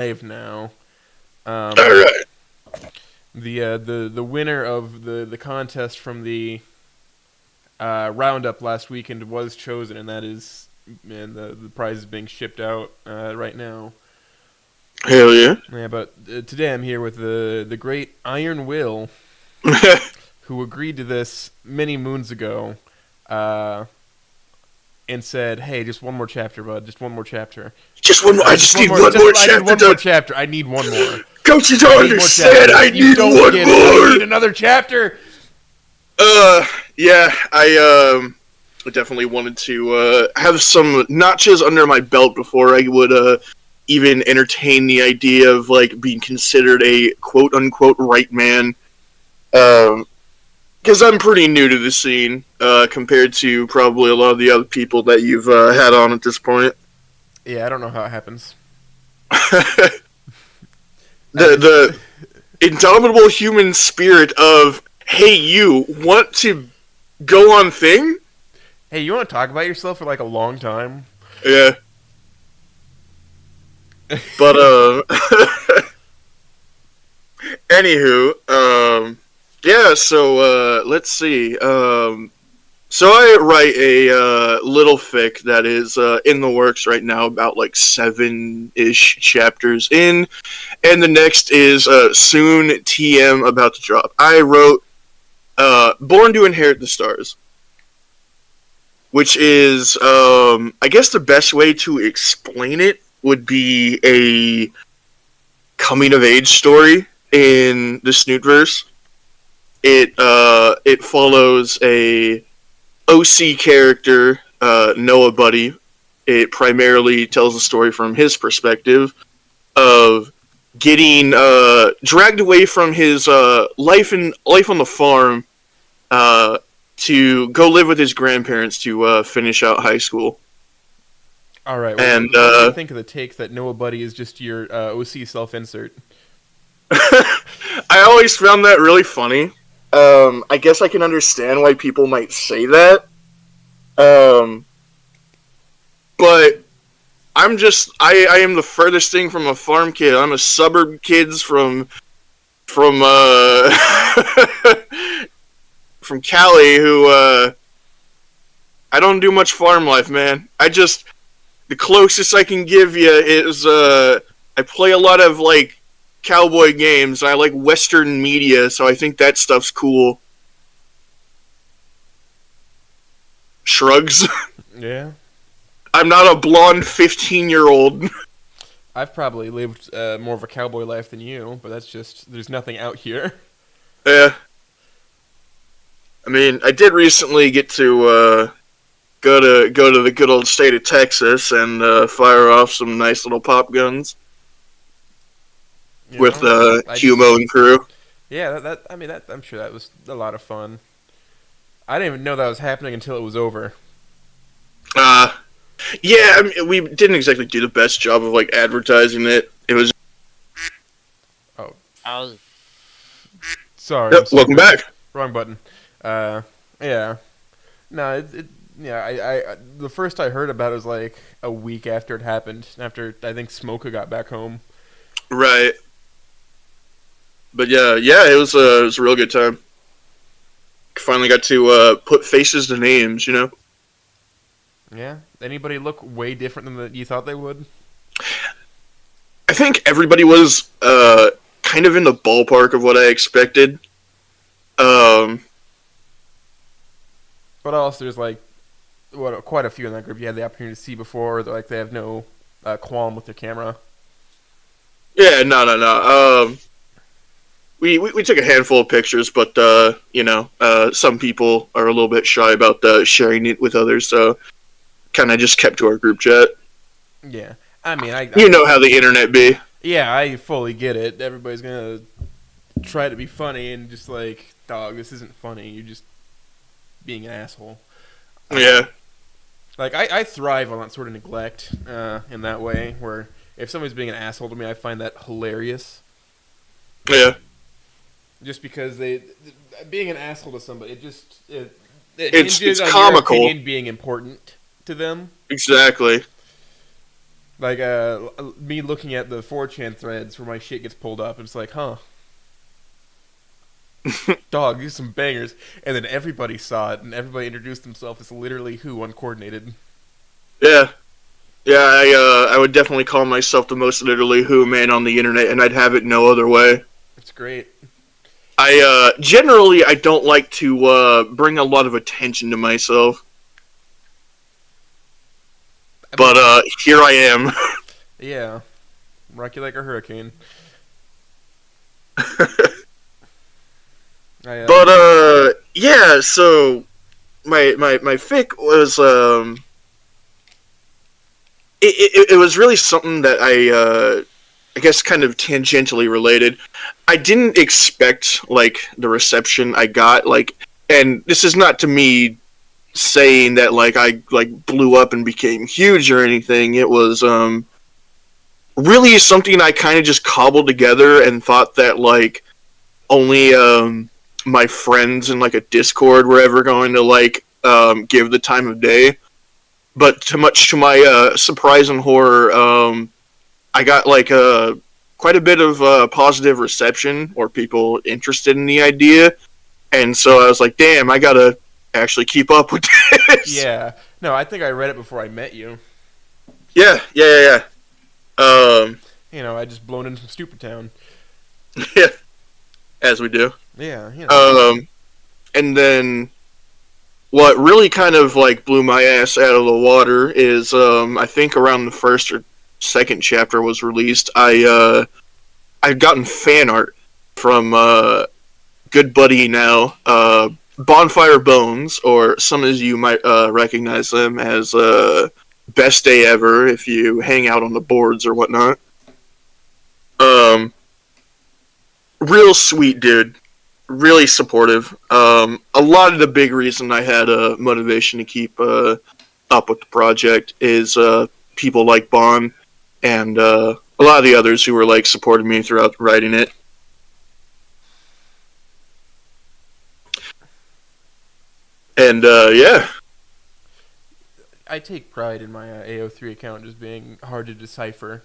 live now. All right. The winner of the contest from the roundup last weekend was chosen, and that is, and the prize is being shipped out right now. Hell yeah. Yeah, but today I'm here with the great Iron Will, who agreed to this many moons ago, uh, and said, "Hey, just one more chapter, bud. Just one more chapter. Just one more. I Just just one need more. one more I need chapter one more done. chapter. I need one more. Coach, you I don't need more understand. chapters. I You need don't one get it. I more. need another chapter." Yeah, I definitely wanted to have some notches under my belt before I would even entertain the idea of like being considered a quote unquote right man. Because I'm pretty new to the scene compared to probably a lot of the other people that you've had on at this point. Yeah, I don't know how it happens. the I just the indomitable human spirit of hey, you want to go on thing? hey, you want to talk about yourself for like a long time? Yeah, but anywho, yeah. So let's see. So I write a little fic that is in the works right now, about like 7-ish chapters in, and the next is soon TM about to drop. I wrote "Born to Inherit the Stars," which is, I guess, the best way to explain it would be a coming of age story in the Snootverse. It follows a OC character, Noah Buddy. It primarily tells the story from his perspective of getting dragged away from his life on the farm uh, to go live with his grandparents to finish out high school. All right. And What do you think of the take that Noah Buddy is just your OC self-insert? I always found that really funny. I guess I can understand why people might say that. Um, but I am the furthest thing from a farm kid. I'm a suburb kids from from Cali who I don't do much farm life, man. The closest I can give you is I play a lot of like cowboy games. I like Western media, so I think that stuff's cool. Shrugs. Yeah. I'm not a blonde 15-year-old. I've probably lived more of a cowboy life than you, but that's just there's nothing out here. Yeah. I mean, I did recently get to go to the good old state of Texas and fire off some nice little pop guns You with know, I just Humo and crew. yeah. That I mean, that I'm sure that was a lot of fun. I didn't even know that was happening until it was over. Uh, yeah, I mean, we didn't exactly do the best job of like advertising it. It was. Oh, I was sorry. I'm Yep, sorry. welcome back. Wrong button. Uh, yeah. No, yeah. The first I heard about it was like a week after it happened. After I think Smoka got back home. Right, but yeah, it was a real good time. Finally got to put faces to names, you know. Yeah. Anybody look way different than you thought they would? I think everybody was kind of in the ballpark of what I expected. Um, But also, there's like quite a few in that group you had the opportunity to see before. Like they have no qualm with their camera. yeah, no. We took a handful of pictures, but some people are a little bit shy about sharing it with others, so kind of just kept to our group chat. Yeah. I mean, You know how the internet be. yeah, I fully get it. Everybody's gonna try to be funny and just like, dog, this isn't funny. You're just being an asshole. Yeah, Like I thrive on that sort of neglect in that way, where if somebody's being an asshole to me, I find that hilarious. yeah. Just because being an asshole to somebody, it It's hinges on your comical. opinion being important to them. Exactly. Like, me looking at the 4chan threads where my shit gets pulled up, and it's like, huh, dog, these are some bangers. And then everybody saw it, and everybody introduced themselves as literally who uncoordinated. Yeah, yeah. I would definitely call myself the most literally who man on the internet, and I'd have it no other way. It's great. I generally I don't like to bring a lot of attention to myself, I but mean, here I am. yeah, rock you like a hurricane. I But yeah. So my fic was it was really something that I guess kind of tangentially related. I didn't expect like the reception I got, like, and this is not to me saying that like I like blew up and became huge or anything. It was really something I kind of just cobbled together and thought that like only my friends in like a Discord were ever going to like give the time of day. But to much to my surprise and horror, I got like quite a bit of positive reception or people interested in the idea, and so I was like, "Damn, I gotta actually keep up with this." yeah. No, I think I read it before I met you. Yeah, yeah, yeah. You know, I just blown in from Stupid Town. Yeah, as we do. Yeah, you know. Um, and then what really kind of like blew my ass out of the water is I think around the first or second chapter was released, I'd gotten fan art from good buddy now, Bonfire Bones, or some of you might recognize them as Best Day Ever if you hang out on the boards or whatnot. Um, Real sweet dude, really supportive. A lot of the big reason I had a motivation to keep up with the project is people like Bon and a lot of the others who were like supporting me throughout writing it. And yeah, I take pride in my AO3 account just being hard to decipher.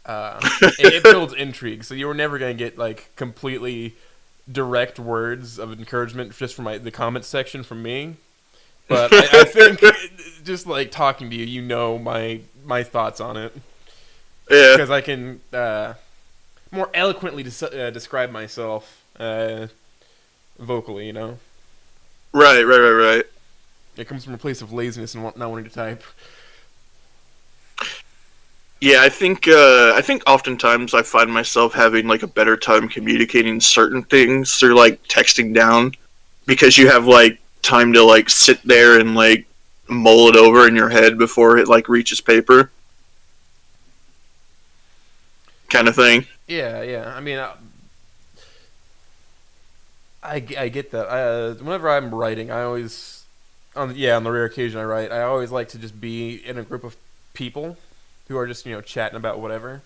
It builds intrigue, so you were never going to get like completely direct words of encouragement just from the comments section from me. But I think just like talking to you, you know my thoughts on it yeah, because I can more eloquently describe myself vocally. You know, right. it comes from a place of laziness and not wanting to type. Yeah, I think oftentimes I find myself having like a better time communicating certain things through like texting down because you have like time to like sit there and like mull it over in your head before it like reaches paper, kind of thing. Yeah, yeah. I mean, I get that. Whenever I'm writing, I always on the rare occasion I write, I always like to just be in a group of people who are just chatting about whatever.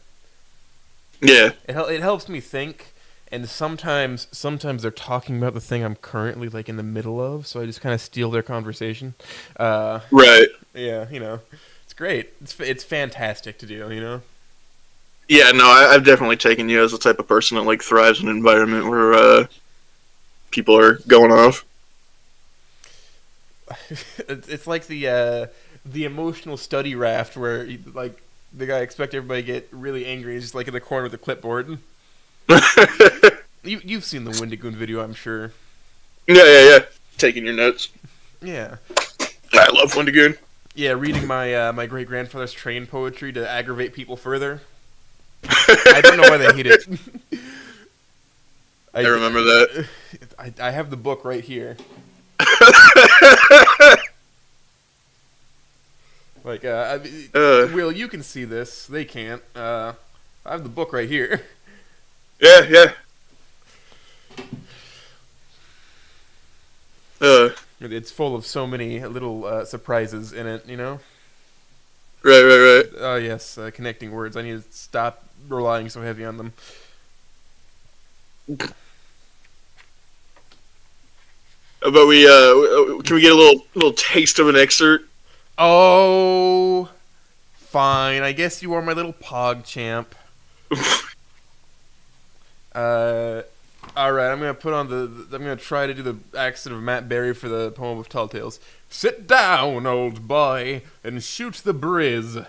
Yeah, It helps me think, and sometimes they're talking about the thing I'm currently like in the middle of, so I just kind of steal their conversation. Uh, right. yeah, it's great. It's fantastic to do. Yeah, no, I've definitely taken you as the type of person that like thrives in an environment where people are going off. It's like the emotional study raft where like the guy expect everybody to get really angry. He's just like in the corner with a clipboard. You've seen the Wendigoon video, I'm sure. Yeah. Taking your notes. Yeah. I love Wendigoon. Yeah, reading my great grandfather's train poetry to aggravate people further. I don't know why they hate it. I remember that. I have the book right here. Like, Will, you can see this. They can't. I have the book right here. Yeah. It's full of so many little surprises in it, Right. Oh, yes, connecting words. I need to stop relying so heavy on them. But we can we get a little taste of an excerpt? Oh, Fine, I guess you are my little pog champ. Alright, I'm gonna try to do the accent of Matt Berry for the poem of Tall Tales. Sit down, old boy, and shoot the briz.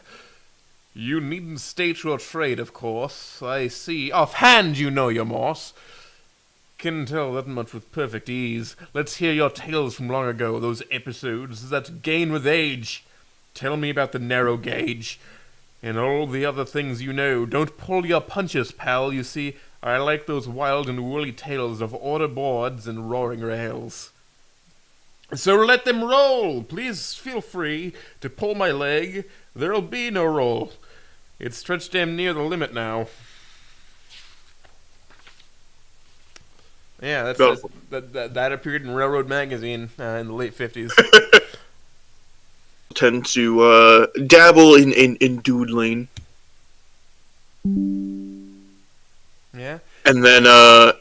You needn't state your trade, of course. I see. Offhand, you know your moss. Can tell that much with perfect ease. Let's hear your tales from long ago, those episodes that gain with age. Tell me about the narrow gauge, and all the other things you know. Don't pull your punches, pal, you see. I like those wild and woolly tales of order boards and roaring rails. So let them roll. Please feel free to pull my leg. There'll be no roll. It's stretched damn near the limit now. Yeah, that appeared in Railroad Magazine in the late 50s. Tend to dabble in doodling. Yeah. And then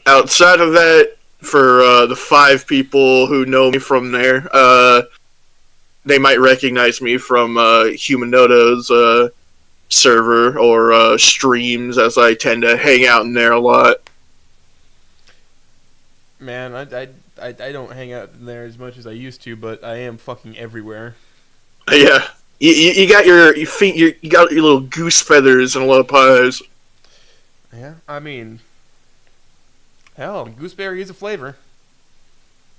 outside of that, for the 5 people who know me from there, they might recognize me from Humanoto's server or streams, as I tend to hang out in there a lot. Man, I don't hang out in there as much as I used to, but I am fucking everywhere. Yeah, you got your feet, you got your little goose feathers and a lot of pies. Yeah, I mean, hell, gooseberry is a flavor.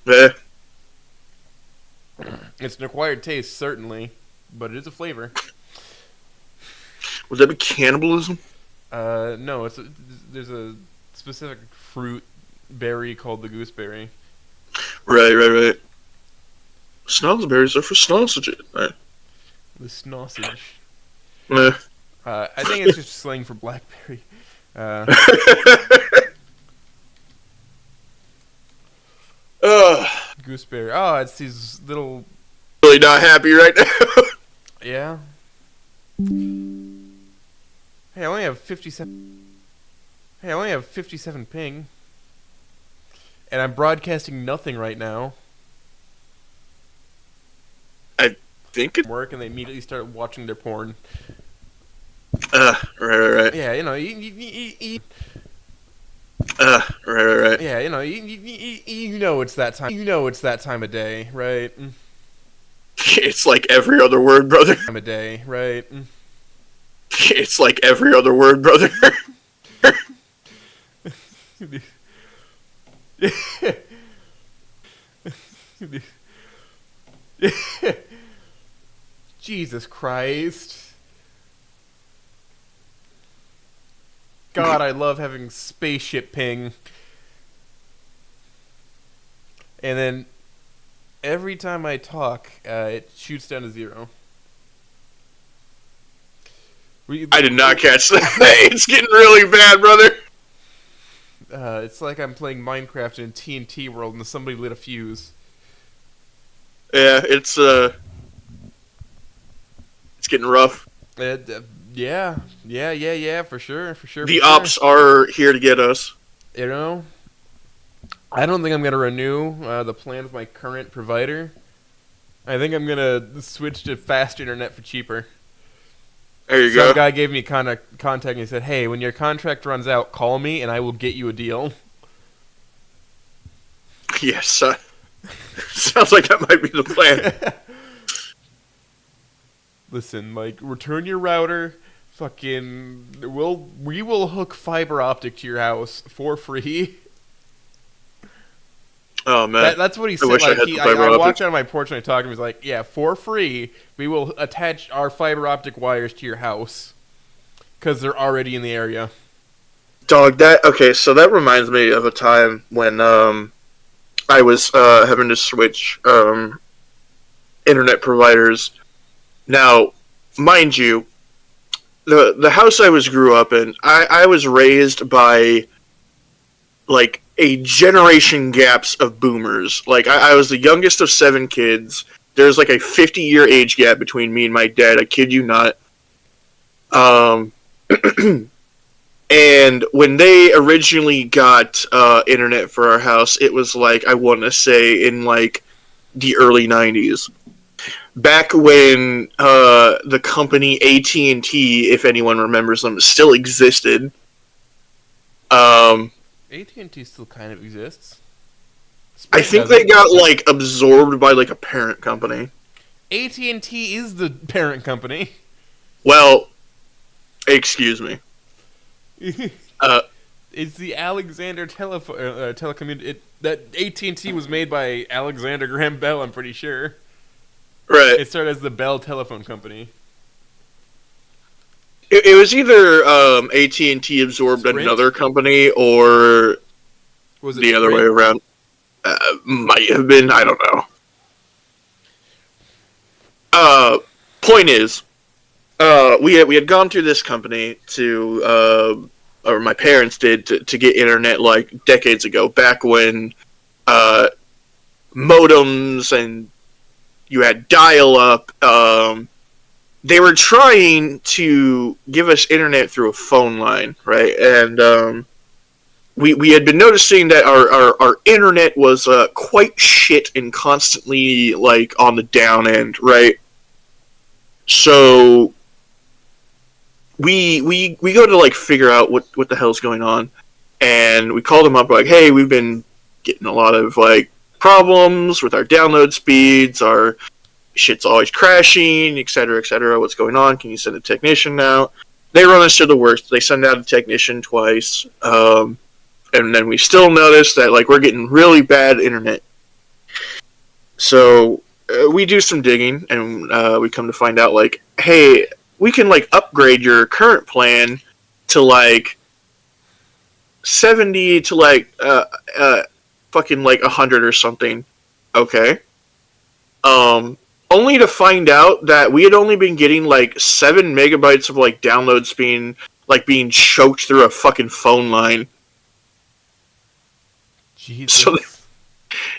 Yeah. It's an acquired taste, certainly, but it is a flavor. Would that be cannibalism? No, there's a specific fruit berry called the gooseberry. Right. Snozzberries are for sausages. Right. The snossage. Yeah. I think it's just slang for blackberry. Gooseberry. Oh, it's these little... Really not happy right now. Yeah. Hey, I only have 57... Hey, I only have 57 ping. And I'm broadcasting nothing right now. I think it... Work, and they immediately start watching their porn. Right. Yeah, you know, Right. Yeah, you know, you know it's that time. You know it's that time of day, right? It's like every other word, brother. Time of day, right? It's like every other word, brother. Jesus Christ. God, I love having spaceship ping. And then every time I talk, it shoots down to 0. I did not catch that. It's getting really bad, brother. It's like I'm playing Minecraft in TNT world and somebody lit a fuse. Yeah, it's getting rough. Yeah, for sure. The ops are here to get us. You know, I don't think I'm gonna renew the plan with my current provider. I think I'm gonna switch to fast internet for cheaper. There you go. Some guy gave me contact and he said, "Hey, when your contract runs out, call me and I will get you a deal." Yes, sounds like that might be the plan. Listen, like, return your router. We will hook fiber optic to your house for free. Oh man, that's what he said. I walked out of my porch and I talked to him. He's like, "Yeah, for free, we will attach our fiber optic wires to your house because they're already in the area." Dog, so that reminds me of a time when I was having to switch internet providers. Now, mind you, the house I grew up in, I was raised by like a generation gaps of boomers. Like I was the youngest of 7 kids. There's like a 50-year age gap between me and my dad. I kid you not. And when they originally got internet for our house, it was like, I want to say in like the early 90s. back when the company AT&T, if anyone remembers them, still existed. Um, AT&T still kind of exists. I Sprint think they doesn't. got like absorbed by like a parent company. AT&T is the parent company. Well, excuse me. Uh, It's the Alexander telecommun. That AT&T was made by Alexander Graham Bell. I'm pretty sure right. it started as the Bell Telephone Company. It was either AT&T absorbed Sprint another company or was it the other way Sprint? around. Might have been. I don't know. Uh, Point is, we had gone through this company to, or my parents did to get internet like decades ago, back when uh, modems and you had dial up. They were trying to give us internet through a phone line, right? And we had been noticing that our internet was quite shit and constantly like on the down end, right? So we go to like figure out what the hell's going on, and we call them up like, hey, we've been getting a lot of like problems with our download speeds, our shit's always crashing, etc., etc. What's going on? Can you send a technician out? They run us to the worst. They send out a technician twice, and then we still notice that like we're getting really bad internet. So we do some digging, and we come to find out like, hey, we can like upgrade your current plan to like 70 to like fucking like 100 or something. Okay. Um, Only to find out that we had only been getting like 7 megabytes of like downloads being choked through a fucking phone line. So Jesus.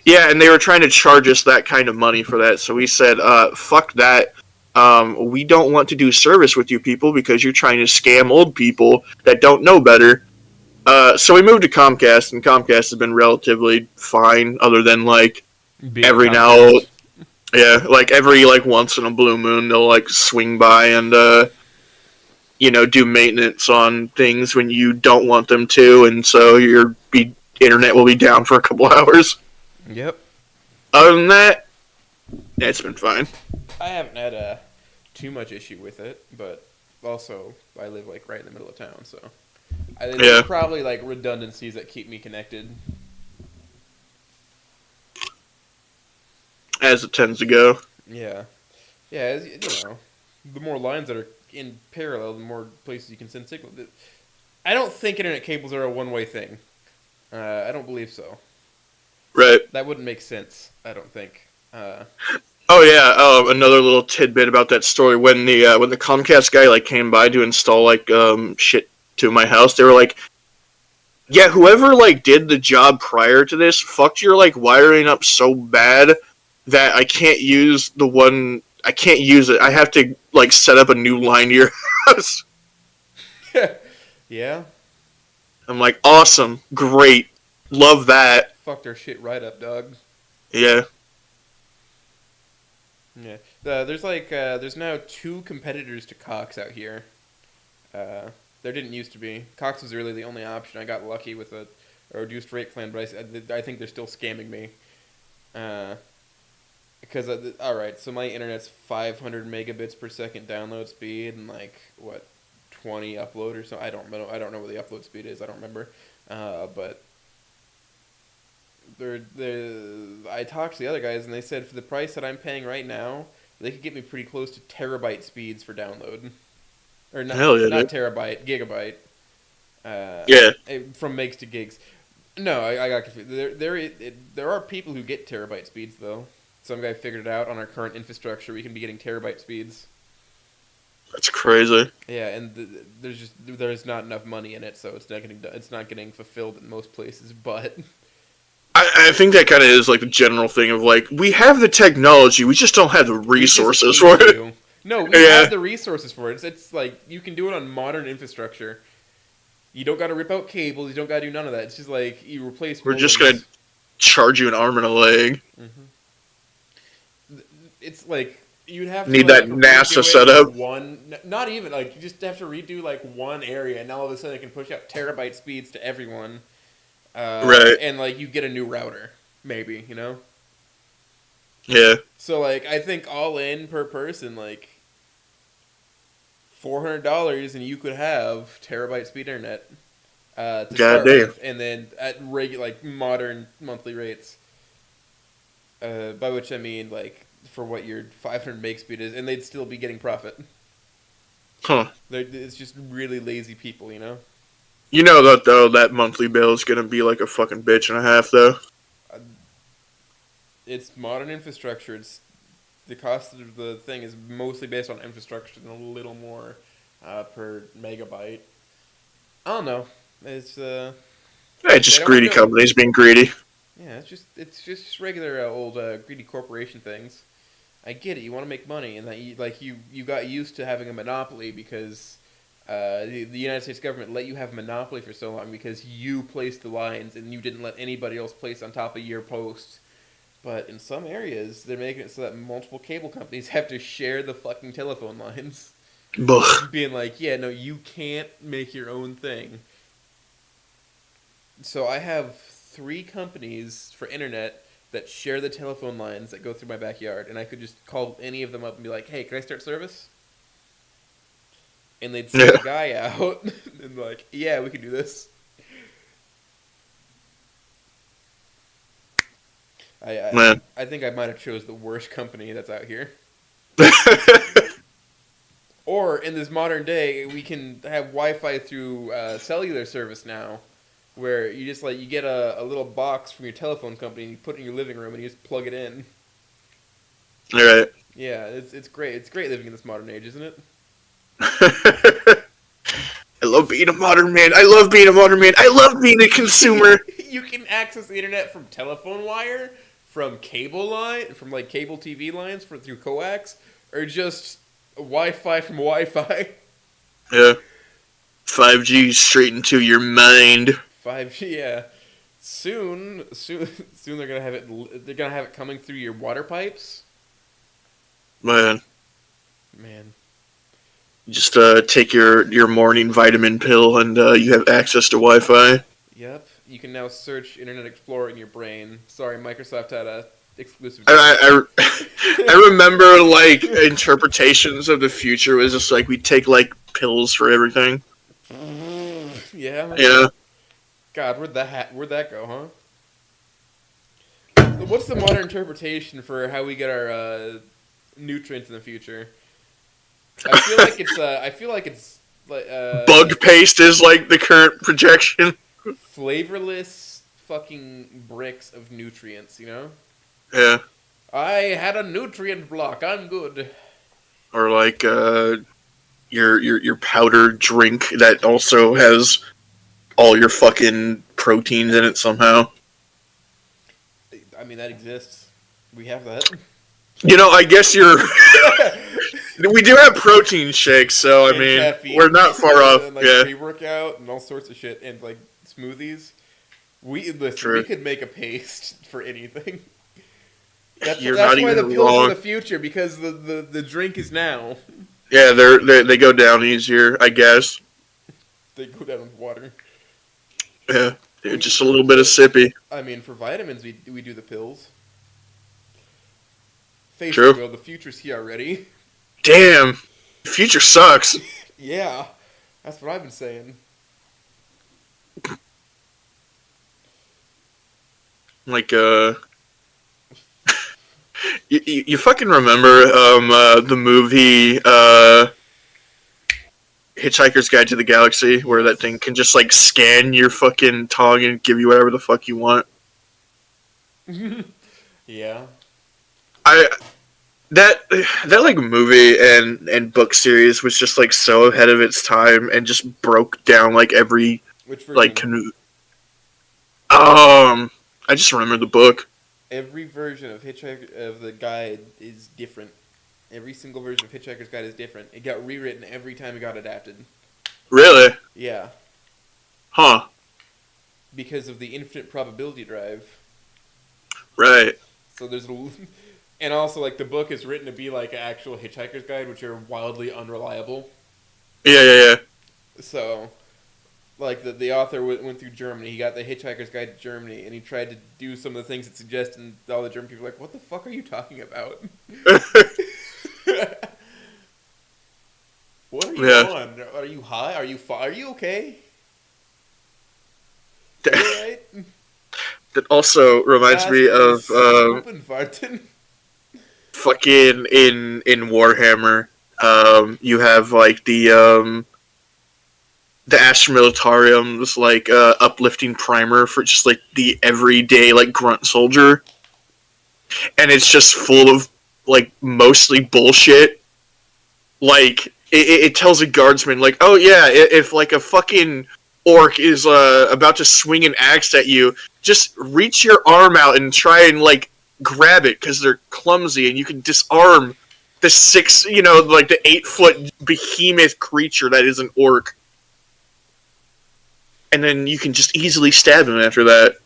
yeah, and they were trying to charge us that kind of money for that. So we said, fuck that. We don't want to do service with you people because you're trying to scam old people that don't know better. So we moved to Comcast, and Comcast has been relatively fine, other than like Being every now, Comcast. yeah, like every like once in a blue moon they'll like swing by and do maintenance on things when you don't want them to, and so your internet will be down for a couple hours. Yep. Other than that, it's been fine. I haven't had too much issue with it, but also I live like right in the middle of town, so there's Yeah, probably like redundancies that keep me connected. as it tends to go. Yeah, yeah. The more lines that are in parallel, the more places you can send signal. I don't think internet cables are a one-way thing. I don't believe so. Right. That wouldn't make sense. I don't think. Oh yeah. Another little tidbit about that story: when the Comcast guy like came by to install like shit to my house, they were like, "Yeah, whoever like did the job prior to this fucked your like wiring up so bad that I can't use the one. I can't use it. I have to like set up a new line to your house." Yeah. I'm like, awesome, great, love that. Fucked our shit right up, dog. Yeah. Yeah. There's now two competitors to Cox out here. There didn't used to be. Cox was really the only option. I got lucky with a reduced rate plan, but I think they're still scamming me. Because all right, so my internet's 500 megabits per second download speed and like what 20 upload or so. I don't know. I don't know what the upload speed is. I don't remember. But I talked to the other guys and they said for the price that I'm paying right now, they could get me pretty close to terabyte speeds for download, or Hell yeah, not dude. terabyte, gigabyte. Yeah. From megs to gigs. No, I got confused. There are people who get terabyte speeds though. Some guy figured it out on our current infrastructure. We can be getting terabyte speeds. That's crazy. Yeah, and there's not enough money in it, so it's not getting fulfilled in most places. But I think that kind of is like the general thing of like we have the technology, we just don't have the we just resources hate for it. you. No, we Yeah, have the resources for it. It's like you can do it on modern infrastructure. You don't got to rip out cables. You don't got to do none of that. It's just like you replace we're just gonna modems. charge you an arm and a leg. Hmm. It's like You'd have to Need that like NASA redo it setup. not even like you just have to redo like one area, and all of a sudden it can push out terabyte speeds to everyone, Right. and like you get a new router, maybe Yeah. So like I think all in per person like $400, and you could have terabyte speed internet to God start damn. with, and then at regular like modern monthly rates. By which I mean like for what your 500 meg speed is, and they'd still be getting profit. Huh. It's just really lazy people. You know that though that monthly bill is gonna be like a fucking bitch and a half though. Uh, It's modern infrastructure. It's the cost of the thing is mostly based on infrastructure and a little more per megabyte. I don't know. It's Hey, they just don't want greedy to do it. companies being greedy. Yeah, it's just regular old greedy corporation things. I get it. You want to make money, and that you got used to having a monopoly because the United States government let you have a monopoly for so long because you placed the lines and you didn't let anybody else place on top of your post. But in some areas, they're making it so that multiple cable companies have to share the fucking telephone lines, Ugh. being like, "Yeah, no, you can't make your own thing." So I have three companies for internet that share the telephone lines that go through my backyard, and I could just call any of them up and be like, "Hey, can I start service?" And they'd send Yeah, a guy out and be like, "Yeah, we can do this." I I, man. I think I might have chose the worst company that's out here. Or in this modern day, we can have Wi-Fi through cellular service now, where you just like you get a little box from your telephone company and you put it in your living room and you just plug it in. All right. Yeah, it's great. It's great living in this modern age, isn't it? I love being a modern man. I love being a modern man. I love being a consumer. You can access the internet from telephone wire, from cable line, from like cable TV lines for through coax, or just Wi-Fi from Wi-Fi. Yeah. 5G straight into your mind. 5G, yeah. Soon they're gonna have it. They're gonna have it coming through your water pipes. Man, Man, you just take your morning vitamin pill and you have access to Wi-Fi. yep. You can now search Internet Explorer in your brain. Sorry, Microsoft had a exclusive deal. I remember like interpretations of the future was just like we take like pills for everything. Yeah. Yeah. God, where'd that go, huh? What's the modern interpretation for how we get our nutrients in the future? I feel like it's like Bug paste is like the current projection. flavorless fucking bricks of nutrients. Yeah. I had a nutrient block. I'm good. Or like your powdered drink that also has all your fucking proteins in it somehow. I mean, that exists. We have that. You know, I guess you're. We do have protein shakes, so I And mean, caffeine we're not far off. and like Yeah, pre-workout and all sorts of shit and like smoothies. Listen. We true. could make a paste for anything. That's You're that's not why the even pills are wrong. the future because the drink is now. Yeah, they go down easier, I guess. They go down with water. Yeah, dude, just a little bit of sippy. I mean, for vitamins, we do the pills. Face it, True. Will. The future's here already. Damn, future sucks. Yeah, that's what I've been saying. Like you fucking remember the movie Hitchhiker's Guide to the Galaxy, where that Yes. thing can just like scan your fucking tongue and give you whatever the fuck you want. Yeah. I that like movie and book series was just like so ahead of its time and just broke down like every Which like version? I just remember the book. Every version of Hitchhiker of the guide is different. Every single version of Hitchhiker's Guide is different. It got rewritten every time it got adapted. Really? Yeah, Huh. because of the infinite probability drive. Right. So there's And also, like, the book is written to be like an actual hitchhiker's guide, which are wildly unreliable. Yeah, yeah, yeah. So, like, the author went through Germany. He got the Hitchhiker's Guide to Germany, and he tried to do some of the things it suggests, and all the German people were like, "What the fuck are you talking about? What are you Yeah. on? Are you high? Are you okay? Are you alright? That also reminds Das me of ist Gruppenfahrten." fucking in Warhammer. You have like the Astra Militarium, this like uplifting primer for just like the everyday like grunt soldier, and it's just full of like mostly bullshit. Like it tells a guardsman like, oh yeah, if like a fucking orc is about to swing an axe at you, just reach your arm out and try and like grab it because they're clumsy, and you can disarm the like the 8-foot behemoth creature that is an orc, and then you can just easily stab him after that.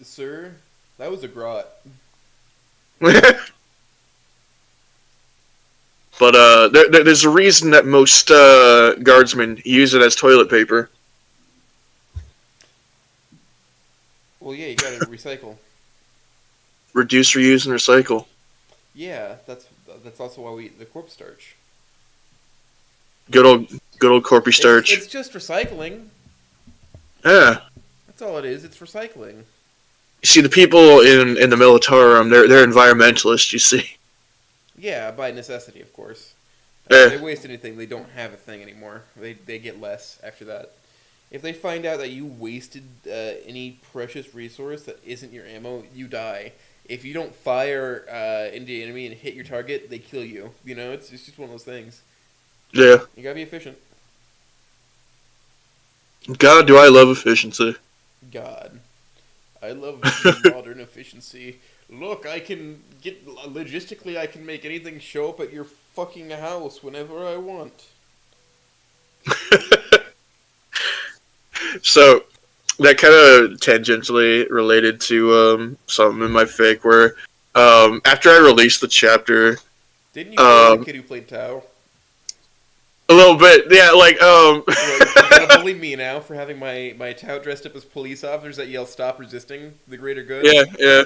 Sir, that was a grot. But there's a reason that most guardsmen use it as toilet paper. Well, yeah, you gotta recycle. Reduce, reuse, and recycle. Yeah, that's also why we eat the corpse starch. Good old corpy starch. It's just recycling. Yeah. That's all it is. It's recycling. You see, the people in the militarum, they're environmentalists. You see. Yeah, by necessity, of course. Yeah. If they waste anything, they don't have a thing anymore. They get less after that. If they find out that you wasted any precious resource that isn't your ammo, you die. If you don't fire into the enemy and hit your target, they kill you. You know, it's just one of those things. Yeah. You gotta be efficient. God, do I love efficiency. God. I love modern efficiency. Look, I can get logistically. I can make anything show up at your fucking house whenever I want. So that kind of tangentially related to something in my fic where after I released the chapter, Didn't you bully the kid who played Tao? a little bit, yeah, like Well, you're gonna bully me now for having my Tao dressed up as police officers that yell "Stop resisting the greater good." yeah, yeah.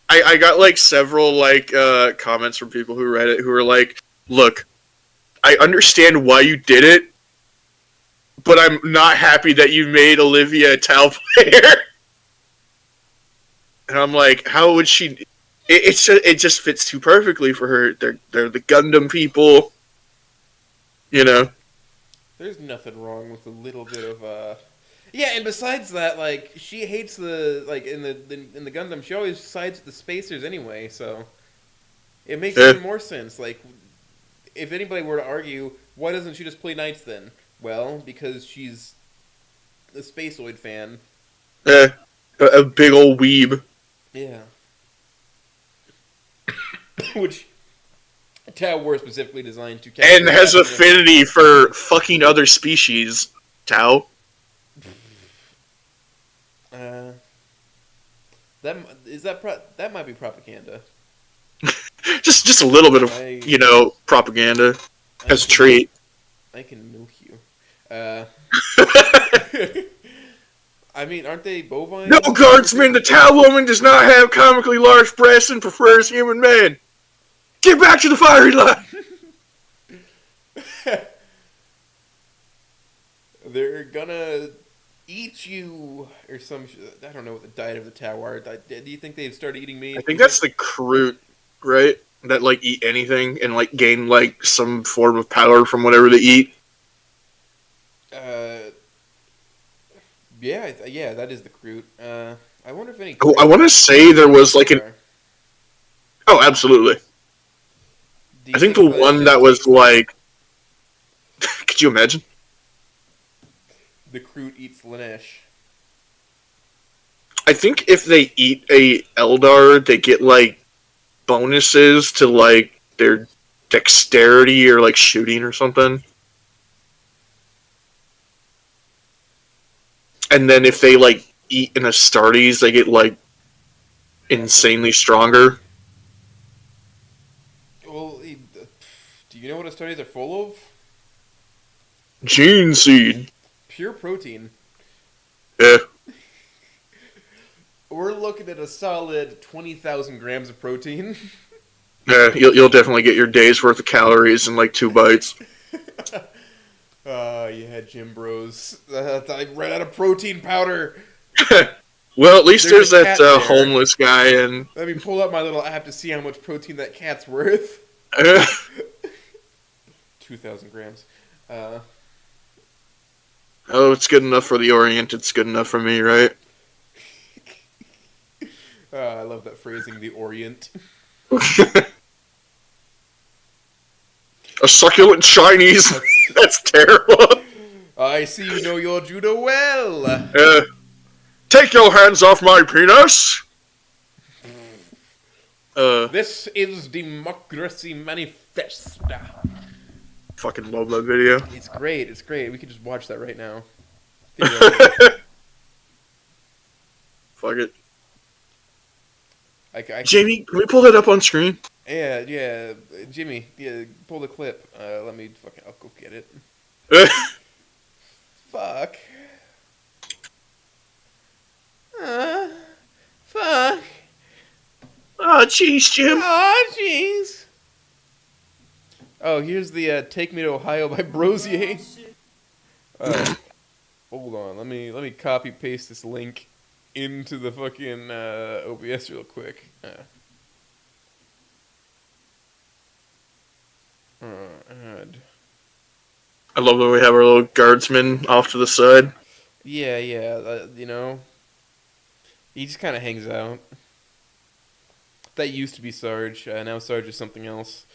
I got like several like comments from people who read it who were like, "Look, I understand why you did it, but I'm not happy that you made Olivia a Tau player." And I'm like, "How would she?" It just fits too perfectly for her. They're the Gundam people, you know. There's nothing wrong with a little bit of Yeah, and besides that, like she hates the like in the Gundam, she always sides with the spacers anyway, so it makes Yeah, even more sense. Like, if anybody were to argue, why doesn't she just play knights then? Well, because she's a Spaceoid fan. yeah. A big old weeb. Yeah. Which Tau War specifically designed to capture. And has affinity for fucking other species. Tau. Uh, that might be propaganda. Just a little bit I of propaganda I as a can treat. I can milk you. I mean, aren't they bovine? No, guardsman, the Tau woman does not have comically large breasts and prefers human men. Get back to the firing line. They're gonna eat you or some. I don't know what the diet of the Tau are. Do you think they've started eating meat? I think that's the Kroot, right? That like eat anything and like gain like some form of power from whatever they eat. Uh, yeah, that is the Kroot. I wonder if any. Oh, I want to say there was like an. Oh, absolutely. Do I you think the if one that was like. Could you imagine? the Kroot eats Lanesh. I think if they eat a Eldar, they get like bonuses to like their dexterity or like shooting or something. And then if they like eat an Astartes, they get like insanely stronger. Well, do you know what his studies are full of? Gene seed. Pure protein. Yeah. We're looking at a solid 20,000 grams of protein. Yeah, you'll definitely get your day's worth of calories in like 2 bites. Yeah, Jim Bros. I ran out of protein powder. Well, at least There's there's a that cat there. homeless guy, and Let me pull up my little app to see how much protein that cat's worth. 2,000 grams. oh, it's good enough for the Orient. It's good enough for me, right? I love that phrasing, the Orient. A succulent Chinese. That's terrible. I see you know your judo well. Take your hands off my penis. This is Democracy Manifesta. Fucking love that video. It's great. It's great. We could just watch that right now. Fuck it. I Jamie, can we pull that up on screen? Yeah. Jimmy, pull the clip. Let me I'll go get it. Fuck. Fuck. Oh, jeez, Jim. Oh, jeez. Oh, here's the "Take Me to Ohio" by Brosier. Hold on, let me copy paste this link into the fucking OBS real quick. Add. I love that we have our little guardsman off to the side. Yeah, you know, he just kind of hangs out. That used to be Sarge. Now Sarge is something else.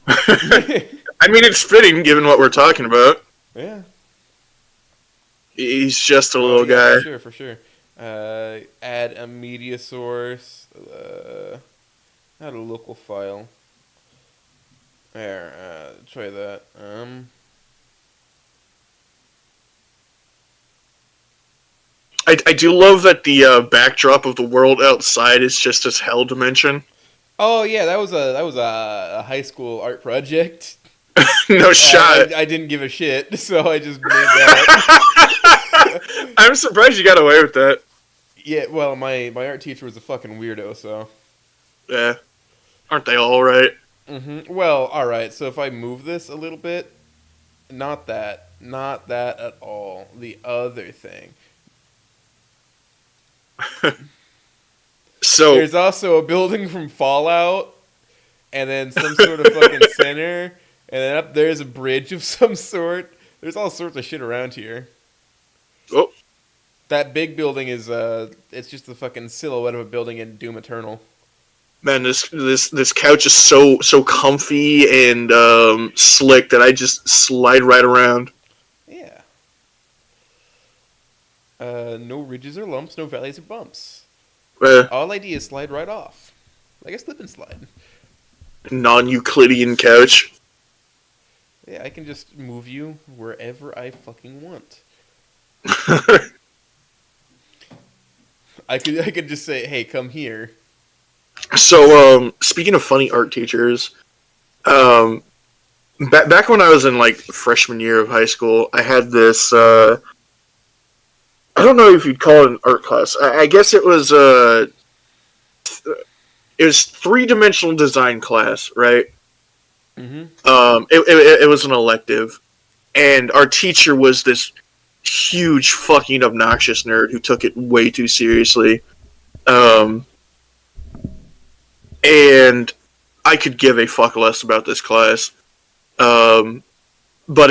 I mean, it's fitting given what we're talking about. Yeah. He's just a little guy. For sure. Add a media source. Add a local file. There. Try that. I do love that the backdrop of the world outside is just this hell dimension. Oh yeah, that was a high school art project. No shot. I didn't give a shit, so I just made that. I'm surprised you got away with that. Yeah, well, my art teacher was a fucking weirdo, so. Yeah. Aren't they all right? Mm-hmm. Well, all right. So if I move this a little bit, not that at all. The other thing. So there's also a building from Fallout, and then some sort of fucking center, and then up there's a bridge of some sort. There's all sorts of shit around here. Oh. That big building is it's just the fucking silhouette of a building in Doom Eternal. Man, this couch is so comfy and slick that I just slide right around. Yeah. No ridges or lumps, no valleys or bumps. All I do is slide right off. Like a slip and slide. Non-Euclidean couch. Yeah, I can just move you wherever I fucking want. I could just say, hey, come here. So, speaking of funny art teachers, back when I was in, like, freshman year of high school, I had this, I don't know if you'd call it an art class. I guess it was three-dimensional design class, right? Mm-hmm. It was an elective, and our teacher was this huge fucking obnoxious nerd who took it way too seriously. And I could give a fuck less about this class. But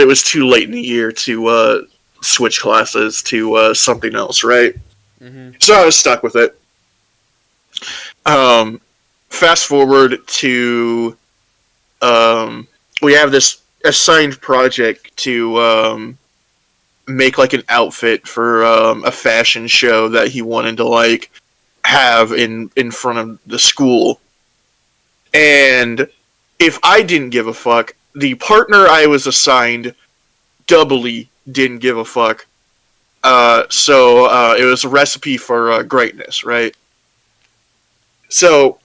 it was too late in the year to switch classes to something else, right? Mm-hmm. So I was stuck with it. Fast forward to we have this assigned project to make like an outfit for a fashion show that he wanted to like have in front of the school. And if I didn't give a fuck, the partner I was assigned doubly didn't give a fuck. So it was a recipe for greatness, right? So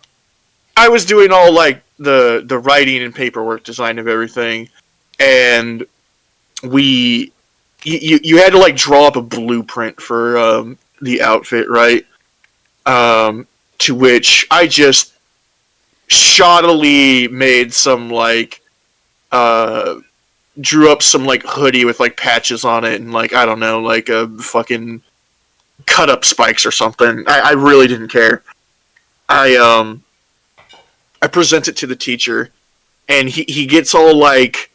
I was doing all like the writing and paperwork design of everything, and we you had to like draw up a blueprint for the outfit, right? To which I just shoddily made some like uh drew up some like hoodie with like patches on it and like I don't know like a fucking cut up spikes or something. I really didn't care. I I present it to the teacher and he gets all like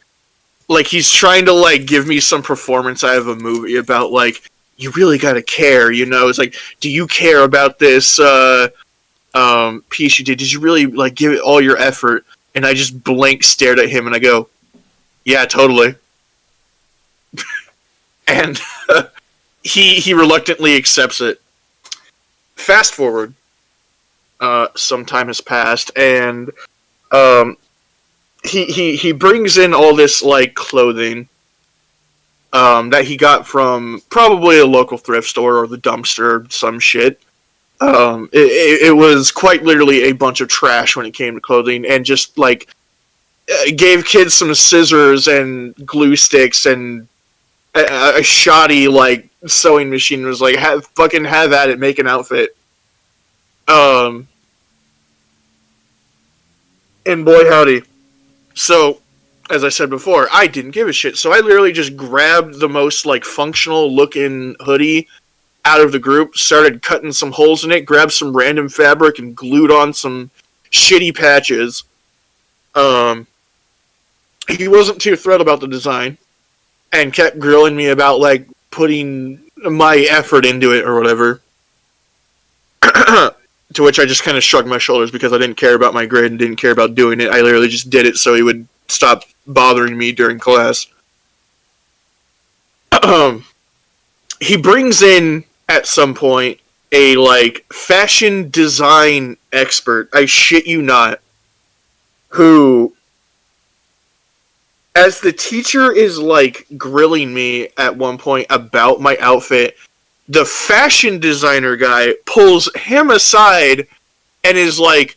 he's trying to like give me some performance out of a movie about like you really gotta care, you know? It's like, do you care about this piece you did? Did you really like give it all your effort? And I just blank stared at him and I go, yeah, totally. And he reluctantly accepts it. Fast forward, some time has passed, and um, he brings in all this like clothing that he got from probably a local thrift store or the dumpster, some shit. It was quite literally a bunch of trash when it came to clothing, and just like gave kids some scissors and glue sticks and a shoddy like sewing machine. Was like, fucking have at it, make an outfit. Um, and boy howdy. So, as I said before, I didn't give a shit. So I literally just grabbed the most like functional looking hoodie out of the group, started cutting some holes in it, grabbed some random fabric and glued on some shitty patches. Um, he wasn't too thrilled about the design and kept grilling me about like putting my effort into it or whatever. To which I just kind of shrugged my shoulders because I didn't care about my grade and didn't care about doing it. I literally just did it so he would stop bothering me during class. He brings in at some point a like fashion design expert. I shit you not. Who, as the teacher is like grilling me at one point about my outfit, the fashion designer guy pulls him aside and is like,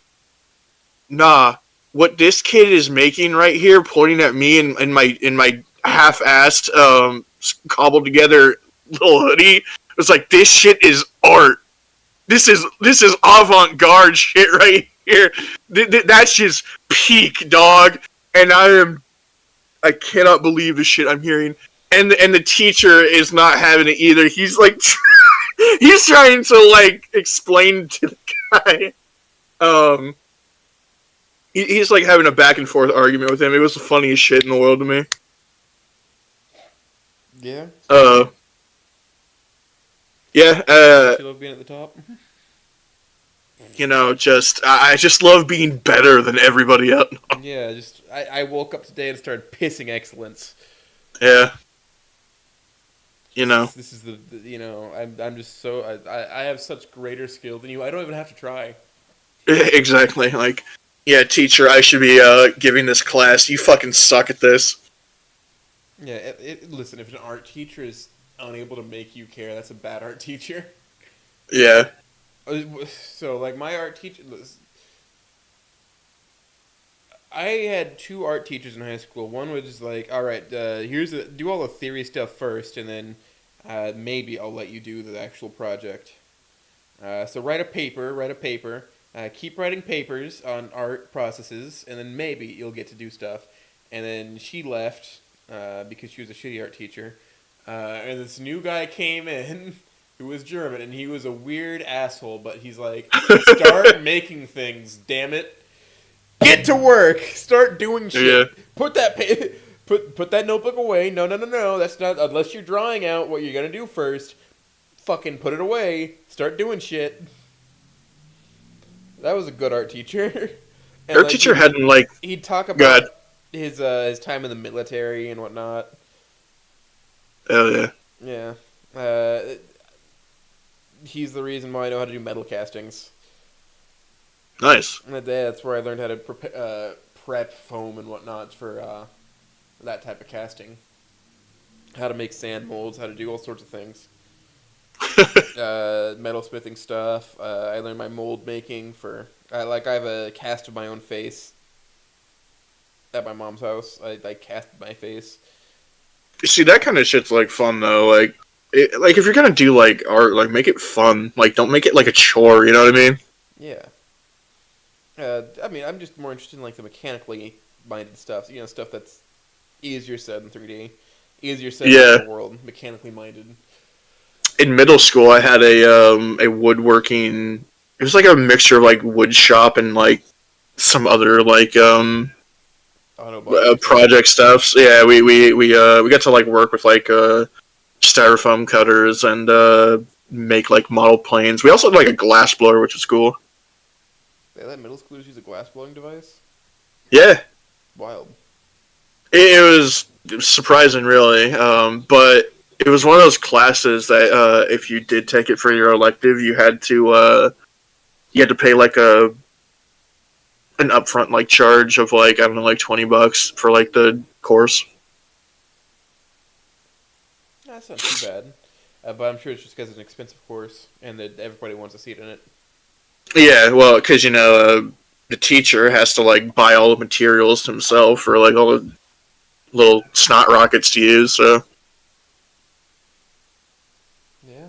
nah, what this kid is making right here, pointing at me in my half-assed, cobbled together little hoodie, was like, this shit is art. This is avant-garde shit right here. That's just peak, dog. And I cannot believe the shit I'm hearing. And the teacher is not having it either. He's like, he's trying to like explain to the guy. Um, he's like having a back and forth argument with him. It was the funniest shit in the world to me. Yeah. Uh, yeah. You love being at the top. You know, just I just love being better than everybody else. Yeah, just I woke up today and started pissing excellence. Yeah. You know. This is the you know I'm just so I have such greater skill than you. I don't even have to try. Exactly. Like, yeah, teacher, I should be giving this class. You fucking suck at this. Yeah, listen, if an art teacher is unable to make you care, that's a bad art teacher. Yeah. So, like, my art teacher... I had two art teachers in high school. One was like, all right, do all the theory stuff first, and then maybe I'll let you do the actual project. So write a paper, keep writing papers on art processes, and then maybe you'll get to do stuff. And then she left because she was a shitty art teacher. And this new guy came in who was German, and he was a weird asshole, but he's like, start making things, damn it. Get to work. Start doing shit. Yeah. Put that notebook away. No. That's not, unless you're drawing out what you're going to do first. Fucking put it away. Start doing shit. That was a good art teacher. And art teacher hadn't like... He'd talk about his time in the military and whatnot. Oh, yeah. Yeah. He's the reason why I know how to do metal castings. Nice. And that's where I learned how to prep foam and whatnot for that type of casting. How to make sand molds, how to do all sorts of things. Metalsmithing stuff. I learned my mold making for. I have a cast of my own face at my mom's house. I casted my face. See, that kind of shit's like fun though. Like if you're gonna do like art, like make it fun. Like don't make it like a chore. You know what I mean? Yeah. I mean, I'm just more interested in like the mechanically minded stuff. You know, stuff that's easier said in 3D, easier said in the Yeah. real world, mechanically minded. In middle school, I had a woodworking. It was like a mixture of like wood shop and like some other like Auto body stuff. project stuff. So, yeah, we got to like work with like styrofoam cutters and make like model planes. We also had like a glass blower, which was cool. They let middle schoolers use a glass blowing device. Yeah, Wild. it was surprising, really. But it was one of those classes that if you did take it for your elective, you had to pay like an upfront like charge of like I don't know like $20 for like the course. That's not too bad. But I'm sure it's just because it's an expensive course and that everybody wants a seat in it. Yeah, well, because the teacher has to like buy all the materials himself for like all the little snot rockets to use. So, Yeah.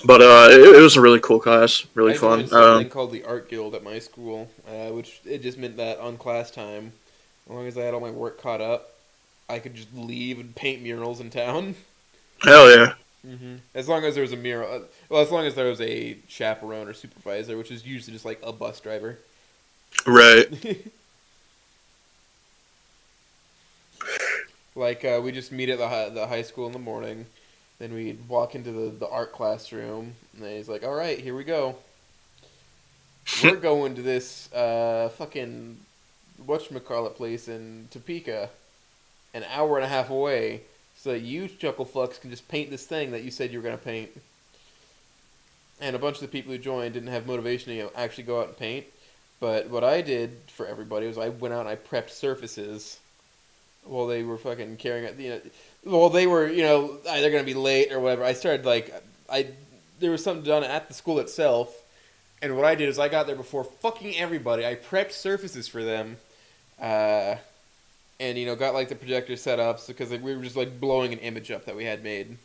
but it was a really cool class, really I fun. joined something called the Art Guild at my school, which it just meant that on class time, as long as I had all my work caught up, I could just leave and paint murals in town. Hell yeah, As long as there was a mural, well, as long as there was a chaperone or supervisor, which is usually just like a bus driver. right. Like we just meet at the high school in the morning, then we'd walk into the art classroom, and then he's like, "All right, here we go. We're going to this fucking whatchamacallit place in Topeka, an hour and a half away, so that you Chucklefucks can just paint this thing that you said you were gonna paint." And a bunch of the people who joined didn't have motivation to actually go out and paint. But what I did for everybody was I went out and I prepped surfaces while they were fucking carrying it. While they were either gonna be late or whatever. I started I there was something done at the school itself, and what I did is I got there before fucking everybody. I prepped surfaces for them, and got like the projector set up because we were just like blowing an image up that we had made.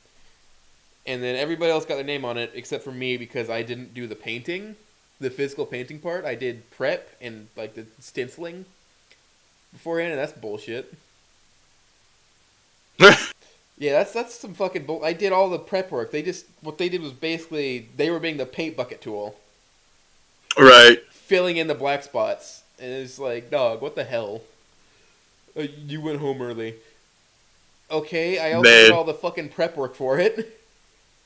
And then everybody else got their name on it except for me because I didn't do the painting, the physical painting part. I did prep and like the stenciling beforehand, and that's bullshit. Yeah, that's some fucking bull. I did all the prep work. What they did was basically they were being the paint bucket tool, Right. filling in the black spots, and it's like, dog, what the hell? You went home early. Okay, I also did Man. all the fucking prep work for it.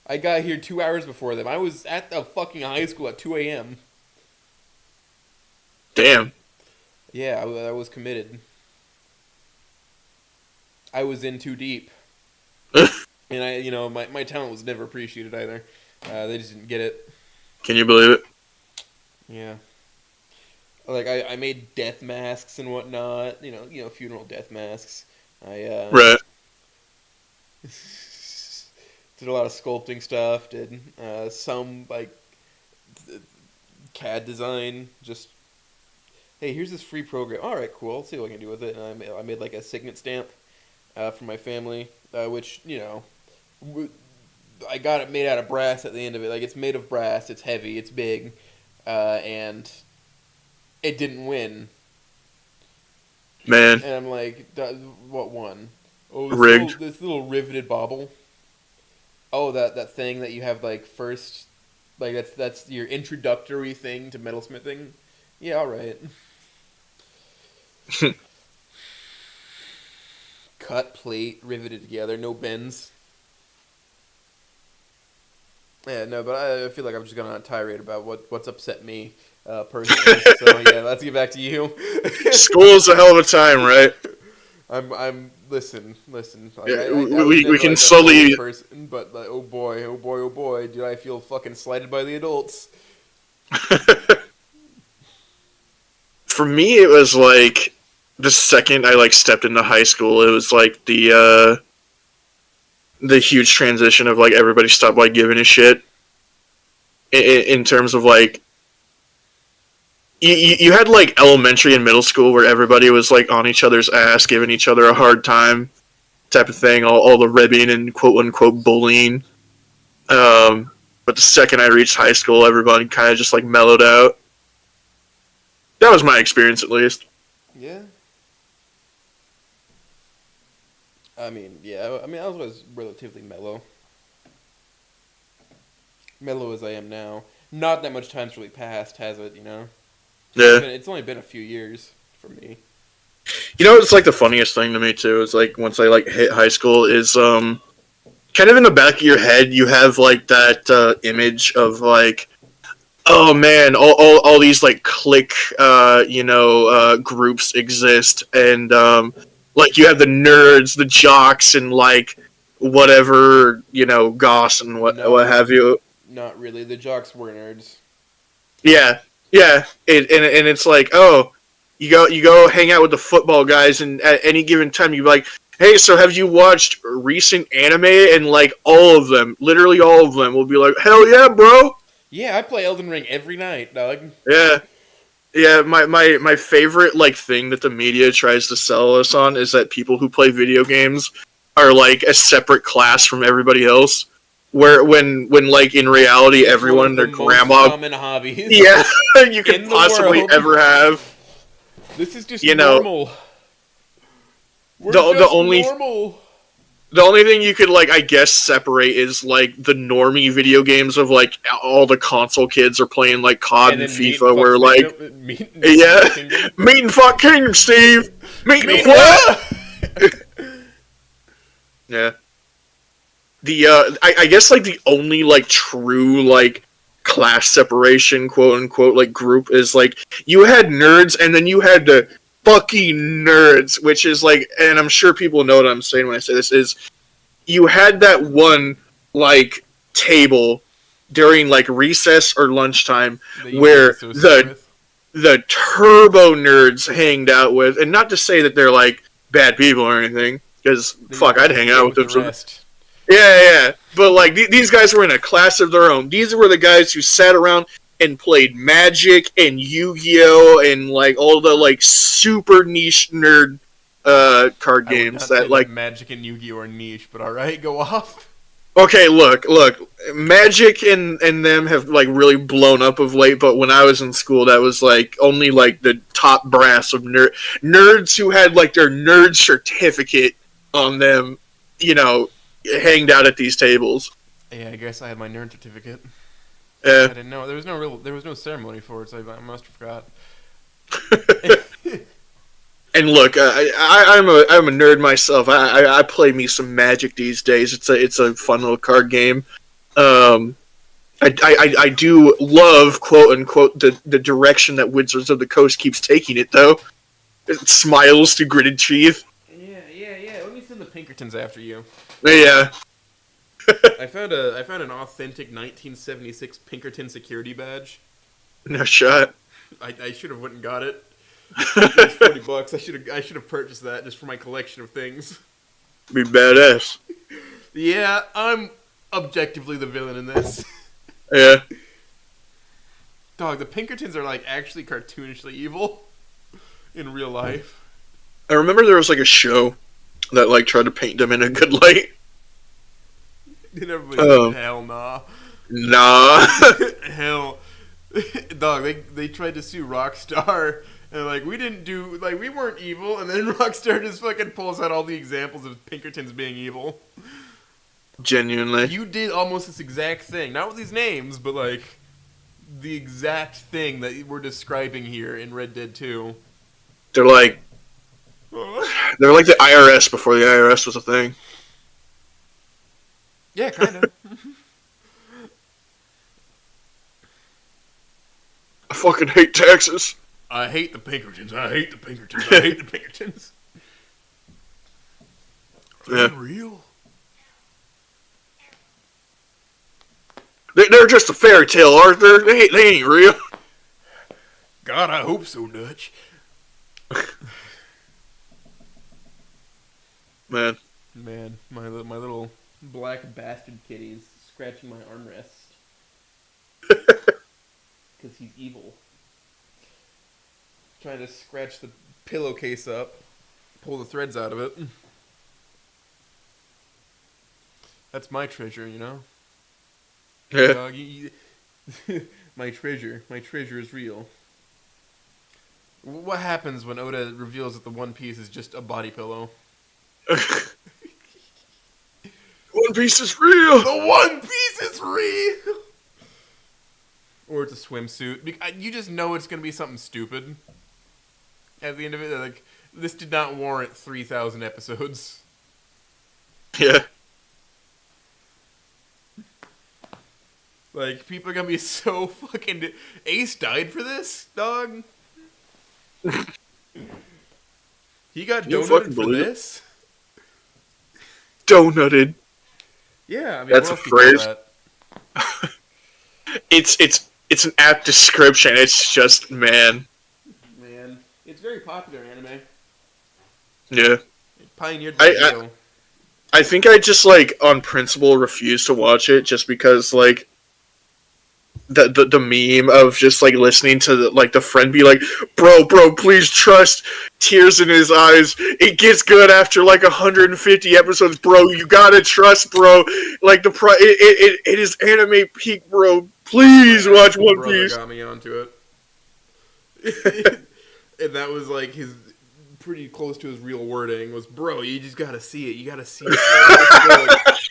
I got here 2 hours before them. I was at the fucking high school at 2 a.m. Damn. Yeah, I was committed. I was in too deep. And my talent was never appreciated either. They just didn't get it. Can you believe it? Yeah. Like I made death masks and whatnot. Funeral death masks. I Right. did a lot of sculpting stuff. Did some like CAD design. Just hey, here's this free program. All right, cool. Let's see what I can do with it. And I made like a signet stamp for my family, which I got it made out of brass at the end of it. Like it's made of brass. It's heavy. It's big, and it didn't win. Man. And I'm like, what won? Oh, Rigged. This little riveted bauble. Oh, that thing that you have like first, like that's your introductory thing to metalsmithing. Yeah, all right. Cut plate, riveted together, no bends. Yeah, no, but I feel like I'm just going on a tirade about what's upset me personally. So yeah, let's get back to you. School's a hell of a time, right? I'm listen. Like, Yeah, I was we never can like a bully slowly. person, but like, oh boy, did I feel fucking slighted by the adults? For me, it was like the second I like stepped into high school. It was like the huge transition of like everybody stopped like giving a shit in terms of like you had like elementary and middle school where everybody was like on each other's ass, giving each other a hard time, type of thing. All the ribbing and quote unquote bullying. But the second I reached high school, everybody kind of just like mellowed out. That was my experience, at least. Yeah. I mean, yeah. I mean, I was always relatively mellow. Mellow as I am now. Not that much time's really passed, has it? You know. Yeah. It's only been a few years for me. You know, it's like the funniest thing to me too. Is like once I like hit high school, is kind of in the back of your head, you have like that image of like, oh man, all these like clique, groups exist, and like you have the nerds, the jocks, and like whatever goss and what No, have you. not really. The jocks were nerds. Yeah, yeah, and it's like, oh, you go hang out with the football guys, and at any given time you'd be like, hey, so have you watched recent anime? And like all of them, literally all of them, will be like, hell yeah, bro. Yeah, I play Elden Ring every night, dog. Yeah, yeah. My favorite like thing that the media tries to sell us on is that people who play video games are like a separate class from everybody else. Where when like in reality, It's one everyone of their the most grandma, common hobbies. yeah, you could in the possibly world. ever have. This is just You know, normal. We're the just only normal. the only thing you could like I guess separate is like the normie video games of like all the console kids are playing like COD And and then meat and FIFA, fuck where like kingdom, meat and yeah, fuck kingdom. meat and fuck kingdom, Steve, meat and Meat what? Yeah. The I guess like the only like true like class separation, quote unquote, like group is like you had nerds and then you had the fucking nerds, which is like, and I'm sure people know what I'm saying when I say this, is you had that one like table during like recess or lunchtime That you where associate with. the turbo nerds hanged out with, and not to say that they're like bad people or anything, because Then you fuck, I'd hang associate out with them. the rest. Yeah. But like these guys were in a class of their own. These were the guys who sat around and played Magic and Yu-Gi-Oh and like all the like super niche nerd card I would games not say that like. Magic and Yu-Gi-Oh are niche, but all right, go off. Okay, look. Magic and them have like really blown up of late, but when I was in school, that was like only like the top brass of nerds who had like their nerd certificate on them, hanged out at these tables. Yeah, I guess I had my nerd certificate. I Yeah. didn't know there was no ceremony for it, so I must have forgot. And look, I'm a nerd myself. I play me some Magic these days. It's a fun little card game. I do love, quote unquote, the direction that Wizards of the Coast keeps taking it, though. It smiles through gritted teeth. Yeah. Let me send the Pinkertons after you. Yeah. I found an authentic 1976 Pinkerton security badge. No shot. I should have went and got it. It was $40. I should have purchased that just for my collection of things. Be badass. Yeah, I'm objectively the villain in this. Yeah. Dog, the Pinkertons are like actually cartoonishly evil in real life. I remember there was like a show that like tried to paint them in a good light. And everybody said, hell nah. Nah. Hell. Dog, they tried to sue Rockstar. And like, we weren't evil. And then Rockstar just fucking pulls out all the examples of Pinkertons being evil. Genuinely. You did almost this exact thing. Not with these names, but like, the exact thing that we're describing here in Red Dead 2. They're like the IRS before the IRS was a thing. Yeah, kind of. I fucking hate taxes. I hate the Pinkertons. I hate the Pinkertons. I hate the Pinkertons. Are Yeah. they real? They're just a fairy tale, Arthur. They ain't real. God, I hope so, Dutch. Man. Man, my little Black bastard kitties scratching my armrest because he's evil. Trying to scratch the pillowcase up, pull the threads out of it. That's my treasure, you know? Yeah. Dog, my treasure. My treasure is real. What happens when Oda reveals that the One Piece is just a body pillow? One Piece is real. The One Piece is real! Or it's a swimsuit. You just know it's going to be something stupid. At the end of it, like, this did not warrant 3,000 episodes. Yeah. Like, people are going to be so fucking... Ace died for this, dog? He got You donuted fucking for believe it? this? Donutted. Yeah, I mean, That's what a else do you call phrase. that? It's an apt description. It's just, man. Man, it's very popular in anime. Yeah. It pioneered the video. I think I just, like, on principle refuse to watch it just because, like, the meme of just, like, listening to, the friend be like, bro, please trust, tears in his eyes, it gets good after, like, 150 episodes, bro, you gotta trust, bro, like, it is anime peak, bro, please My watch actual One brother Piece. got me onto it. And that was, like, his... pretty close to his real wording was, bro, you just gotta see it. You gotta see it.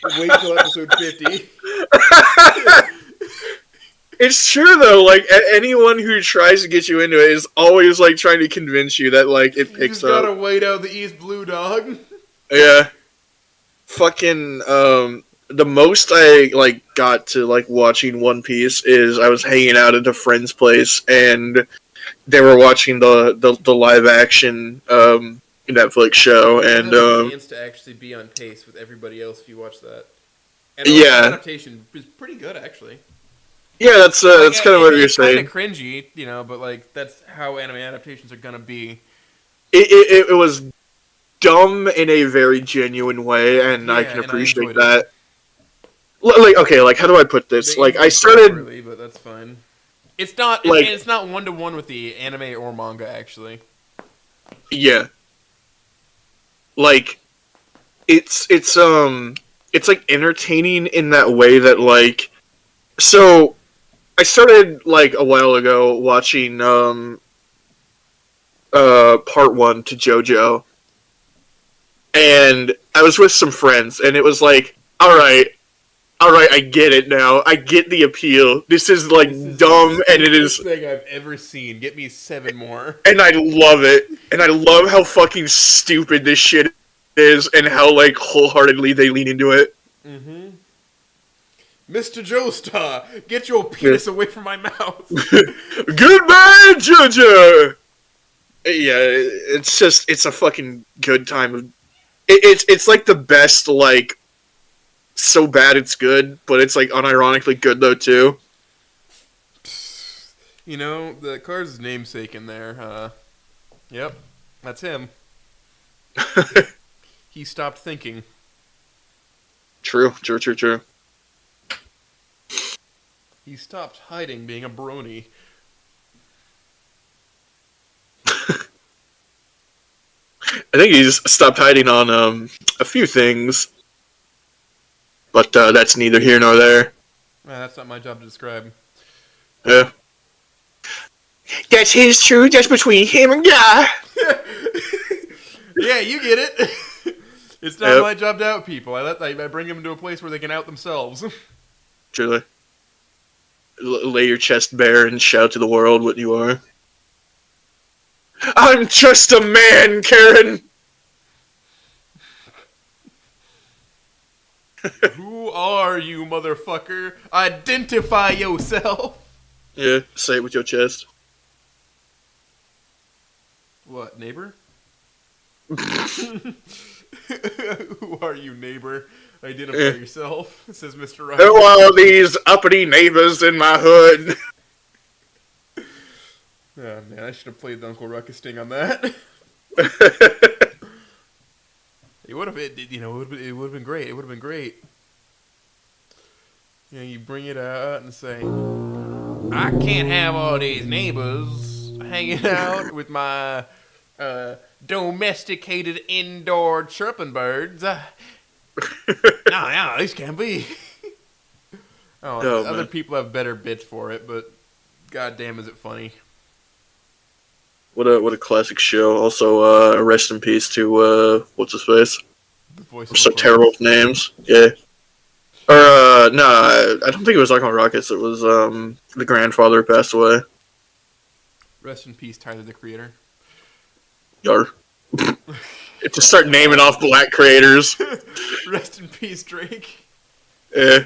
Bro. Wait till episode 50. It's true though. Like anyone who tries to get you into it is always like trying to convince you that like it You picks just gotta up. wait out the East Blue, dog. Yeah, fucking. The most I like got to like watching One Piece is I was hanging out at a friend's place and they were watching the live action Netflix show You'll and have a chance to actually be on pace with everybody else if you watch that. And also, the yeah, adaptation is pretty good, actually. yeah. That's Like, that's kind of what you're it's kind saying. of cringy, you know, but like that's how anime adaptations are gonna be. It was dumb in a very genuine way, and I can Yeah, and I appreciate enjoyed it. that. Like, okay, like how do I put this? They Like, ended I it started poorly, but that's fine. It's not, and like, it's not 1-to-1 with the anime or manga, actually. yeah, like it's like entertaining in that way that like, so I started like a while ago watching part one to JoJo, and I was with some friends, and it was like, all right, I get it now. I get the appeal. This is like This is the dumb, and it stupidest is, thing I've ever seen. Get me 7 more. and I love it, and I love how fucking stupid this shit is, and how like wholeheartedly they lean into it. Mm-hmm. Mr. Joestar, get your Yeah. penis away from my mouth. Goodbye, JoJo. Yeah, it's a fucking good time. It's like the best like so bad it's good, but it's like unironically good though too. You know, the car's namesake in there. Yep, that's him. He stopped thinking. True. He stopped hiding being a brony. I think he's stopped hiding on a few things, but that's neither here nor there. That's not my job to describe. Yeah. That's his truth. That's between him and God. Yeah, you get it. It's not Yep. my job to out people. I bring them to a place where they can out themselves. Truly. Lay your chest bare and shout to the world what you are. I'm just a man, Karen. Who are you, motherfucker? Identify yourself. Yeah, say it with your chest. What, neighbor? Who are you, neighbor? Identify yourself, says Mr. Ryan. Who are these uppity neighbors in my hood? Oh man, I should have played the Uncle Ruckus sting on that. It would have, it would have been great. It would have been great. You know, you bring it out and say, I can't have all these neighbors hanging out with my domesticated indoor chirping birds. No, this can't be. Oh, Oh other man, people have better bits for it, but goddamn, is it funny? what a classic show. Also, rest in peace to what's his face? The voice I'm of so terrible Apprentice. with names. Yeah. Or no, I don't think it was Aqua Rockets. It was the grandfather passed away. Rest in peace, Tyler the Creator. Yar. Just start naming off black creators. Rest in peace, Drake. Yeah.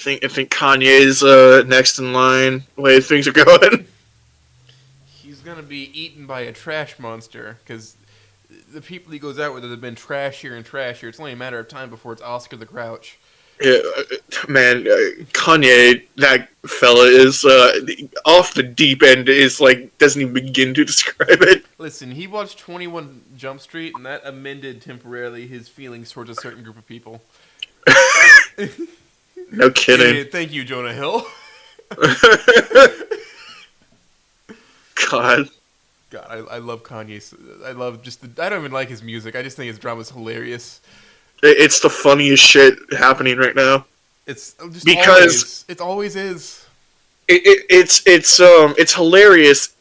I think Kanye's next in line. The way things are going. He's gonna be eaten by a trash monster because the people he goes out with have been trashier and trashier. It's only a matter of time before it's Oscar the Grouch. Yeah, man, Kanye, that fella is off the deep end. Is like doesn't even begin to describe it. Listen, he watched 21 Jump Street, and that amended temporarily his feelings towards a certain group of people. No kidding. Thank you, Jonah Hill. God, God, I love Kanye's. I love just the. I don't even like his music. I just think his drama's hilarious. it's the funniest shit happening right now It's just because always. It always is. it's hilarious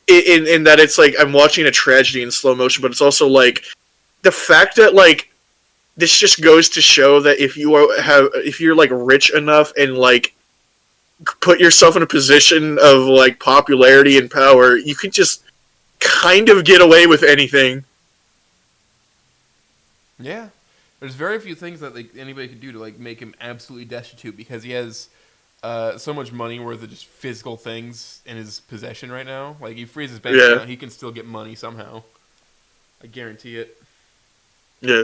in that it's like I'm watching a tragedy in slow motion, but it's also like the fact that like this just goes to show that if you're like rich enough and like put yourself in a position of like popularity and power, you can just kind of get away with anything. Yeah. There's very few things that like anybody could do to like make him absolutely destitute because he has so much money worth of just physical things in his possession right now. Like he frees his bank Yeah, account, he can still get money somehow. I guarantee it. yeah.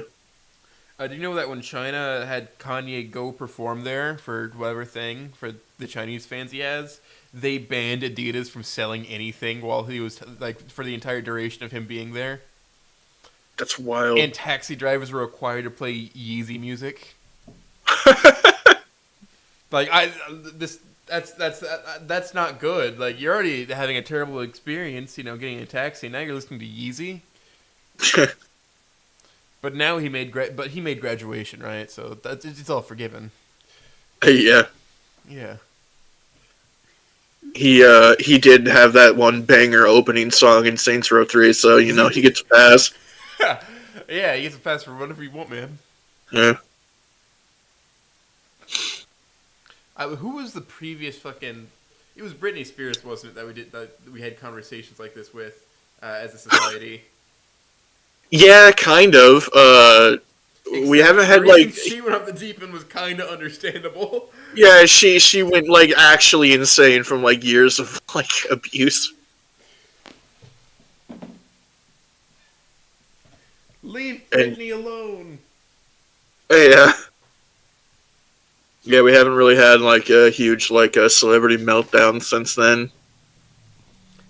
Do you know that when China had Kanye go perform there for whatever thing for the Chinese fans he has, they banned Adidas from selling anything while he was like for the entire duration of him being there. That's wild. And taxi drivers were required to play Yeezy music. Like that's not good. Like you're already having a terrible experience, you know, getting a taxi. Now you're listening to Yeezy. But now he made graduation, right? So it's all forgiven. Yeah, Yeah. he did have that one banger opening song in Saints Row 3, so you know he gets a pass. Yeah, he gets a pass for whatever you want, man. Yeah. Who was the previous fucking? It was Britney Spears, wasn't it? That we had conversations like this with as a society. Yeah, kind of. We Except haven't the had reason like she went off the deep end was kind of understandable. yeah, she went like actually insane from like years of like abuse. Leave And Britney alone. yeah. Yeah, we haven't really had like a huge like a celebrity meltdown since then.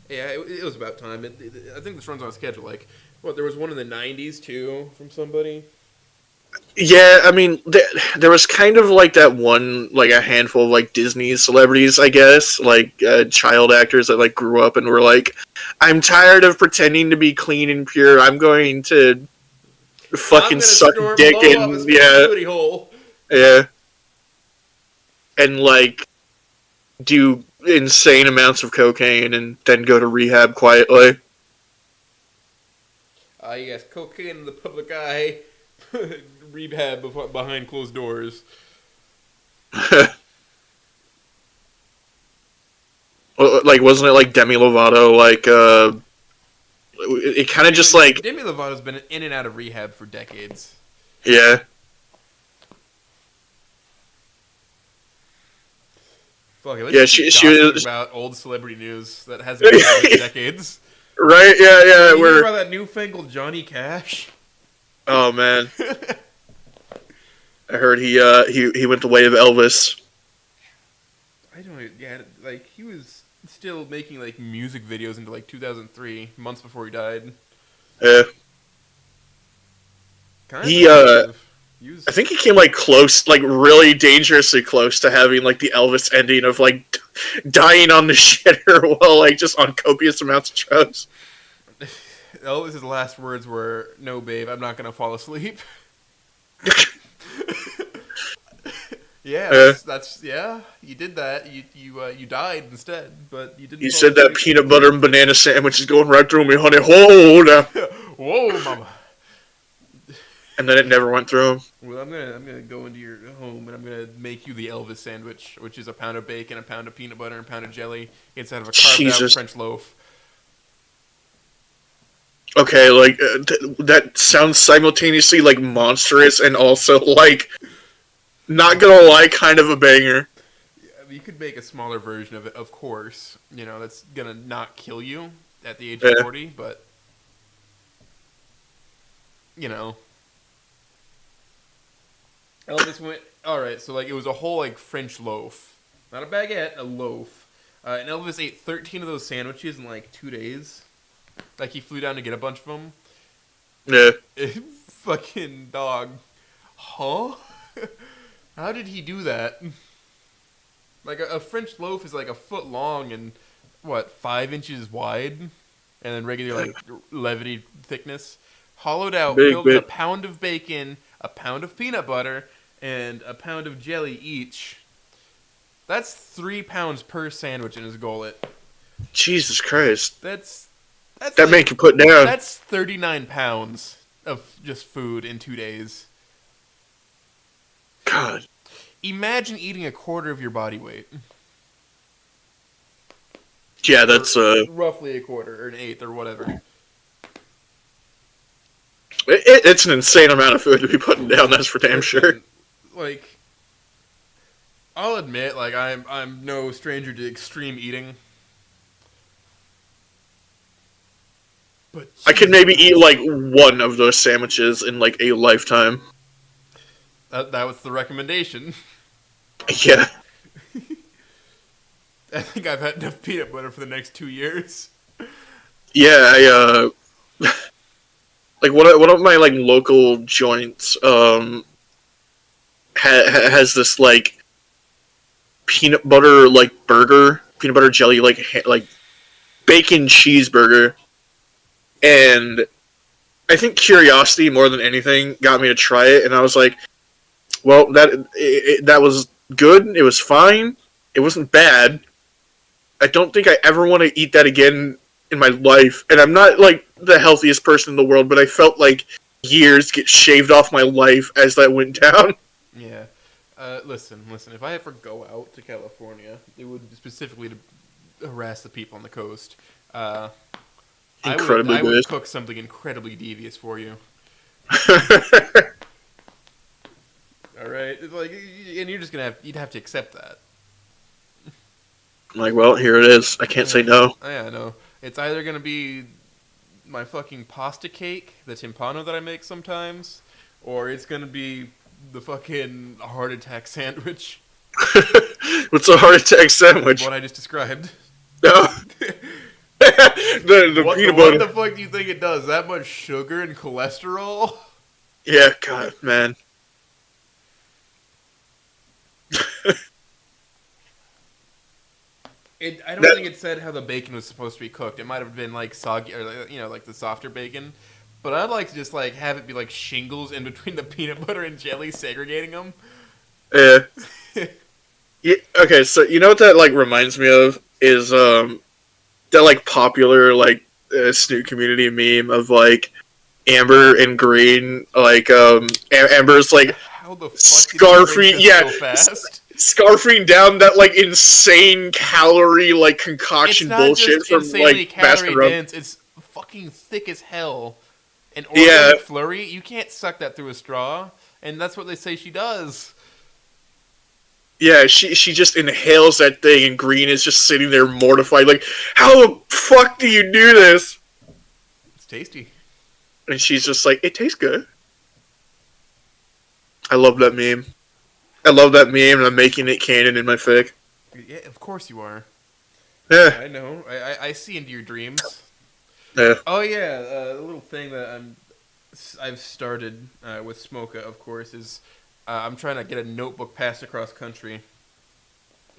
Yeah, it was about time. I think this runs on schedule. Like, what? There was one in the '90s too from somebody. Yeah, I mean, there was kind of like that one, like a handful of like Disney celebrities, I guess, like child actors that like grew up and were like, "I'm tired of pretending to be clean and pure. I'm going to I'm fucking gonna suck dick blow up and his yeah, booty hole. yeah, and like do insane amounts of cocaine and then go to rehab quietly." Yes, cocaine in the public eye, rehab behind closed doors. Like, wasn't it like Demi Lovato? Like, it kind of just like Demi Lovato's been in and out of rehab for decades. yeah. Fuck it, let's Yeah, just keep she gossiping was about old celebrity news that hasn't been out in decades. right. Yeah, yeah. You hear We're about that newfangled Johnny Cash? oh man, I heard he went the way of Elvis. I don't. Yeah, like he was still making like music videos into like 2003, months before he died. Yeah, Kind of he impressive. I think he came like close, like really dangerously close to having like the Elvis ending of like dying on the shitter while like just on copious amounts of drugs. Elvis's last words were, "No, babe, I'm not gonna fall asleep." Yeah, Uh, that's yeah. You did that. You died instead, but you didn't he fall said that asleep. peanut butter and banana sandwich is going right through me, honey. Hold up. Whoa, mama. And then it never went through him. Well, I'm gonna go into your home and I'm gonna make you the Elvis sandwich, which is a pound of bacon, a pound of peanut butter, and a pound of jelly inside of a carved out Jesus. French loaf. Okay, like that sounds simultaneously like monstrous and also like not gonna lie, kind of a banger. You could make a smaller version of it, of course. That's gonna not kill you at the age of Yeah. 40, but you know, Elvis went. All right, so like it was a whole like French loaf, not a baguette, a loaf. And Elvis ate 13 of those sandwiches in like 2 days. Like he flew down to get a bunch of them. Yeah. Fucking dog, huh? How did he do that? Like a French loaf is like a foot long and what 5 inches wide, and then regular like levity thickness. Hollowed out, Big filled with a bit. pound of bacon, a pound of peanut butter, and a pound of jelly each. That's 3 pounds per sandwich in his gullet. Jesus Christ. That's That man like can put down. that's 39 pounds of just food in 2 days. God. Imagine eating a quarter of your body weight. Yeah, Or that's roughly a quarter or an eighth or whatever. it's an insane amount of food to be putting down, that's for damn sure. Listen, like I'll admit, like I'm no stranger to extreme eating, but I could Jesus maybe eat Christ. like one of those sandwiches in like a lifetime. That was the recommendation. Yeah. I think I've had enough peanut butter for the next 2 years. Yeah, like one of my like local joints has this like peanut butter like burger, peanut butter jelly like bacon cheeseburger, and I think curiosity more than anything got me to try it, and I was like, well, that was good. It was fine. It wasn't bad. I don't think I ever want to eat that again in my life. And I'm not like the healthiest person in the world, but I felt like years get shaved off my life as that went down. Yeah. Listen. If I ever go out to California, it would be specifically to harass the people on the coast. Incredibly I would good. cook something incredibly devious for you. All right, it's like, and you'd have to accept that. I'm like, well, here it is. I can't say no. Yeah, I know. It's either gonna be my fucking pasta cake, the timpano that I make sometimes, or it's gonna be the fucking heart attack sandwich. What's a heart attack sandwich? What I just described. No. the What peanut what the butter. fuck do you think it does? That much sugar and cholesterol? Yeah, God, man. I don't That, think it said how the bacon was supposed to be cooked. It might have been like soggy, or like the softer bacon. But I'd like to just like have it be like shingles in between the peanut butter and jelly, segregating them. yeah. Yeah, okay, so you know what that like reminds me of is that like popular like Snoot community meme of like Amber and Green like Amber's like How the fuck did you drink scarfing this yeah so fast? scarfing down that like insane calorie like It's concoction not bullshit just from insanely like Baskin calorie Robbins. dense. It's fucking thick as hell. An Yeah, Oreo McFlurry, you can't suck that through a straw, and that's what they say she does. yeah, she just inhales that thing and Green is just sitting there mortified like how the fuck do you do this? It's tasty. And she's just like it tastes good. I love that meme. I love that meme, and I'm making it canon in my fic. Yeah, of course you are. Yeah, I know. I see into your dreams. yeah. Oh yeah, a little thing that I'm I've started with Smoka, of course, is I'm trying to get a notebook passed across country,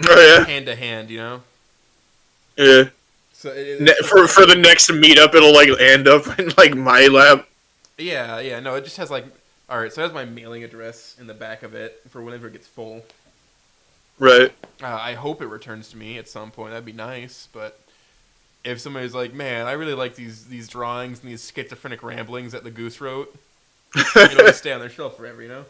Oh hand to hand. You know. yeah, yeah. So it's For the next meetup, it'll like end up in like my lap. yeah. No, it just has like. All right, so it has my mailing address in the back of it for whenever it gets full. Right. I hope it returns to me at some point. That'd be nice, but if somebody's like, "Man, I really like these drawings and these schizophrenic ramblings that the goose wrote," it'll just stay on their shelf forever, you know.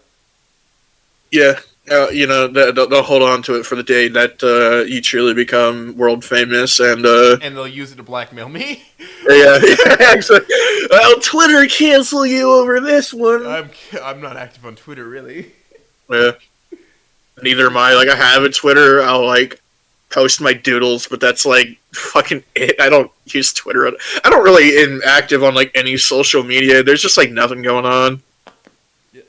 Yeah. They'll hold on to it for the day that you truly become world famous, and And they'll use it to blackmail me. yeah, actually, well, Twitter cancel you over this one. I'm not active on Twitter really. Yeah, neither am I. Like, I have a Twitter. I'll like post my doodles, but that's like fucking it. I don't use Twitter. I don't really am active on like any social media. There's just like nothing going on.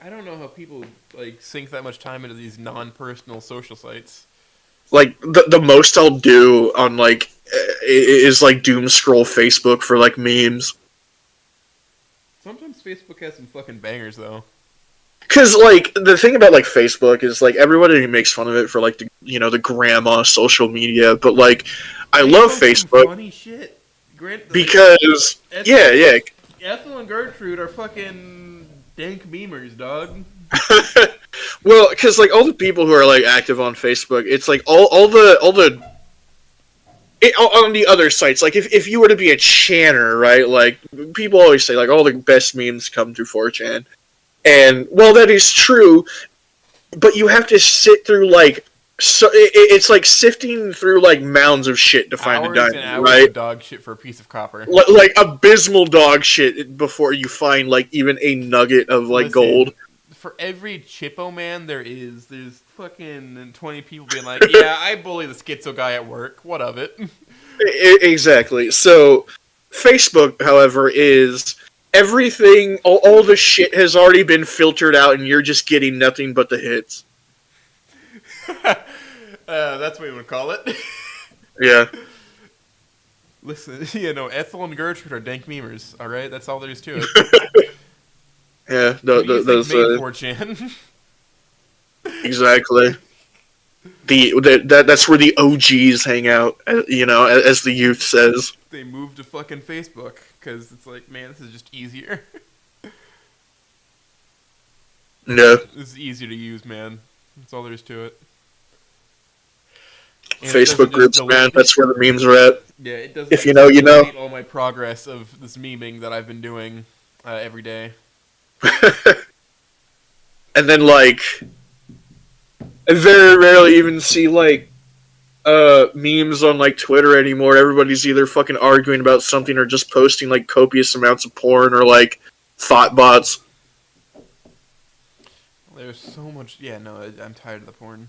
I don't know how people like sink that much time into these non-personal social sites. Like the most I'll do on like is like doom scroll Facebook for like memes. Sometimes Facebook has some fucking bangers though. Cause like the thing about like Facebook is like everybody makes fun of it for like the grandma social media, but like I love Facebook Funny shit. because yeah. Ethel and Gertrude are fucking dank memers, dog. Well, because like all the people who are like active on Facebook, it's like all the on the other sites. Like if you were to be a channer, right? Like people always say, like all the best memes come through 4chan, and well, that is true. But you have to sit through like it's like sifting through like mounds of shit to find a diamond, and hours right? of dog shit for a piece of copper. Like abysmal dog shit before you find like even a nugget of like gold. For every Chippo man there's fucking 20 people being like, yeah, I bully the schizo guy at work. What of it? Exactly. So, Facebook, however, is everything, all the shit has already been filtered out, and you're just getting nothing but the hits. That's what you want to call it. Yeah. Listen, Ethel and Gertrude are dank memers, alright? That's all there is to it. Yeah, those made 4chan. Exactly. That's where the OGs hang out, as the youth says. They moved to fucking Facebook because it's like, man, this is just easier. Yeah. This is easier to use, man. That's all there is to it. And Facebook groups, man. That's where the memes are at. Yeah, it doesn't. If you know, you know. All my progress of this memeing that I've been doing every day. And then, like, I very rarely even see, like, memes on, like, Twitter anymore. Everybody's either fucking arguing about something or just posting, like, copious amounts of porn or, like, thought bots. There's so much... Yeah, no, I'm tired of the porn.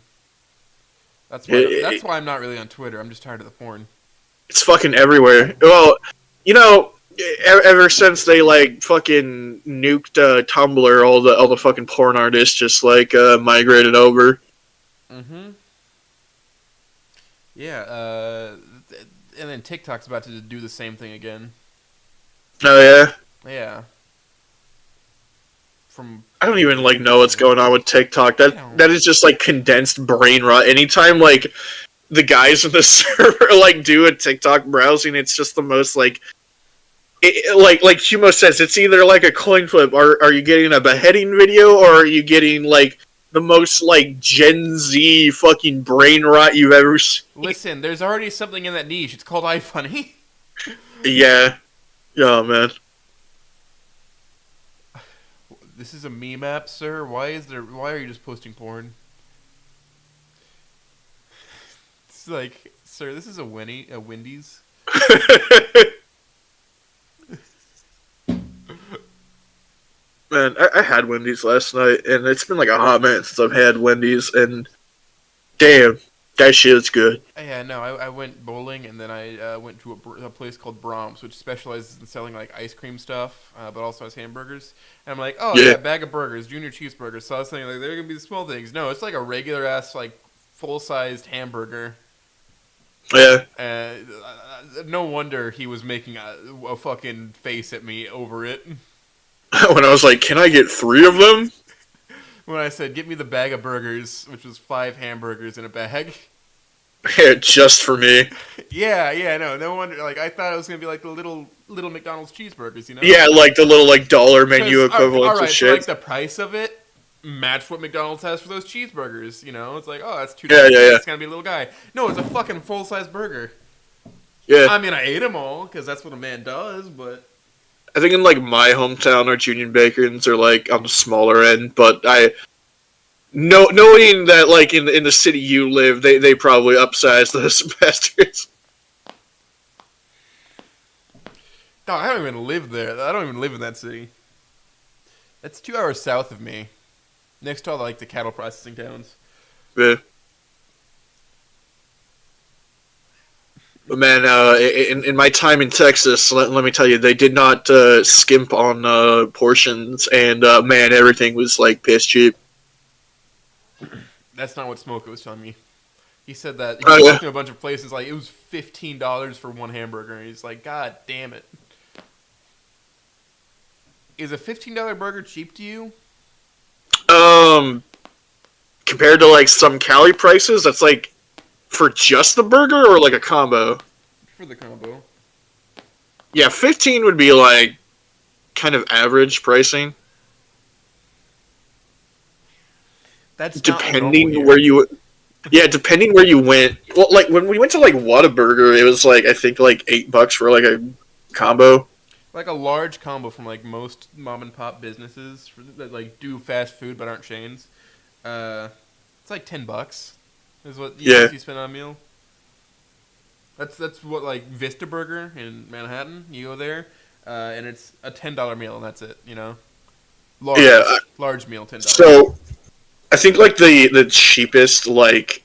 That's why I'm not really on Twitter. I'm just tired of the porn. It's fucking everywhere. Well, ever since they like fucking nuked Tumblr, all the fucking porn artists just like migrated over. Mm-hmm. Yeah. And then TikTok's about to do the same thing again. Oh yeah. Yeah. I don't even like know what's going on with TikTok. That is just like condensed brain rot. Anytime like the guys in the server like do a TikTok browsing, it's just the most like like Humo says, it's either like a coin flip. Are you getting a beheading video or are you getting like the most like Gen Z fucking brain rot you've ever seen? Listen, there's already something in that niche. It's called iFunny. Yeah. Oh man. This is a meme app, sir. Why are you just posting porn? It's like, sir, this is a Wendy's. Man, I had Wendy's last night, and it's been like a hot minute since I've had Wendy's, and damn, that shit is good. Yeah, no, I went bowling, and then I went to a place called Brahms, which specializes in selling like ice cream stuff, but also has hamburgers. And I'm like, oh yeah, bag of burgers, junior cheeseburgers. So I was thinking like they're gonna be the small things. No, it's like a regular ass like full-sized hamburger. Yeah. No wonder he was making a fucking face at me over it. when I was like, "Can I get 3 of them?" When I said, "Get me the bag of burgers," which was 5 hamburgers in a bag. Yeah, just for me. Yeah, no wonder. Like I thought it was gonna be like the little McDonald's cheeseburgers, you know? Yeah, like the little like dollar menu Because all equivalents of right, so like shit. the price of it matched what McDonald's has for those cheeseburgers. You know, it's like, oh, that's Yeah, $2 yeah, piece. yeah, It's gonna be a little guy. No, it's a fucking full size burger. yeah. I mean, I ate them all because that's what a man does. But I think in like my hometown, our Union Bacons are like on the smaller end, but I knowing that like in the city you live, they probably upsize those bastards. no, I don't even live there. I don't even live in that city. That's 2 hours south of me, next to all like the cattle processing towns. Yeah. But man, in my time in Texas, let me tell you, they did not skimp on portions, and man, everything was like piss cheap. That's not what Smoker was telling me. He said that he Oh yeah. walked to a bunch of places like it was $15 for one hamburger, and he's like, God damn it! Is a $15 burger cheap to you? Um, compared to like some Cali prices, that's like for just the burger or like a combo. For the combo. Yeah, 15 would be like kind of average pricing, That's not normal depending here. where you. Yeah, depending where you went. Well, like when we went to like Whataburger, it was like I think like $8 for like a combo. Like a large combo from like most mom and pop businesses that like do fast food but aren't chains. It's like $10 is what Yeah, you spend on a meal. That's what like Vista Burger in Manhattan. You go there, and it's a $10 meal and that's it. You know, yeah. large meal $10. So I think like the cheapest like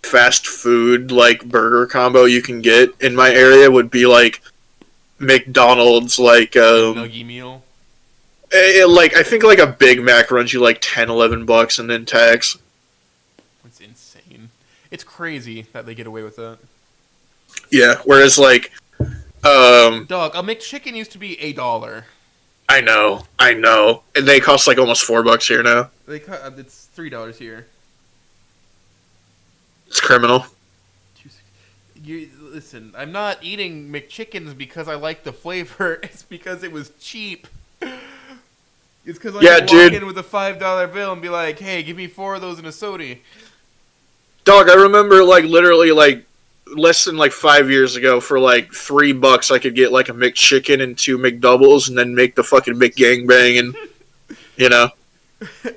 fast food like burger combo you can get in my area would be like McDonald's like McNuggy meal. like I think like a Big Mac runs you like 10-11 bucks and then tax. It's insane. It's crazy that they get away with that. Yeah, whereas like Dog, a McChicken used to be $1. I know. And they cost like almost $4 here now. It's $3 here. It's criminal. You listen. I'm not eating McChickens because I like the flavor. It's because it was cheap. It's because I Yeah, could walk dude. in with a $5 bill and be like, "Hey, give me 4 of those and a soda." Dog, I remember like literally like less than like 5 years ago for like $3 I could get like a McChicken and 2 McDoubles and then make the fucking McGangbang and you know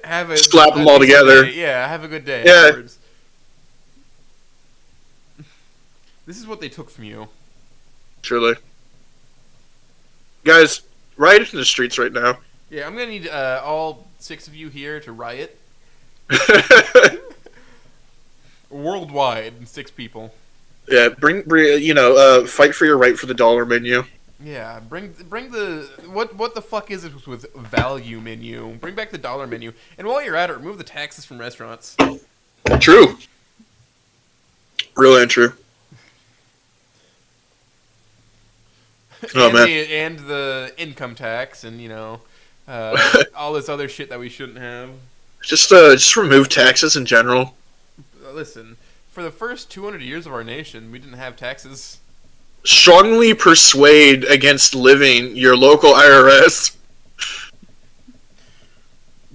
Have slap a them all decent together. day. Yeah, have a good day Yeah, afterwards. This is what they took from you. truly. Guys, riot in the streets right now. Yeah, I'm gonna need all 6 of you here to riot worldwide. 6 people. Yeah, bring fight for your right for the dollar menu. Yeah, bring the what the fuck is it with value menu? Bring back the dollar menu, and while you're at it, remove the taxes from restaurants True. Really and true. Oh man. and the income tax, and all this other shit that we shouldn't have. Just remove taxes in general. Listen, for the first 200 years of our nation, we didn't have taxes. Strongly persuade against living your local IRS.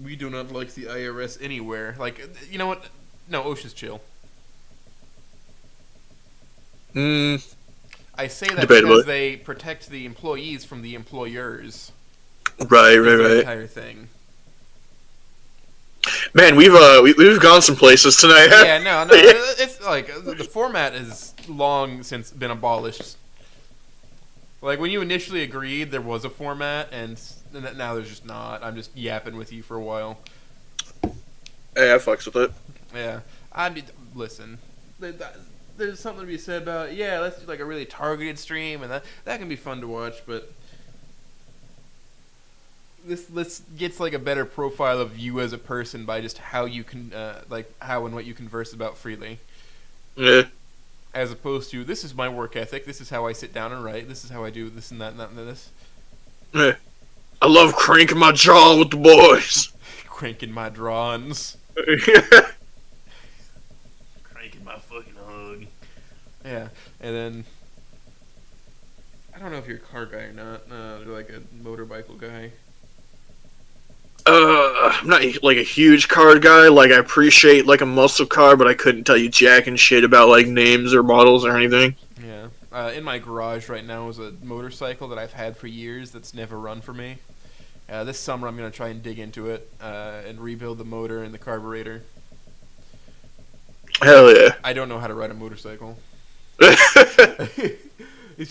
We do not like the IRS anywhere. Like, you know what? No, OSHA's chill. Mm, I say that debatable. because they protect the employees from the employers. Right, Is the right. entire thing. Man, we've gone some places tonight. Yeah, no. It's like the format has long since been abolished. Like when you initially agreed, there was a format, and now there's just not. I'm just yapping with you for a while. Hey, I fucks with it. Yeah, listen. There's something to be said about let's do like a really targeted stream, and that can be fun to watch. But this gets like a better profile of you as a person by just how you can how and what you converse about freely. Yeah. As opposed to, this is my work ethic, this is how I sit down and write, this is how I do this and that and that and this. Yeah. I love cranking my jaw with the boys. Cranking my drawings. Cranking my fucking hug. Yeah, and then I don't know if you're a car guy or not. You're like a motorcycle guy. I'm not like a huge car guy. Like I appreciate like a muscle car, but I couldn't tell you jack and shit about like names or models or anything. Yeah. In my garage right now is a motorcycle that I've had for years that's never run for me. This summer I'm going to try and dig into it and rebuild the motor and the carburetor. Hell yeah! I don't know how to ride a motorcycle. I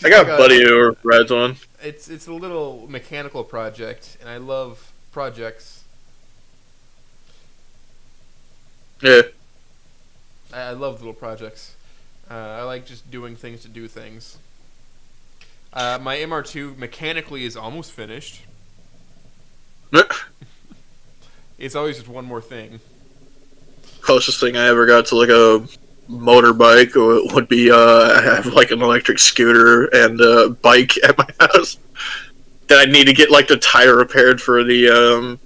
got a buddy who rides one. It's a little mechanical project, and I love projects. Yeah. I love little projects. I like just doing things to do things. My MR2 mechanically is almost finished. It's always just one more thing. Closest thing I ever got to like a motorbike would be I have like an electric scooter and a bike at my house that I need to get like the tire repaired for the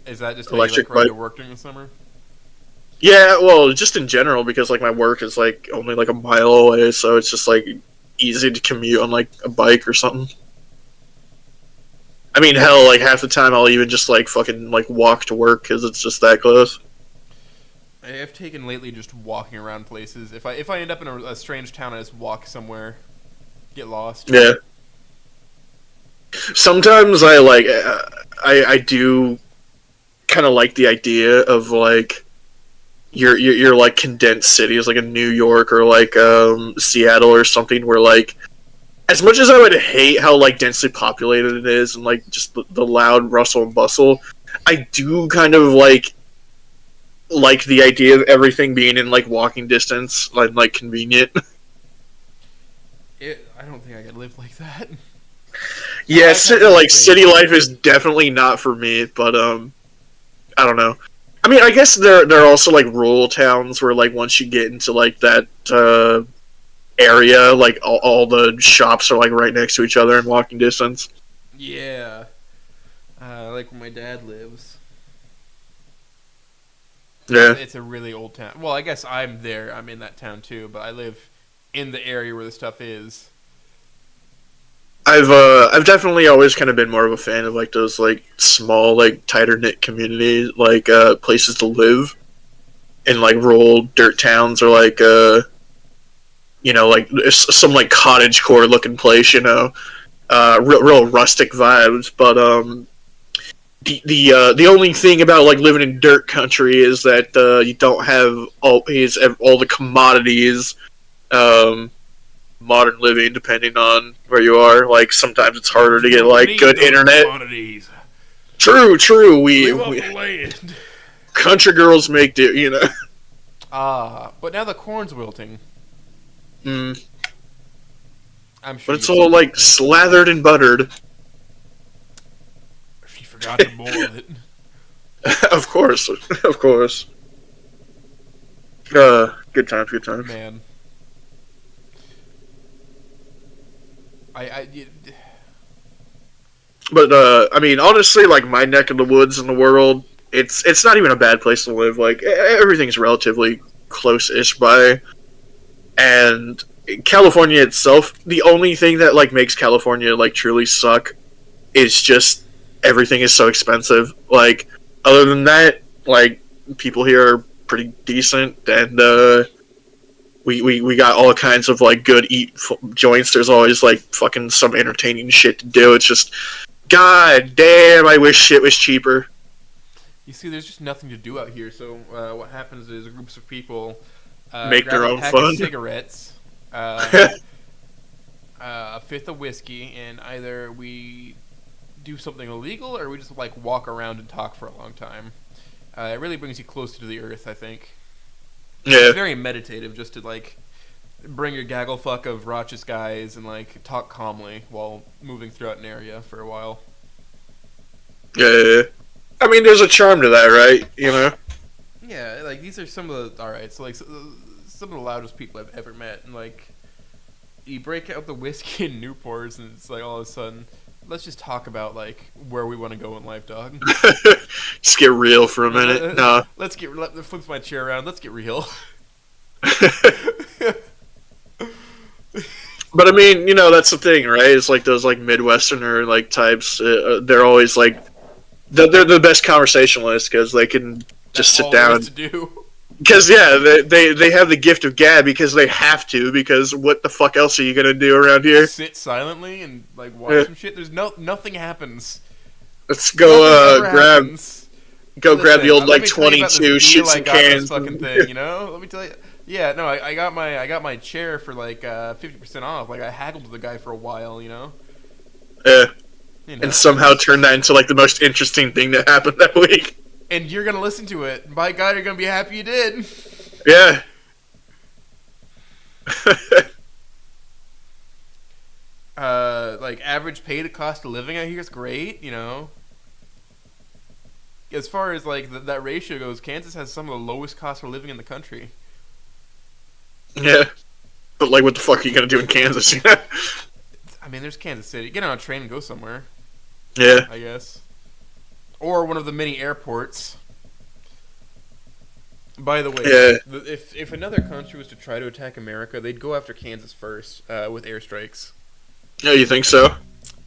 Is that just electric how you like ride bike. to work during the summer? Yeah, well, just in general because like my work is like only like a mile away, so it's just like easy to commute on like a bike or something. I mean, hell, like half the time I'll even just like fucking like walk to work because it's just that close. I've taken lately just walking around places. If I end up in a strange town, I just walk somewhere, get lost. Yeah. Sometimes I like I do kind of like the idea of like your like condensed cities like in New York or like Seattle or something where like as much as I would hate how like densely populated it is and like just the loud rustle and bustle, I do kind of like the idea of everything being in like walking distance and like convenient. I don't think I could live like that. Yeah, like city life is definitely not for me, but I don't know. I mean, I guess there are also like rural towns where like once you get into like that area, like all the shops are like right next to each other in walking distance. Yeah, like where my dad lives. Yeah, It's a really old town. Well, I guess I'm there. I'm in that town too, but I live in the area where the stuff is. I've definitely always kind of been more of a fan of like those like small like tighter knit communities like places to live in like rural dirt towns or like you know like some like cottage core looking place, you know, real rustic vibes. But the only thing about like living in dirt country is that you don't have all the commodities. Modern living, depending on where you are. Like sometimes it's harder to get like good internet. Commodities. True. We the land. country girls make do, you know. But now the corn's wilting. Mm. I'm sure. But it's all like slathered and buttered. She forgot to boil it. Of course. Good times. Man. But I mean, honestly, like my neck of the woods in the world, it's not even a bad place to live. Like everything's relatively close-ish by, and California itself, the only thing that like makes California like truly suck is just everything is so expensive. Like other than that, like people here are pretty decent, and we got all kinds of like good joints. There's always like fucking some entertaining shit to do. It's just, god damn, I wish shit was cheaper. You see, there's just nothing to do out here. So what happens is groups of people make grab their a own pack fun. of cigarettes, a fifth of whiskey, and either we do something illegal or we just like walk around and talk for a long time. It really brings you closer to the earth, I think. Yeah, it's very meditative just to like bring your gaggle fuck of raucous guys and like talk calmly while moving throughout an area for a while. yeah. I mean, there's a charm to that, right? You know. Yeah, like these are some of the alright. So like some of the loudest people I've ever met, and like you break out the whiskey and Newports, and it's like all of a sudden, let's just talk about like where we want to go in life, dog. Just get real for a minute. No. Let's get flip my chair around. Let's get real. But I mean, that's the thing, right? It's like those like Midwesterner like types. They're always like they're the best conversationalists because they can just sit down. To do. Because they have the gift of gab because they have to. Because what the fuck else are you gonna do around here? Sit silently and like watch some shit. There's nothing happens. Let's go grab the old like 22, shoot some cans. Fucking thing, Let me tell you. Yeah, no, I got my chair for like 50% off. Like I haggled with the guy for a while, Yeah. And somehow turned that into like the most interesting thing that happened that week. And you're gonna listen to it. By God, you're gonna be happy you did. Yeah. Like average pay to cost of living out here is great, As far as like that ratio goes, Kansas has some of the lowest cost of living in the country. Yeah. But like, what the fuck are you gonna do in Kansas? I mean, there's Kansas City. Get on a train and go somewhere. Yeah. I guess. Or one of the many airports. By the way, if another country was to try to attack America, they'd go after Kansas first with airstrikes. Yeah, you think so?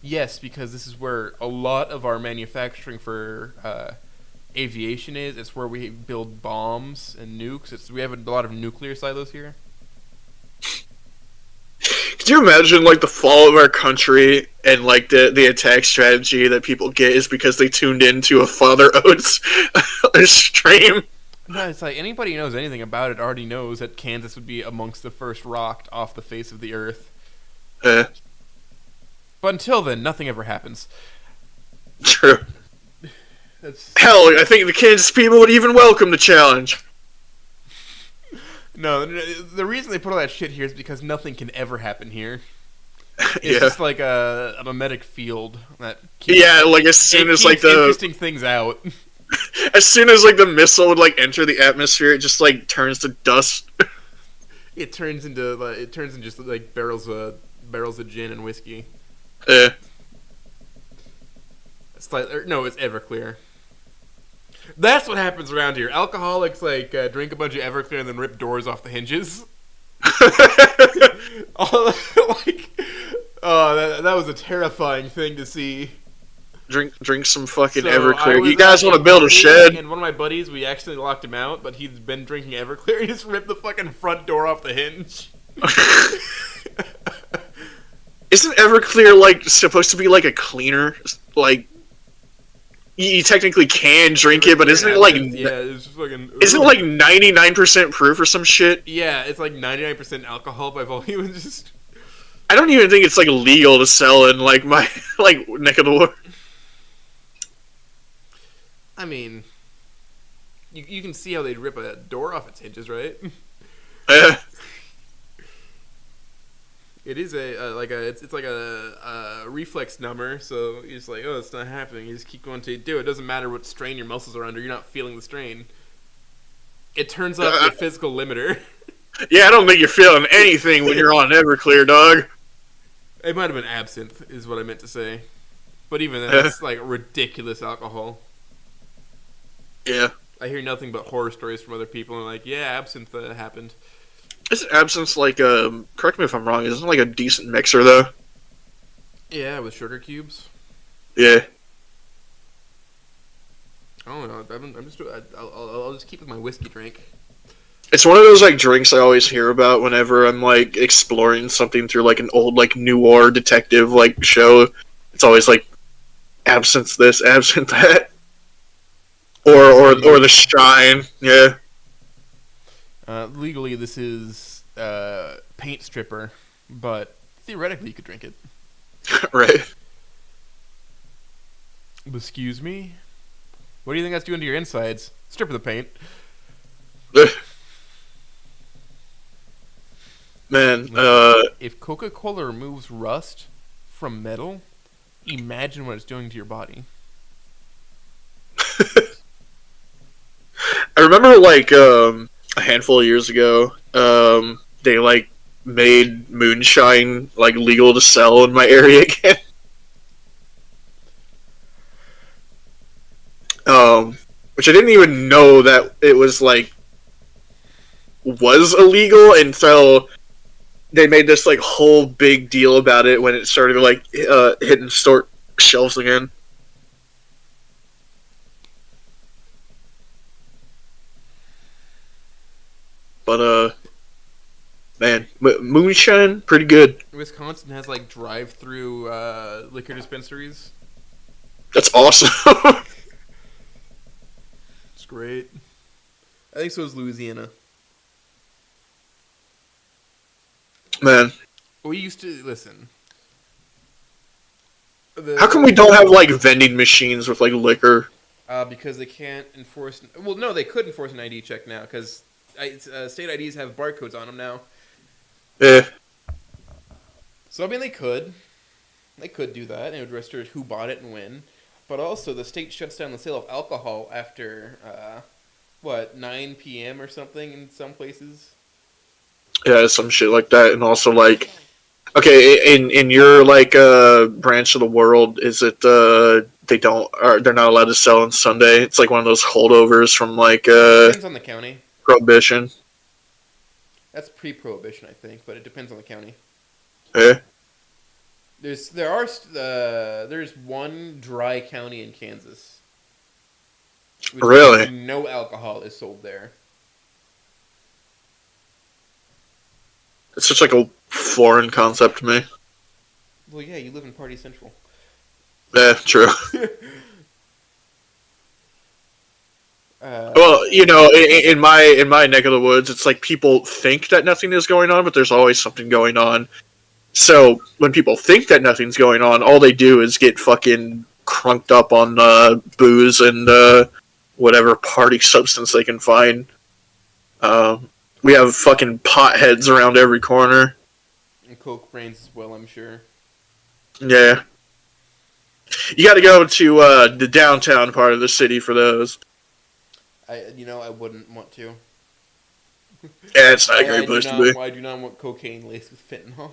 Yes, because this is where a lot of our manufacturing for aviation is. It's where we build bombs and nukes. We have a lot of nuclear silos here. Could you imagine like the fall of our country and like the attack strategy that people get is because they tuned into a Father Oates stream? No, it's like anybody who knows anything about it already knows that Kansas would be amongst the first rocked off the face of the earth. But until then, nothing ever happens. True. Hell, I think the Kansas people would even welcome the challenge. No, the reason they put all that shit here is because nothing can ever happen here. It's just like a mimetic field that keeps, like as soon as like the interesting things out. As soon as like the missile would like enter the atmosphere, it just like turns to dust. It turns into just like barrels of gin and whiskey. Yeah. It's Everclear. That's what happens around here. Alcoholics like drink a bunch of Everclear and then rip doors off the hinges. That was a terrifying thing to see. Drink some fucking Everclear. You guys want to build a shed? And one of my buddies, we actually locked him out, but he's been drinking Everclear. He just ripped the fucking front door off the hinge. Isn't Everclear like supposed to be like a cleaner? Like you technically can drink it, but isn't it like it's just fucking? Isn't it like 99% proof or some shit? Yeah, it's like 99% alcohol by volume. Just I don't even think it's like legal to sell in like my like neck of the woods. I mean, you can see how they'd rip a door off its hinges, right? It is it's like a reflex number, so you're just like, oh, it's not happening. You just keep going to do it. It doesn't matter what strain your muscles are under. You're not feeling the strain. It turns up the physical limiter. Yeah, I don't think you're feeling anything when you're on Everclear, dog. It might have been absinthe, is what I meant to say. But even then, it's like ridiculous alcohol. Yeah. I hear nothing but horror stories from other people, and like, yeah, absinthe happened. Isn't absinthe like correct me if I'm wrong, isn't it like a decent mixer though? Yeah, with sugar cubes. Yeah. I don't know. I'll just keep with my whiskey drink. It's one of those like drinks I always hear about whenever I'm like exploring something through like an old like noir detective like show. It's always like absinthe this, absinthe that, or the Shrine. Yeah. Legally, this is paint stripper, but theoretically, you could drink it. Right. Excuse me? What do you think that's doing to your insides? Strip of the paint. Man, if Coca-Cola removes rust from metal, imagine what it's doing to your body. I remember like a handful of years ago, they like made moonshine like legal to sell in my area again. which I didn't even know that it was like was illegal until they made this like whole big deal about it when it started like hitting store shelves again. But man, moonshine, pretty good. Wisconsin has like drive-through liquor dispensaries. That's awesome. It's great. I think so is Louisiana. Man, We used to listen. how come we don't have like vending machines with like liquor? Because they can't enforce. Well, no, they could enforce an ID check now because state IDs have barcodes on them now. Yeah. So I mean, they could do that, and it would register who bought it and when. But also, the state shuts down the sale of alcohol after 9 p.m. or something in some places. Yeah, some shit like that, and also like, okay, in your like branch of the world, is it they're not allowed to sell on Sunday? It's like one of those holdovers from like Depends on the county. prohibition. That's pre-prohibition, I think, but it depends on the county. Yeah. There's one dry county in Kansas. Which Really? means no alcohol is sold there. It's such like a foreign concept to me. Well, yeah, you live in Party Central. Yeah, true. Uh, Well, you know, in my neck of the woods, it's like people think that nothing is going on, but there's always something going on. So when people think that nothing's going on, all they do is get fucking crunked up on booze and whatever party substance they can find. We have fucking potheads around every corner. and coke brains as well, I'm sure. Yeah. You got to go to the downtown part of the city for those. I wouldn't want to. Yeah, it's not a great place to be. I do not want cocaine laced with fentanyl.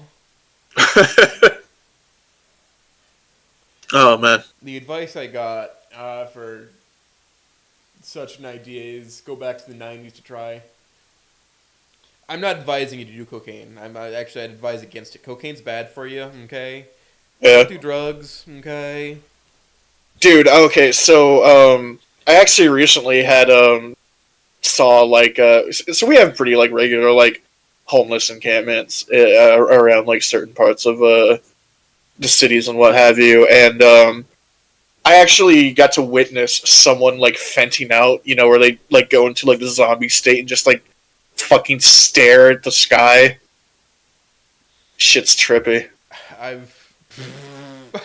Oh man. The advice I got for such an idea is go back to the 90s to try. I'm not advising you to do cocaine. I'd advise against it. Cocaine's bad for you, okay? Yeah. Don't do drugs, okay? Dude, okay, so I actually recently had saw like so we have pretty like regular like homeless encampments around like certain parts of the cities and what have you, and I actually got to witness someone like venting out, you know, where they like go into like the zombie state and just like fucking stare at the sky. Shit's trippy. I've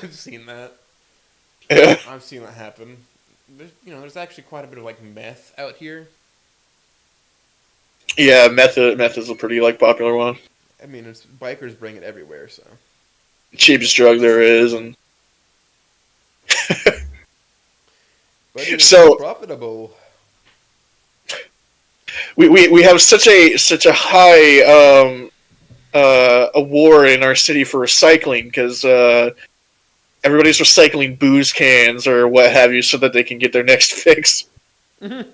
seen that. Yeah. I've seen that happen. There's actually quite a bit of like meth out here. Yeah, meth is a pretty like popular one. I mean, bikers bring it everywhere, so. Cheapest drug there is, and But it's so profitable. we have such a high a war in our city for recycling because everybody's recycling booze cans or what have you so that they can get their next fix. Mm-hmm.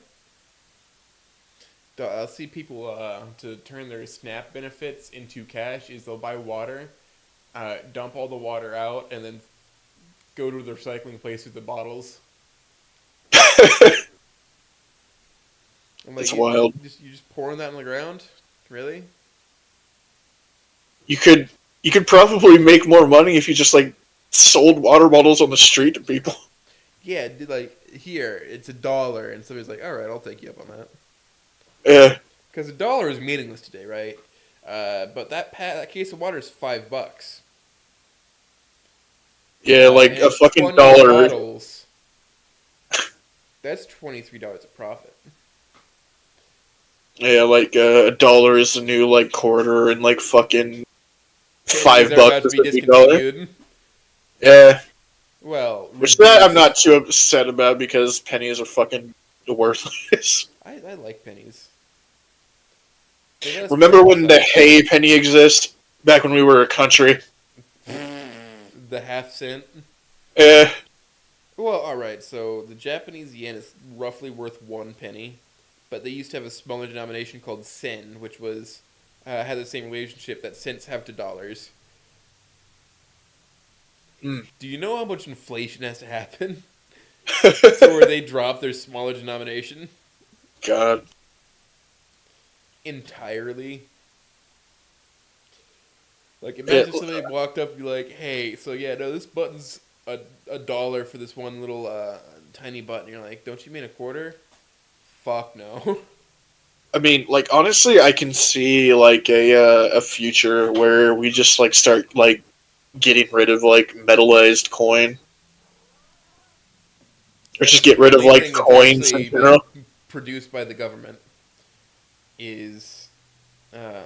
I'll see people to turn their SNAP benefits into cash is they'll buy water, dump all the water out, and then go to the recycling place with the bottles. It's wild. You just pouring that on the ground? Really? You could probably make more money if you just like sold water bottles on the street to people. Yeah, like here it's $1, and somebody's like, "All right, I'll take you up on that." Yeah. Because $1 is meaningless today, right? But that case of water is $5. Yeah, like a fucking $1. Bottles, that's $23 a profit. Yeah, like $1 is the new like quarter, and like fucking $5 is the new dollar. Yeah. Well, which that I'm not too upset about because pennies are fucking worthless. I like pennies. Remember when the hay penny existed? Back when we were a country? The half cent? Yeah. Well, all right. So the Japanese yen is roughly worth 1 penny, but they used to have a smaller denomination called sen, which was had the same relationship that cents have to dollars. Mm. Do you know how much inflation has to happen to where they drop their smaller denomination God. entirely? Like, It, imagine somebody walked up and be like, "Hey, so yeah, no, this button's a dollar for this one little tiny button." You're like, "Don't you mean a quarter?" Fuck no. I mean, like honestly, I can see like a future where we just like start like getting rid of like metallized coin, or just That's the get rid of only like thing that's coins in actually general. like produced by the government is uh,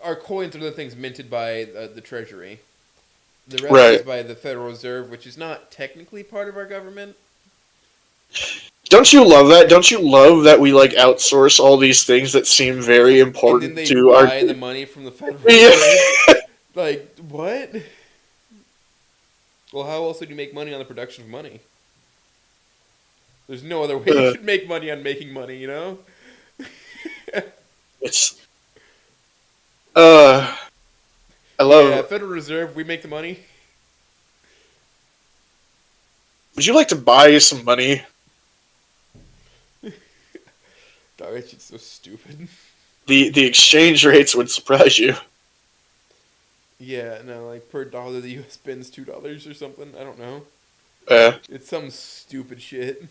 our coins are the things minted by the Treasury. The rest is Right. by the Federal Reserve, which is not technically part of our government. Don't you love that? Don't you love that we like outsource all these things that seem very And then important they to our? buy the money from the Federal Yeah. Reserve. Like, what? Well, how else would you make money on the production of money? There's no other way you Uh, could make money on making money, you know? it's uh, I Yeah, love. Federal Reserve, we make the money. Would you like to buy some money? God, that shit's so stupid. The exchange rates would surprise you. Yeah, no, like per dollar the US spends $2 or something. I don't know. Uh, It's some stupid shit.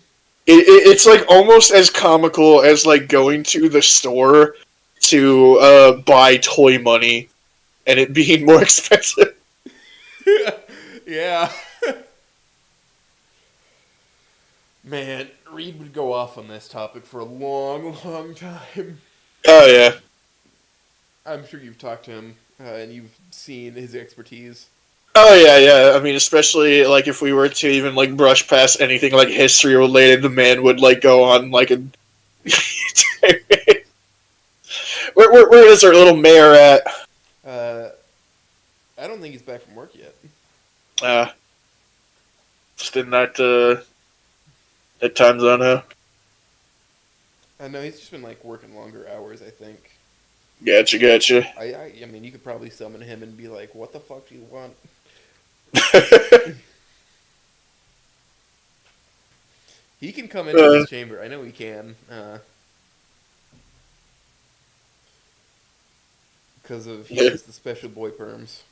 it's like almost as comical as like going to the store to buy toy money and it being more expensive. Yeah. Man, Reed would go off on this topic for a long, long time. Oh yeah. I'm sure you've talked to him and you've seen his expertise. Oh yeah, yeah. I mean, especially like if we were to even like brush past anything like history related, the man would like go on like a. Where is our little mayor at? Uh, I don't think he's back from work yet. Uh, just in that time zone, huh? I know he's just been like working longer hours. I think. Gotcha, gotcha. I mean, you could probably summon him and be like, "What the fuck do you want?" He can come into uh, this chamber. I know he can, because of he yeah, has the special boy perms.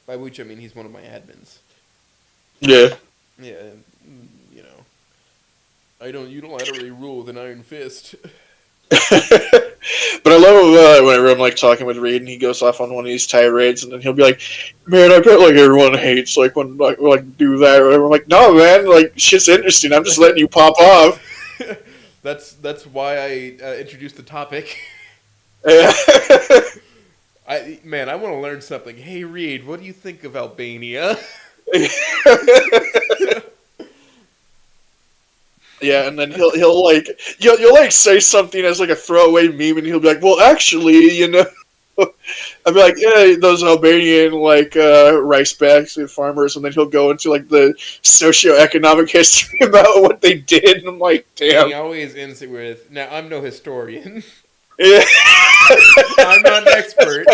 By which I mean he's one of my admins. yeah. Yeah, you know, I don't unilaterally rule with an iron fist. But I love whenever I'm like talking with Reed and he goes off on one of these tirades and then he'll be like, "Man, I bet like everyone hates like when like do that or whatever." I'm like, "No, man, like shit's interesting. I'm just letting you pop off." That's why I introduced the topic. Yeah. I want to learn something. Hey Reed, what do you think of Albania? Yeah, and then he'll like you'll like say something as like a throwaway meme, and he'll be like, "Well, actually, you know," I'd be like, "Yeah, those Albanian like rice bags and farmers," and then he'll go into like the socioeconomic history about what they did, and I'm like, And he "Damn." always ends it with, "Now I'm no historian. Yeah. I'm not an expert."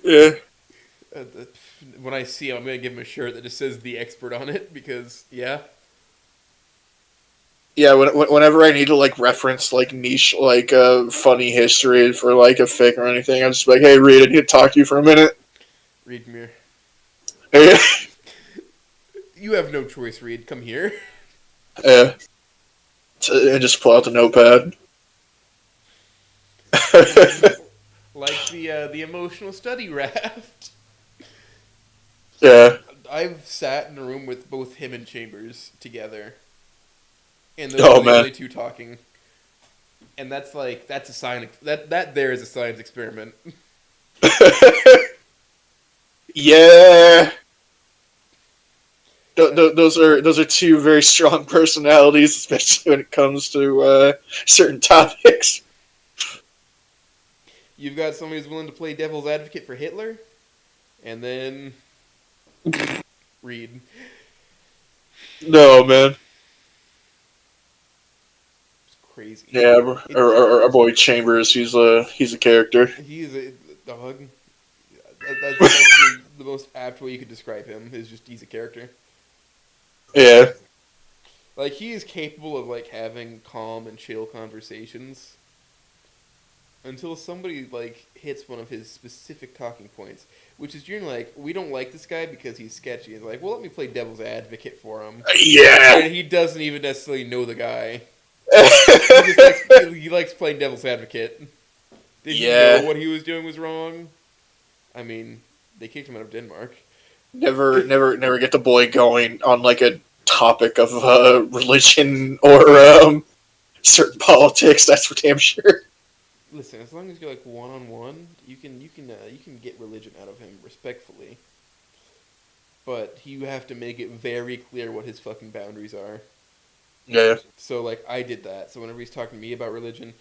Yeah. Uh, when I see him, I'm gonna give him a shirt that just says "the expert" on it because yeah, Yeah, whenever I need to like reference like niche like funny history for like a fic or anything, I'm just like, "Hey, Reed, I need to talk to you for a minute." Reed, come here. Yeah, You have no choice, Reed. Come here. yeah. And just pull out the notepad. Like the emotional study raft. Yeah. I've sat in a room with both him and Chambers together, and those are Oh the man. only two talking. And that's a science that there is a science experiment. Yeah. Those are two very strong personalities, especially when it comes to certain topics. You've got somebody who's willing to play devil's advocate for Hitler, and then Reed. No, man. It's crazy. Yeah, our boy Chambers, he's a character. He's a dog. That's actually the most apt way you could describe him. Is just he's a character. Yeah. Like he is capable of like having calm and chill conversations until somebody like hits one of his specific talking points, which is you're like, we don't like this guy because he's sketchy. It's like, well, let me play devil's advocate for him. Yeah. And he doesn't even necessarily know the guy. He likes playing devil's advocate. Did he know what he was doing was wrong? I mean, they kicked him out of Denmark. Never get the boy going on like a topic of religion or certain politics. That's for damn sure. Listen, as long as you're like one-on-one, you can get religion out of him respectfully. But you have to make it very clear what his fucking boundaries are. Yeah. So like I did that. So whenever he's talking to me about religion,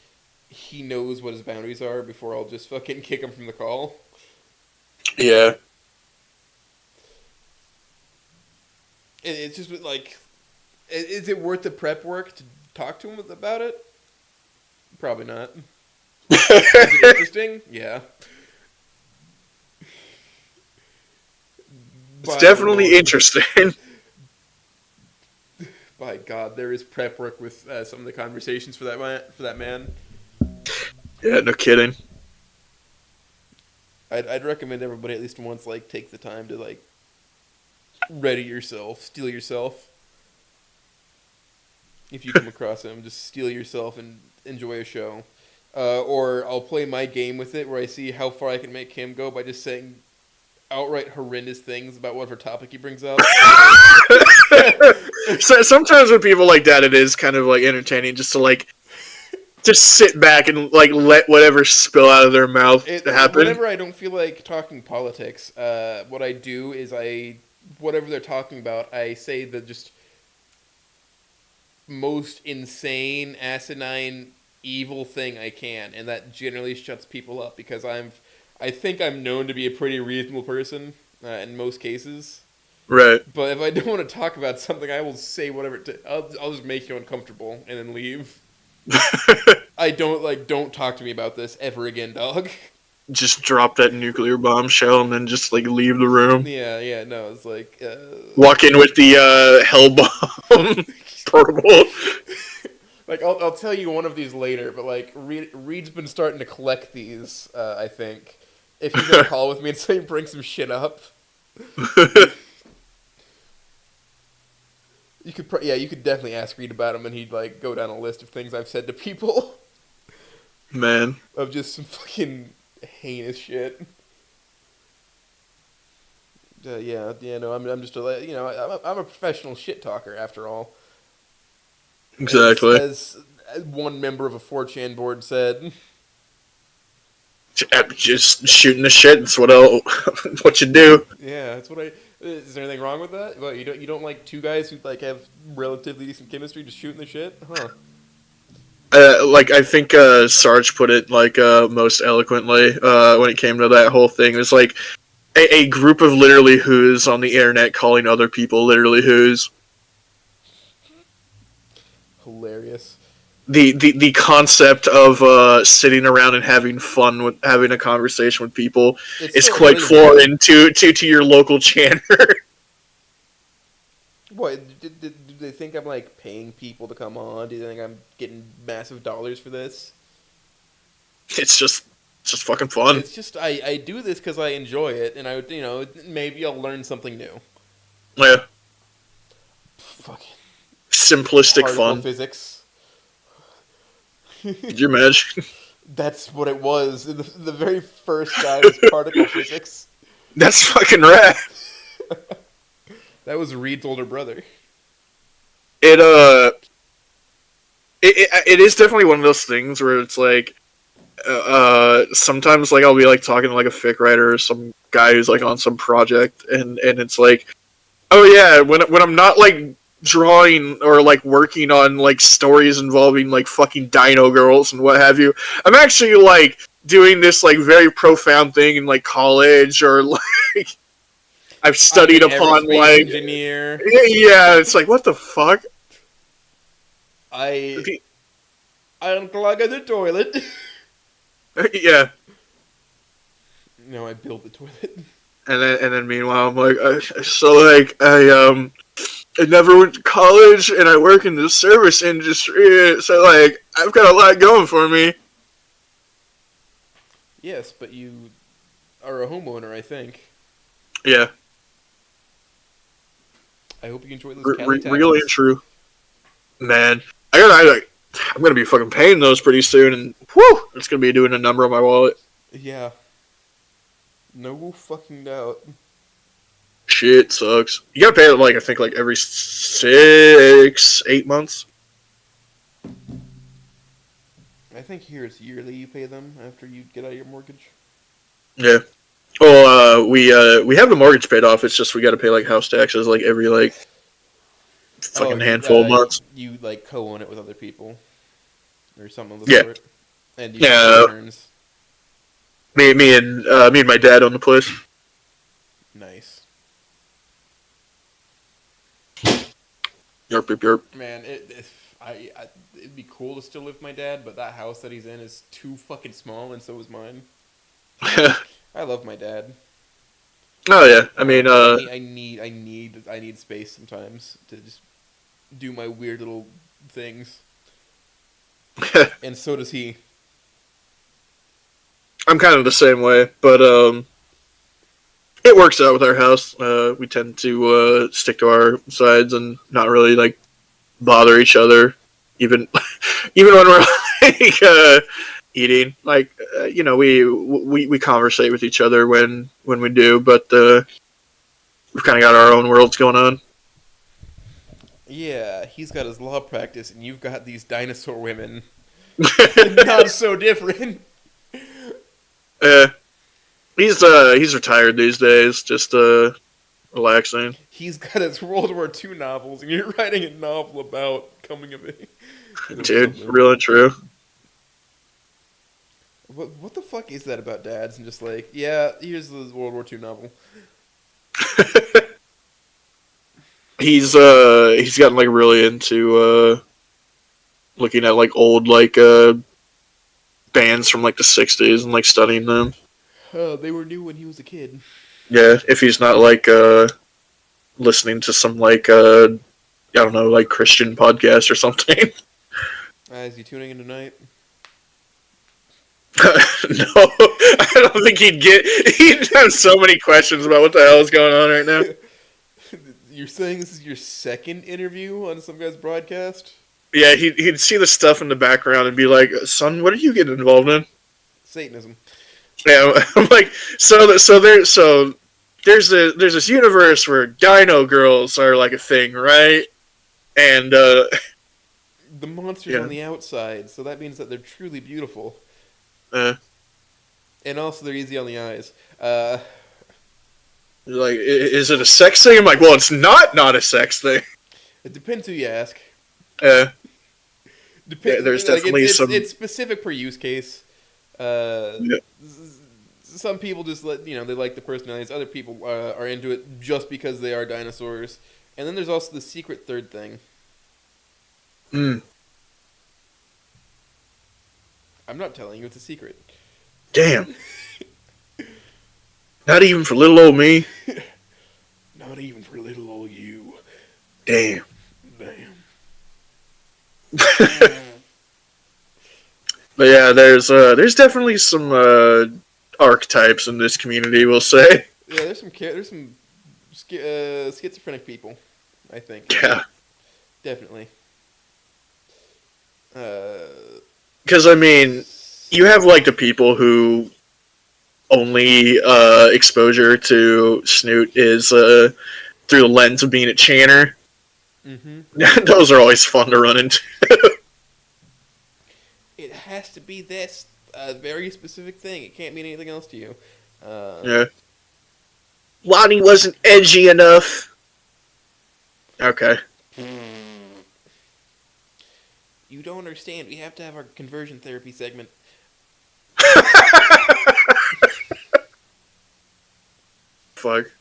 he knows what his boundaries are before I'll just fucking kick him from the call. Yeah. It's just like, is it worth the prep work to talk to him about it? Probably not. Is it interesting? Yeah. It's definitely interesting. By God, there is prep work with some of the conversations for that man. Yeah, no kidding. I'd recommend everybody at least once like take the time to like ready yourself, steel yourself. If you come across him, just steel yourself and enjoy a show. Or I'll play my game with it where I see how far I can make him go by just saying outright horrendous things about whatever topic he brings up. So sometimes with people like that, it is kind of like entertaining just to like just sit back and like let whatever spill out of their mouth happen. Whenever I don't feel like talking politics, what I do is whatever they're talking about, I say the just most insane, asinine, evil thing I can, and that generally shuts people up because I think I'm known to be a pretty reasonable person in most cases. Right. But if I don't want to talk about something, I will say whatever. I'll just make you uncomfortable and then leave. I don't talk to me about this ever again, dog. Just drop that nuclear bombshell and then just like leave the room. Yeah, no, it's like walk in with the hell bomb portable. Like I'll tell you one of these later, but like Reed's been starting to collect these. I think if he's gonna call with me and say bring some shit up. You could definitely ask Reed about him, and he'd like go down a list of things I've said to people. Man, of just some fucking heinous shit. No, I'm just I'm a professional shit talker after all. Exactly. As one member of a 4chan board said, just shooting the shit. It's what you do. Yeah, that's what I. Is there anything wrong with that? Well, you don't like two guys who like have relatively decent chemistry just shooting the shit, huh? Like I think Sarge put it like most eloquently when it came to that whole thing. It was like a group of literally who's on the internet calling other people literally who's. Hilarious. The concept of sitting around and having fun with having a conversation with people is quite foreign to your local chanter. What do they think I'm like paying people to come on? Do they think I'm getting massive dollars for this? It's just fucking fun. It's just I do this because I enjoy it, and maybe I'll learn something new. Yeah. Fucking simplistic particle fun. Physics. Could you imagine? That's what it was. The very first guy was particle physics. That's fucking rad. That was Reed's older brother. It is definitely one of those things where it's like, sometimes like I'll be like talking to like a fic writer or some guy who's like on some project, and it's like, oh yeah, when I'm not like drawing or like working on like stories involving like fucking dino girls and what have you, I'm actually like doing this like very profound thing in like college, or like I've I'm an studied upon aerospace like engineer. yeah, it's like what the fuck. I unclog the toilet. Yeah, No, I built the toilet. and then meanwhile I'm like so like I never went to college and I work in the service industry, so like I've got a lot going for me. Yes, but you are a homeowner, I think. Yeah, I hope you enjoy those Cali really and taxes. true, man. I'm gonna be fucking paying those pretty soon, and whew, it's gonna be doing a number on my wallet. Yeah, no fucking doubt. Shit sucks. You gotta pay it like I think like every 6, 8 months. I think here it's yearly you pay them after you get out of your mortgage. Yeah. Well, we have the mortgage paid off. It's just we got to pay like house taxes like every like Oh, fucking handful of months. you like co-own it with other people or something of the Yeah. sort, and you file Yeah. returns. Me and my dad own the place. Nice, Yarp yarp yarp. man. It'd be cool to still live with my dad, but that house that he's in is too fucking small, and so is mine. I love my dad. Oh yeah. I mean, But I need space sometimes to just do my weird little things, and so does he. I'm kind of the same way, but it works out with our house. We tend to stick to our sides and not really like bother each other, even even when we're like eating. Like you know, we conversate with each other when we do, but we've kind of got our own worlds going on. Yeah, he's got his law practice, and you've got these dinosaur women. Not so different. uh, he's retired these days, just relaxing. He's got his World War II novels, and you're writing a novel about coming of age. Dude, real and true. What the fuck is that about dads? And just like, yeah, here's the World War II novel. He's gotten like really into looking at like old like bands from like the '60s and like studying them. They were new when he was a kid. Yeah, if he's not like listening to some like I don't know, like Christian podcast or something. Is he tuning in tonight? No, I don't think he'd have so many questions about what the hell is going on right now. You're saying this is your second interview on some guy's broadcast? Yeah, he'd see the stuff in the background and be like, "Son, what are you getting involved in?" Satanism. Yeah, I'm like, there's this universe where Dino girls are like a thing, right? And The monster's yeah, on the outside, so that means that they're truly beautiful. uh, And also they're easy on the eyes. like, is it a sex thing? I'm like, well, it's not a sex thing. It depends who you ask. Yeah, Depends. there's Like definitely some. it's specific per use case. Yeah. Some people just they like the personalities. Other people are into it just because they are dinosaurs. And then there's also the secret third thing. Mm, I'm not telling you; it's a secret. damn. Not even for little old me. Not even for little old you. Damn. Damn. But yeah, there's definitely some archetypes in this community. We'll say. Yeah, there's some schizophrenic people. I think. Yeah. Definitely. Because I mean, you have like the people who only exposure to Snoot is through the lens of being a chanter. Mm-hmm. Those are always fun to run into. It has to be this very specific thing. It can't mean anything else to you. Yeah. Lonnie wasn't edgy enough. Okay. You don't understand. We have to have our conversion therapy segment. fuck?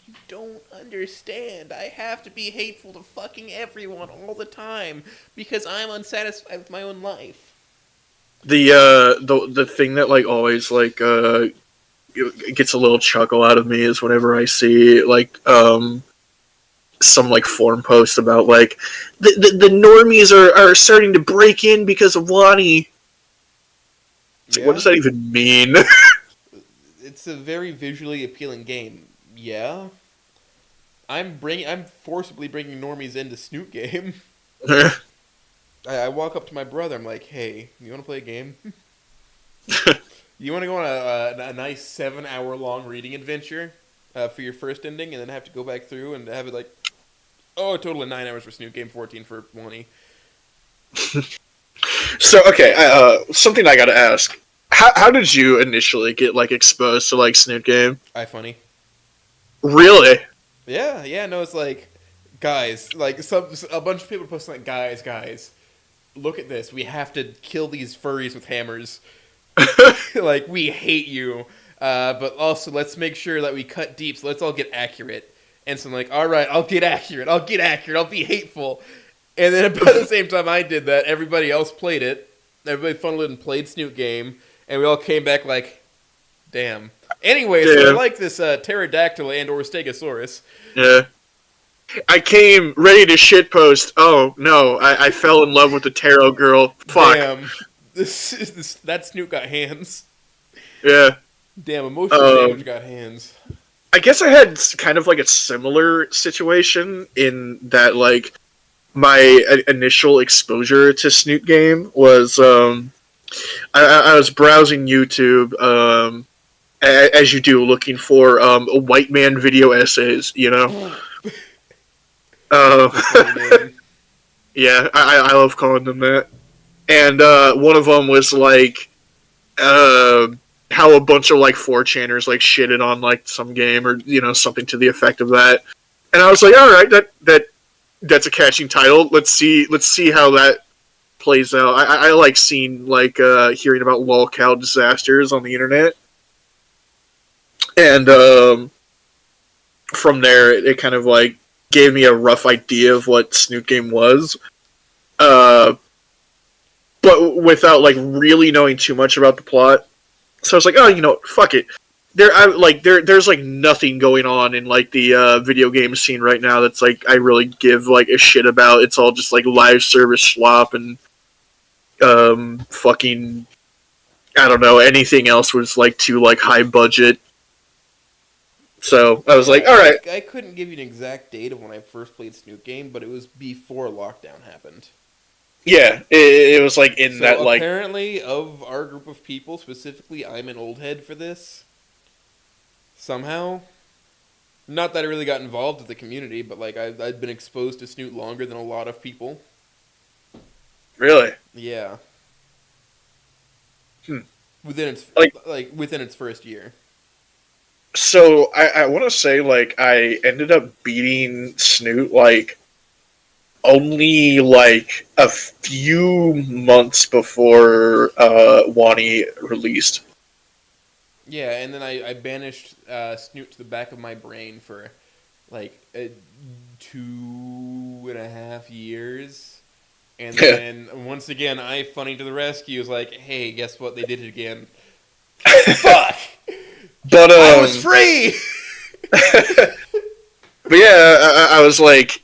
You don't understand. I have to be hateful to fucking everyone all the time because I'm unsatisfied with my own life. The thing that like always like gets a little chuckle out of me is whenever I see like some like forum post about like the normies are starting to break in because of Wani. It's like, what Yeah? does that even mean? It's a very visually appealing game. Yeah? I'm forcibly bringing normies into Snoot game. I walk up to my brother. I'm like, "Hey, you want to play a game? You want to go on a nice 7 hour long reading adventure for your first ending, and then have to go back through and have it like, oh, a total of 9 hours for Snoot game, 14 for Wani." So okay, something I gotta ask: how did you initially get like exposed to like Snoot Game? iFunny. Really? Yeah. No, it's like, guys, like a bunch of people posting like, guys, look at this. We have to kill these furries with hammers. Like, we hate you. But also, let's make sure that we cut deep, so let's all get accurate. And so I'm like, alright, I'll get accurate, I'll be hateful. And then about the same time I did that, everybody else played it. Everybody funneled in and played Snoot Game. And we all came back like, damn. Anyway, so I like this pterodactyl and or stegosaurus. Yeah. I came ready to shitpost. Oh no, I fell in love with the tarot girl. Fuck. Damn. That Snoot got hands. Yeah. Damn, emotional damage got hands. I guess I had kind of like a similar situation in that like my initial exposure to Snoot Game was I was browsing YouTube as you do, looking for a white man video essays, you know. Yeah, I love calling them that. And one of them was like how a bunch of like 4chaners like shitted on like some game or you know something to the effect of that. And I was like, all right, that's a catching title. Let's see how that plays out. I like seeing like hearing about lolcow disasters on the internet, and from there it kind of like gave me a rough idea of what Snoot Game was. But without like really knowing too much about the plot. So I was like, oh, you know, fuck it. There's like nothing going on in like the video game scene right now that's like I really give like a shit about. It's all just like live service slop and fucking I don't know, anything else was like too like high budget. So I was like, all right. I couldn't give you an exact date of when I first played Snoot Game, but it was before lockdown happened. Yeah, it was like in so that like. Apparently, of our group of people, specifically, I'm an old head for this. Somehow, not that I really got involved with the community, but like I'd been exposed to Snoot longer than a lot of people. Really? Yeah. Within its first year. So I want to say like I ended up beating Snoot like only like a few months before Wani released. Yeah, and then I banished Snoot to the back of my brain for like 2.5 years. And then once again, iFunny to the rescue was like, hey, guess what? They did it again. Fuck! But I was free! But yeah, I was like,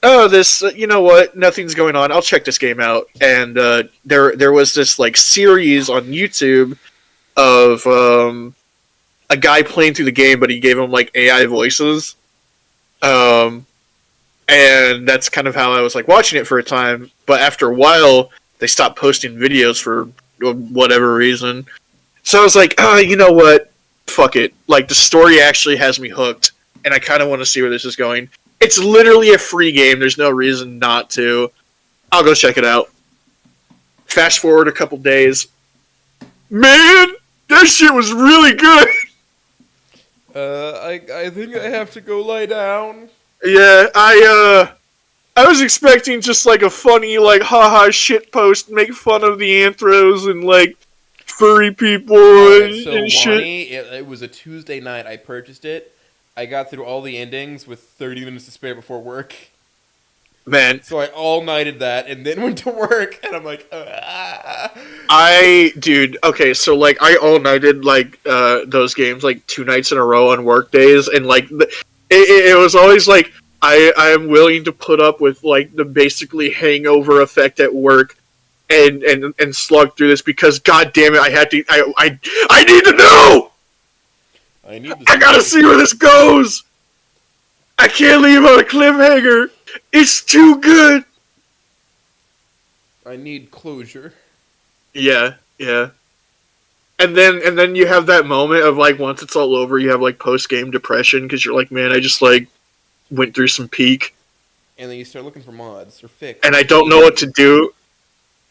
oh, this, you know what? Nothing's going on. I'll check this game out. And there was this like series on YouTube of a guy playing through the game, but he gave him like AI voices. And that's kind of how I was like watching it for a time. But after a while, they stopped posting videos for whatever reason. So I was like, oh, you know what? Fuck it. Like, the story actually has me hooked, and I kind of want to see where this is going. It's literally a free game. There's no reason not to. I'll go check it out. Fast forward a couple days. Man, that shit was really good. I think I have to go lie down. Yeah, I was expecting just like a funny like haha shit post, make fun of the anthros and like furry people Alright, and, so and shit. Wani, it was a Tuesday night. I purchased it. I got through all the endings with 30 minutes to spare before work. Man, So I all-nighted that and then went to work. And I'm like, ah. dude, okay, so like I all nighted like those games like 2 nights in a row on work days, and like it was always like I am willing to put up with like the basically hangover effect at work and slug through this because god damn it, I need to know. I need to I gotta see where this goes. I can't leave on a cliffhanger. It's too good. I need closure. Yeah, yeah. And then you have that moment of like once it's all over, you have like post game depression because you're like, man, I just like went through some peak, And then you start looking for mods or fix and or I don't know what to change. do.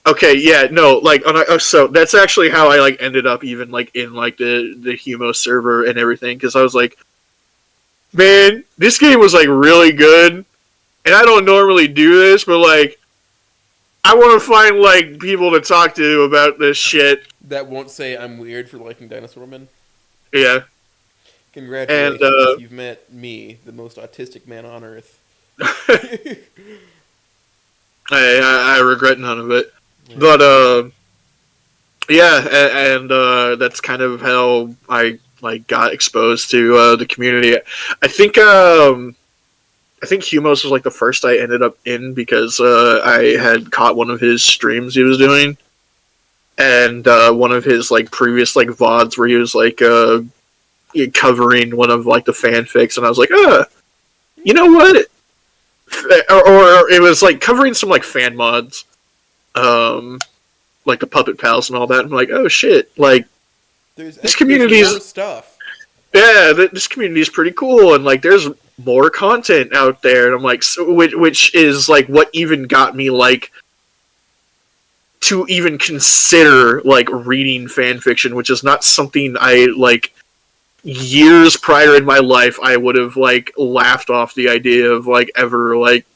Okay, yeah, no, like so that's actually how I like ended up even like in like the Humo server and everything because I was like, man, this game was like really good, and I don't normally do this, but like I want to find like people to talk to about this shit. That won't say I'm weird for liking Dinosaur Man. Yeah, and Congratulations, you've met me, the most autistic man on earth. I regret none of it. Yeah. But yeah, and that's kind of how I like got exposed to the community. I think I think Humos was like the first I ended up in because I had caught one of his streams he was doing, and one of his like previous like vods where he was like covering one of like the fanfics, and I was like, you know what? Or it was like covering some like fan mods. Like the Puppet Pals and all that. I'm like, oh shit! Like this community there's more is stuff. yeah, this community is pretty cool, and like there's more content out there. And I'm like, so, which is like what even got me like to even consider like reading fan fiction, which is not something I like years prior in my life I would have like laughed off the idea of like ever like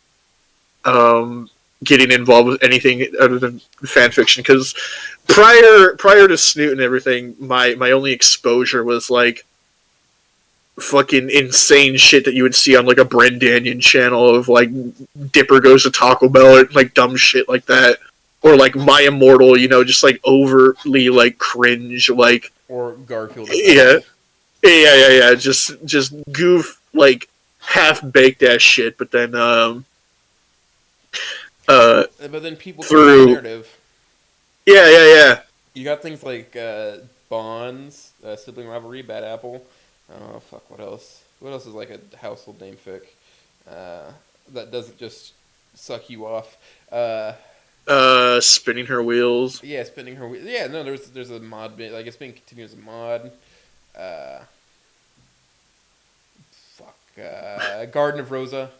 getting involved with anything other than fan fiction because prior to Snoot and everything, my only exposure was like fucking insane shit that you would see on like a Brendanian channel of like Dipper goes to Taco Bell or like dumb shit like that, or like My Immortal, you know, just like overly like cringe, like Or Garfield. yeah, yeah, just goof like half baked ass shit, but then But then people come with the through narrative. yeah. You got things like Bonds, Sibling Rivalry, Bad Apple. Oh, fuck, what else? What else is like a household name fic? That doesn't just suck you off. Spinning her wheels. Yeah, spinning her. Yeah, no, there's a mod. Like it's being continued as a mod. Fuck. Garden of Rosa.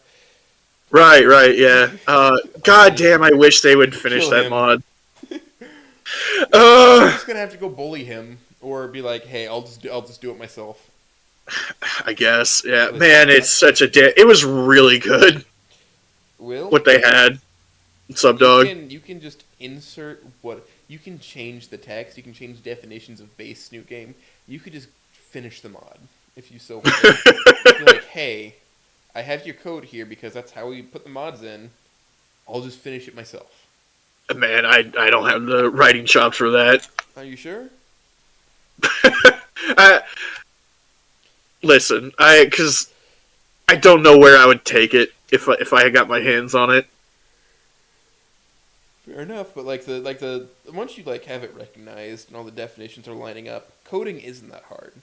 Right, yeah. God damn, I wish they would finish Kill that him. mod. I'm just gonna have to go bully him, or be like, "Hey, I'll just do it myself." I guess, yeah. Man, it's such a it was really good Will what they had. Subdog. you can just insert what you can change the text. You can change definitions of base Snoot game. You could just finish the mod if you so want. Be like, "Hey, I have your code here because that's how we put the mods in. I'll just finish it myself." Man, I don't have the writing chops for that. Are you sure? Listen, because I don't know where I would take it if I had got my hands on it. Fair enough, but the once you like have it recognized and all the definitions are lining up, coding isn't that hard.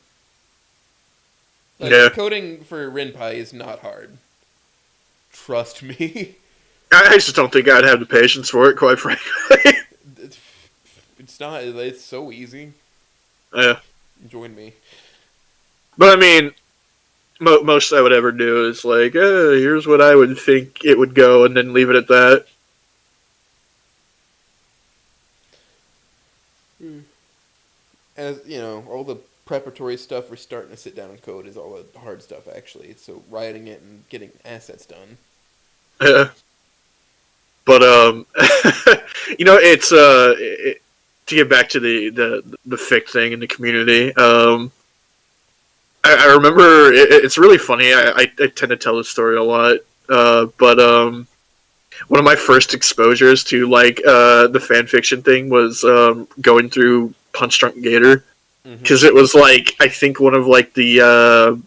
Like, Yeah. coding for Renpai is not hard. Trust me. I just don't think I'd have the patience for it, quite frankly. It's not. It's so easy. Yeah. Join me. But I mean, most I would ever do is like, here's what I would think it would go, and then leave it at that. As you know, all the preparatory stuff for starting to sit down and code is all the hard stuff. Actually, so writing it and getting assets done. Yeah. But you know, it's to get back to the fic thing in the community, I remember it's really funny. I tend to tell this story a lot, but one of my first exposures to like the fan fiction thing was going through Punch Drunk Gator, because it was like I think one of like the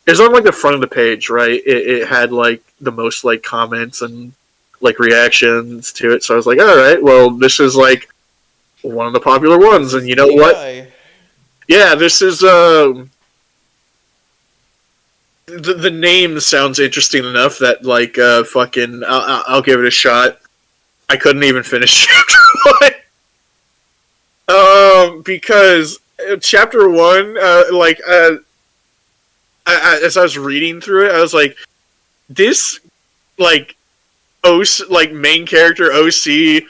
it was on like the front of the page, right? It had like the most like comments and like reactions to it. So I was like, all right, well, this is like one of the popular ones, and you know what? guy. Yeah, this is the name sounds interesting enough that like fucking I'll give it a shot. I couldn't even finish chapter one, because chapter one, as I was reading through it, I was like, this like like main character OC.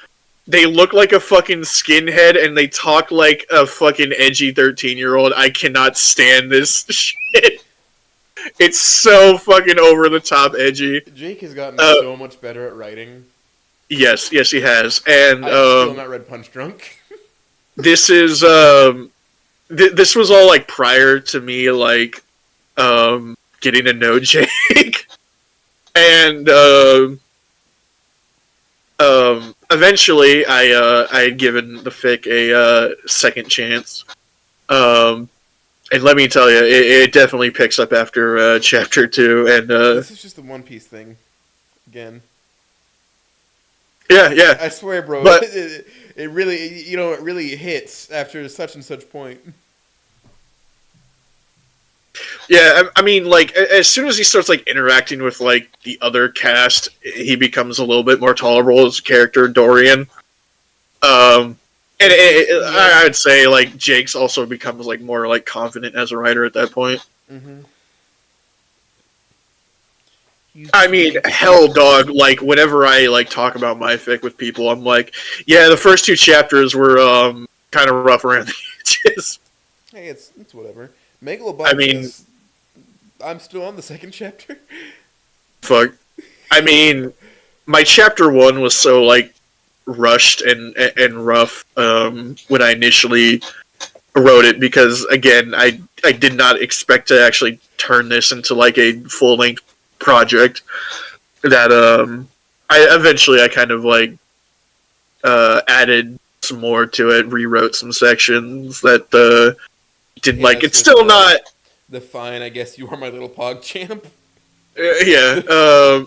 They look like a fucking skinhead and they talk like a fucking edgy 13-year-old. I cannot stand this shit. It's so fucking over the top edgy. Jake has gotten so much better at writing. Yes, he has. And I've still not read Punch Drunk. This is this was all like prior to me like getting to know Jake. And eventually I had given the fic a second chance. And let me tell you, it definitely picks up after chapter 2. And this is just the One Piece thing, again. Yeah. I swear, bro. But, it really, it really hits after such and such point. Yeah, I mean, like as soon as he starts like interacting with like the other cast, he becomes a little bit more tolerable as a character, Dorian. And I'd say like Jake's also becomes like more like confident as a writer at that point. Mm-hmm. I mean, hell, dog. Like whenever I like talk about my fic with people, I'm like, yeah, the first 2 chapters were kind of rough around the edges. Hey, it's whatever. Megalobox. I mean, I'm still on the second chapter. Fuck. I mean, my chapter 1 was so like rushed and rough when I initially wrote it, because again I did not expect to actually turn this into like a full length project. That I kind of like added some more to it, rewrote some sections that didn't like. It's still not the fine. I guess you are my little pog champ. Yeah.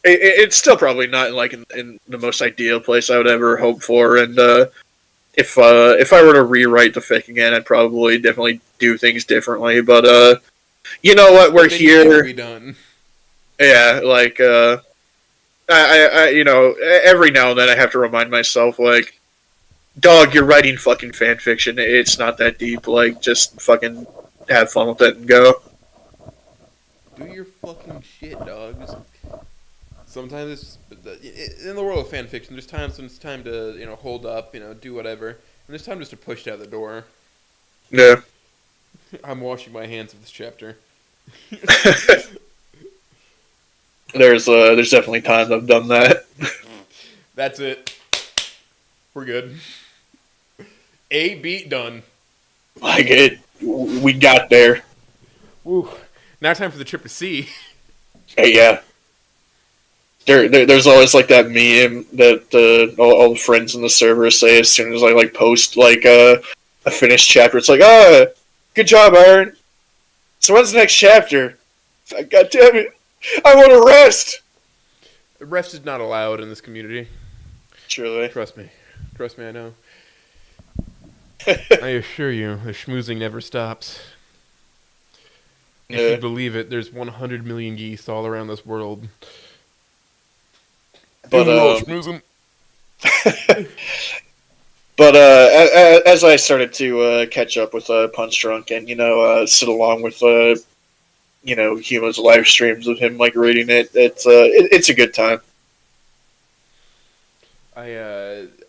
It's still probably not like in the most ideal place I would ever hope for, and if I were to rewrite the fic again, I'd probably definitely do things differently. But you know what, we're here. Be done. Yeah, like I every now and then I have to remind myself, like, dog, you're writing fucking fan fiction. It's not that deep. Like, just fucking have fun with it and go. Do your fucking shit, dogs. Sometimes in the world of fan fiction, there's times when it's time to hold up, do whatever, and there's time just to push out the door. Yeah. I'm washing my hands of this chapter. There's definitely times I've done that. That's it. We're good. A beat done. Like it, we got there. Woo. Now time for the trip to C. Hey, yeah. There's always like that meme that all the friends in the server say as soon as I like post like a finished chapter. It's like, good job, Iron. So when's the next chapter? It's like, God damn it, I want to rest. Rest is not allowed in this community. Truly. Trust me, I know. I assure you, the schmoozing never stops. If you believe it, there's 100 million geese all around this world. But but as I started to catch up with Punch Drunk and sit along with Huma's live streams of him like reading it, it's a good time.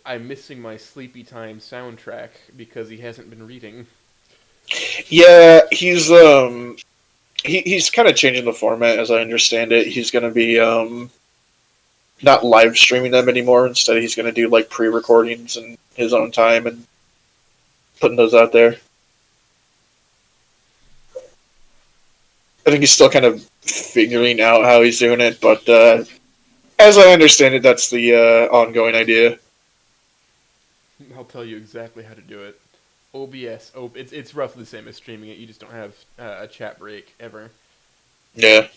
I'm missing my Sleepy Time soundtrack because he hasn't been reading. Yeah, he's kind of changing the format as I understand it. He's gonna be not live streaming them anymore. Instead, he's going to do like pre-recordings in his own time and putting those out there. I think he's still kind of figuring out how he's doing it, but as I understand it, that's the ongoing idea. I'll tell you exactly how to do it. OBS. It's roughly the same as streaming it. You just don't have a chat break ever. Yeah.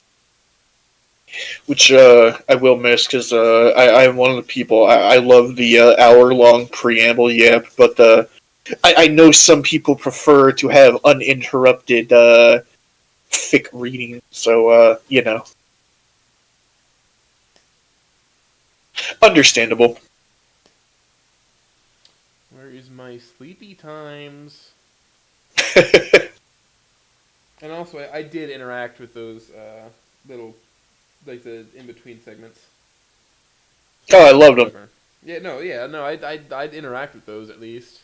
Which I will miss because I'm one of the people. I love the hour-long preamble yap, but I know some people prefer to have uninterrupted thick reading. So understandable. Where is my sleepy times? And also, I did interact with those little, like the in-between segments. Oh, I loved them. Whatever. No, I'd interact with those at least.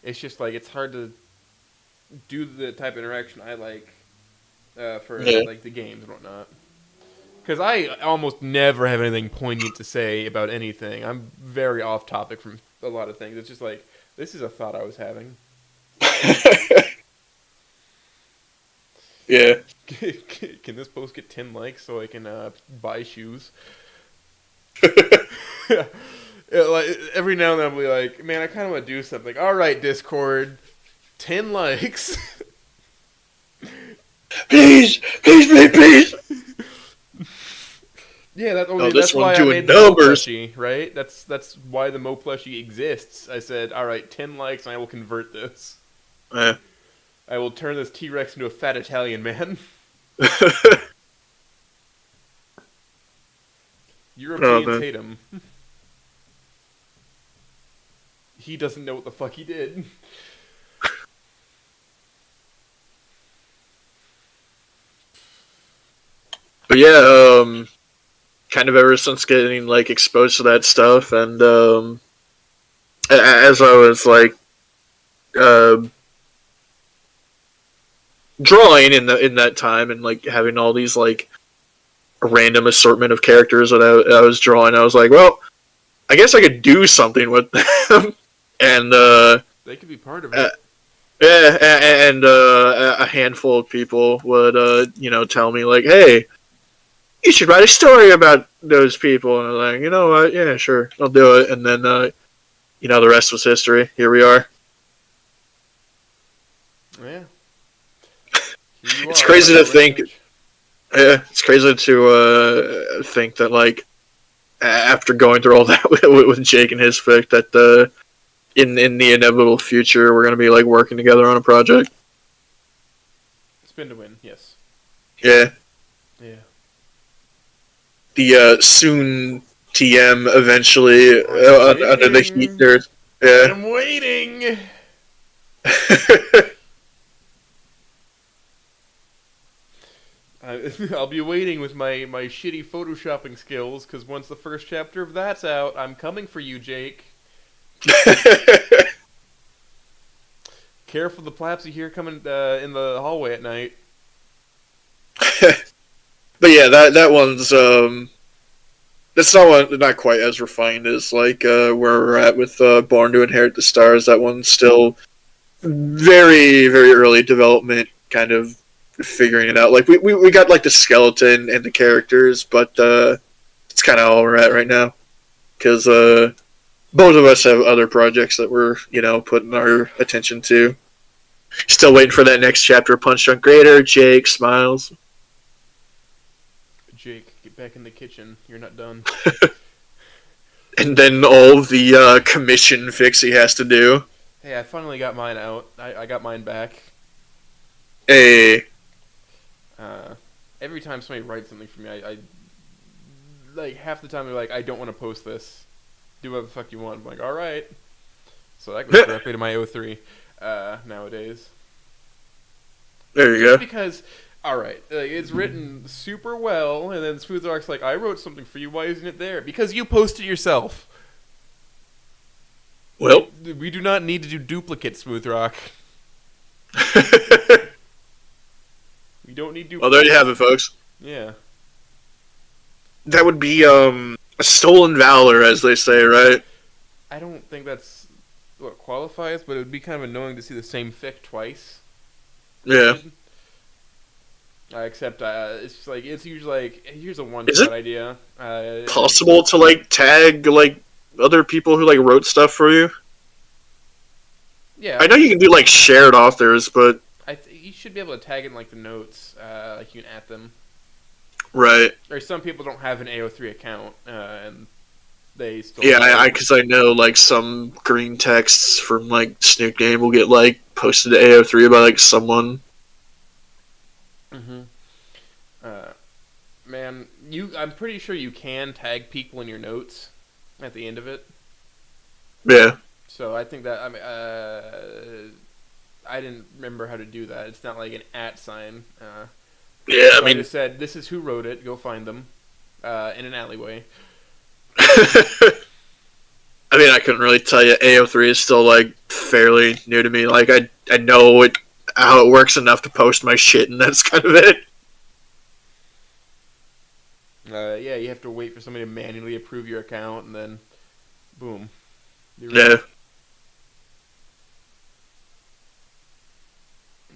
It's just like it's hard to do the type of interaction I like for like the games and whatnot. Because I almost never have anything poignant to say about anything. I'm very off topic from a lot of things. It's just like, this is a thought I was having. Yeah. Can this post get 10 likes so I can buy shoes? Like, every now and then I'll be like, man, I kind of want to do something. All right, Discord, 10 likes. Please. Yeah, that's this why I doing made the Mo plushie, right? That's why the Mo plushie exists. I said, all right, 10 likes and I will convert this. Yeah. I will turn this T-Rex into a fat Italian man. Europeans hate him. He doesn't know what the fuck he did. But yeah, kind of ever since getting like exposed to that stuff, and as I was like drawing in that time, and like having all these like random assortment of characters that I was drawing, I was like, well, I guess I could do something with them, and they could be part of it. Yeah, and a handful of people would tell me like, hey, you should write a story about those people. And I'm like, you know what? Yeah, sure, I'll do it. And then, the rest was history. Here we are. Yeah. It's crazy to think. Yeah, it's crazy to think that, like, after going through all that with Jake and his fic, that in the inevitable future, we're going to be, like, working together on a project. Spin to win, yes. Yeah. Yeah. The soon TM eventually under the heat. There's I'm waiting. I'll be waiting with my shitty photoshopping skills because once the first chapter of that's out, I'm coming for you, Jake. Careful, the Plapsy here coming in the hallway at night. But yeah, that one's that's not quite as refined as like where we're at with Born to Inherit the Stars. That one's still very, very early development, kind of figuring it out. Like we got like the skeleton and the characters, but it's kind of all we're at right now because both of us have other projects that we're putting our attention to. Still waiting for that next chapter of Punch Drunk Grader. Jake smiles. Jake, get back in the kitchen. You're not done. And then all the commission fix he has to do. Hey, I finally got mine out. I got mine back. Hey. Every time somebody writes something for me, I like half the time they're like, I don't want to post this. Do whatever the fuck you want. I'm like, all right. So that goes directly to my O3 nowadays. There you go. Because, all right, it's written super well, and then Smooth Rock's like, I wrote something for you. Why isn't it there? Because you posted yourself. Well, we do not need to do duplicate, Smooth Rock. We don't need duplicates. Well, there you have it, folks. Yeah. That would be Stolen valor, as they say, right? I don't think that's what qualifies, but it would be kind of annoying to see the same fic twice Yeah. repeated. Except it's just like it's usually like here's a one Is it shot idea. possible to like tag like other people who like wrote stuff for you? I Yeah, know you can do like shared authors, but you should be able to tag it in like the notes, like you can add them. right. Or some people don't have an AO3 account, and they still Yeah, need it. because I know like some green texts from like Snoop Game will get like posted to AO3 by like someone. Mm-hmm. Uh, Man, I'm pretty sure you can tag people in your notes at the end of it. Yeah, So I think that I didn't remember how to do that. It's not like an at sign. yeah. I So I mean, just said, "This is who wrote it. Go find them in an alleyway." I mean, I couldn't really tell you. AO3 is still like fairly new to me. Like I know it how it works enough to post my shit, and that's kind of it. Yeah, you have to wait for somebody to manually approve your account, and then boom, you're in. Yeah,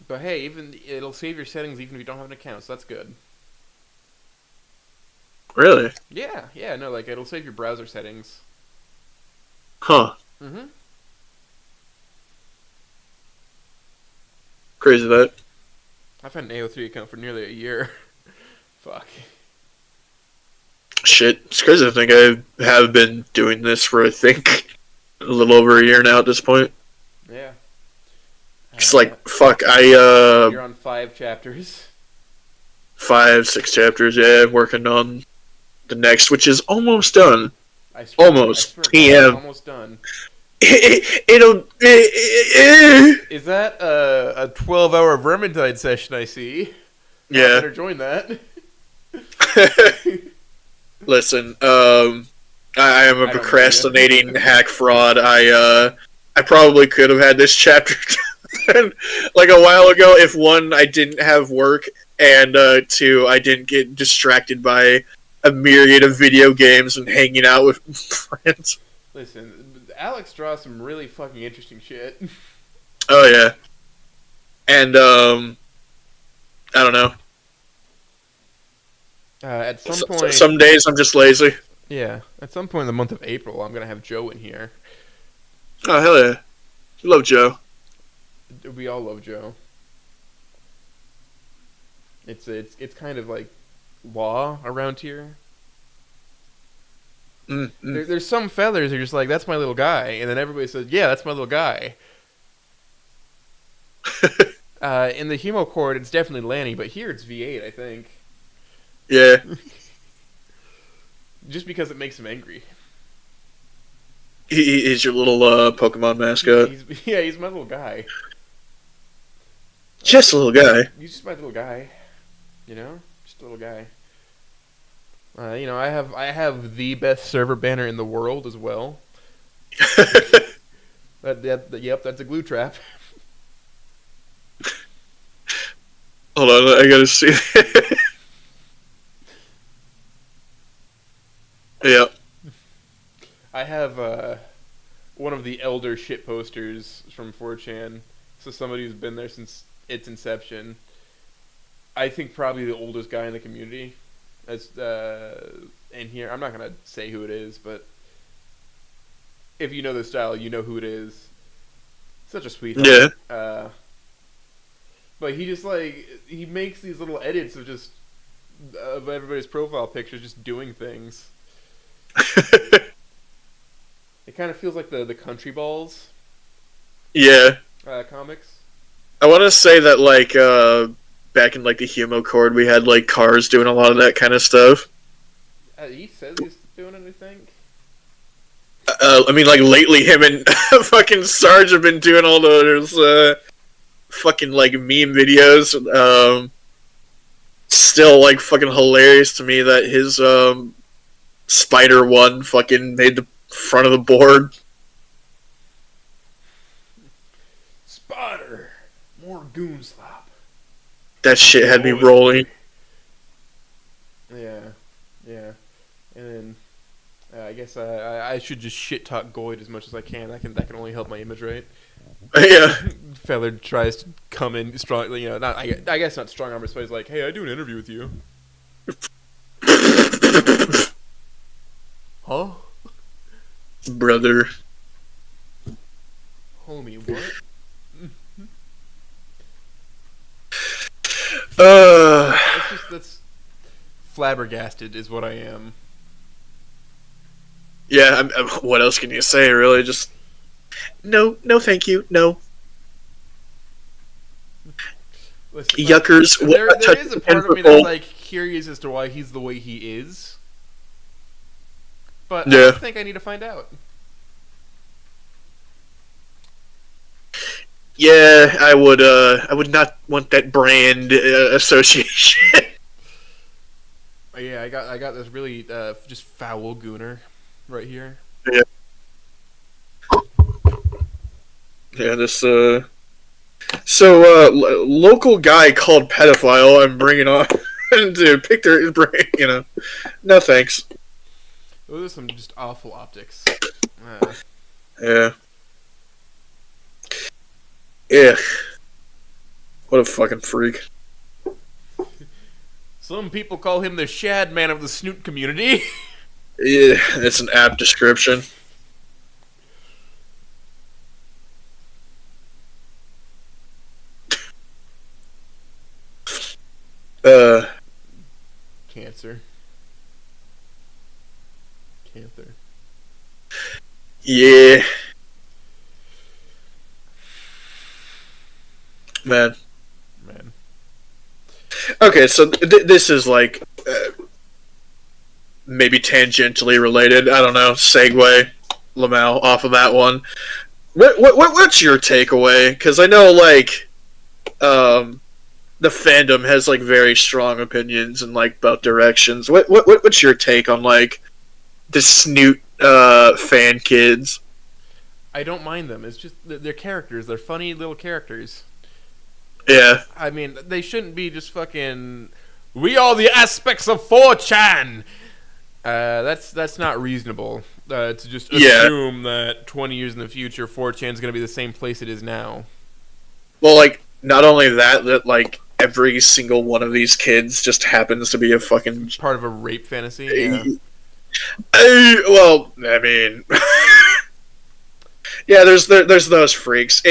But hey, even it'll save your settings even if you don't have an account, so that's good. really, Yeah, no, like it'll save your browser settings. huh? Mm-hmm. Crazy that. I've had an AO3 account for nearly a year. Fuck. Shit, it's crazy to think I have been doing this for I think a little over a year now at this point. Yeah. It's Uh, like fuck. you're on 5 chapters. 5, 6 chapters. Yeah, working on the next, which is almost done. I Almost. swear to God, it's PM. almost done. It'll. Is that a 12-hour Vermintide session? I see. Oh, I Yeah. better join that. Listen, I am a I don't know you. procrastinating hack fraud. I probably could have had this chapter done like a while ago if one, I didn't have work, and two, I didn't get distracted by a myriad of video games and hanging out with friends. Listen, Alex draws some really fucking interesting shit. Oh yeah, and I don't know. At some point, Some days I'm just lazy. yeah, at some point in the month of April, I'm gonna have Joe in here. Oh hell yeah, love Joe. We all love Joe. It's kind of like law around here. Mm, mm. There's some feathers who are just like, that's my little guy, and then everybody says, yeah, that's my little guy. In the Hemo Chord, it's definitely Lanny, but here it's V8, I think. Yeah. Just because it makes him angry. He's your little Pokemon mascot. He's my little guy. Just a little guy. He's just my little guy. You know? Just a little guy. I have the best server banner in the world as well. Yep, that's a glue trap. Hold on, I gotta see. Yeah. I have one of the elder shit posters from 4chan. So somebody who's been there since its inception. I think probably the oldest guy in the community. That's in here. I'm not gonna say who it is, but if you know the style, you know who it is. Such a sweetheart. Yeah. But he just he makes these little edits of just of everybody's profile pictures, just doing things. It kind of feels like the Country Balls Yeah. comics. I want to say that like back in like the Humo Chord, we had like cars doing a lot of that kind of stuff. He says he's doing it, I think. I mean, like lately, him and fucking Sarge have been doing all those fucking like meme videos. Still like fucking hilarious to me that his Spider one fucking made the front of the board. Spotter! More goon slop. That shit had me rolling. Yeah. And then I guess I should just shit talk Goyd as much as I can. That can only help my image, right? Yeah. Feller tries to come in strong, not I guess not strong arm, but he's like, "Hey, I do an interview with you." Huh? Brother. Homie, what? Uh, That's flabbergasted is what I am. yeah. What else can you say? Really, just no, no, thank you, no. Listen, like Yuckers. What there touch is a the part of me that's tentacle? like curious as to why he's the way he is, but I Yeah. don't think I need to find out. Yeah, I would. I would not want that brand association. Yeah, I got this really just foul gooner right here. Yeah. Yeah. This. So, local guy called pedophile. I'm bringing on to pick their brain. No thanks. Those are some just awful optics. Yeah. Yeah. What a fucking freak. Some people call him the Shad Man of the Snoot community. Yeah, it's an apt description. Uh, Cancer. Cancer. yeah, man. Man. Okay, so this is like maybe tangentially related. I don't know. Segue, Lamau, off of that one. What's your takeaway? Because I know um, the fandom has like very strong opinions and like both directions. What's your take on like the Snoot fan kids? I don't mind them. It's just they're characters. They're funny little characters. Yeah, I mean, they shouldn't be just fucking. We are the aspects of 4chan. That's not reasonable. To just yeah. assume that 20 years in the future, 4chan is going to be the same place it is now. Well, like not only that like every single one of these kids just happens to be a fucking. Part of a rape fantasy. Yeah. Well, I mean, yeah. There's those freaks.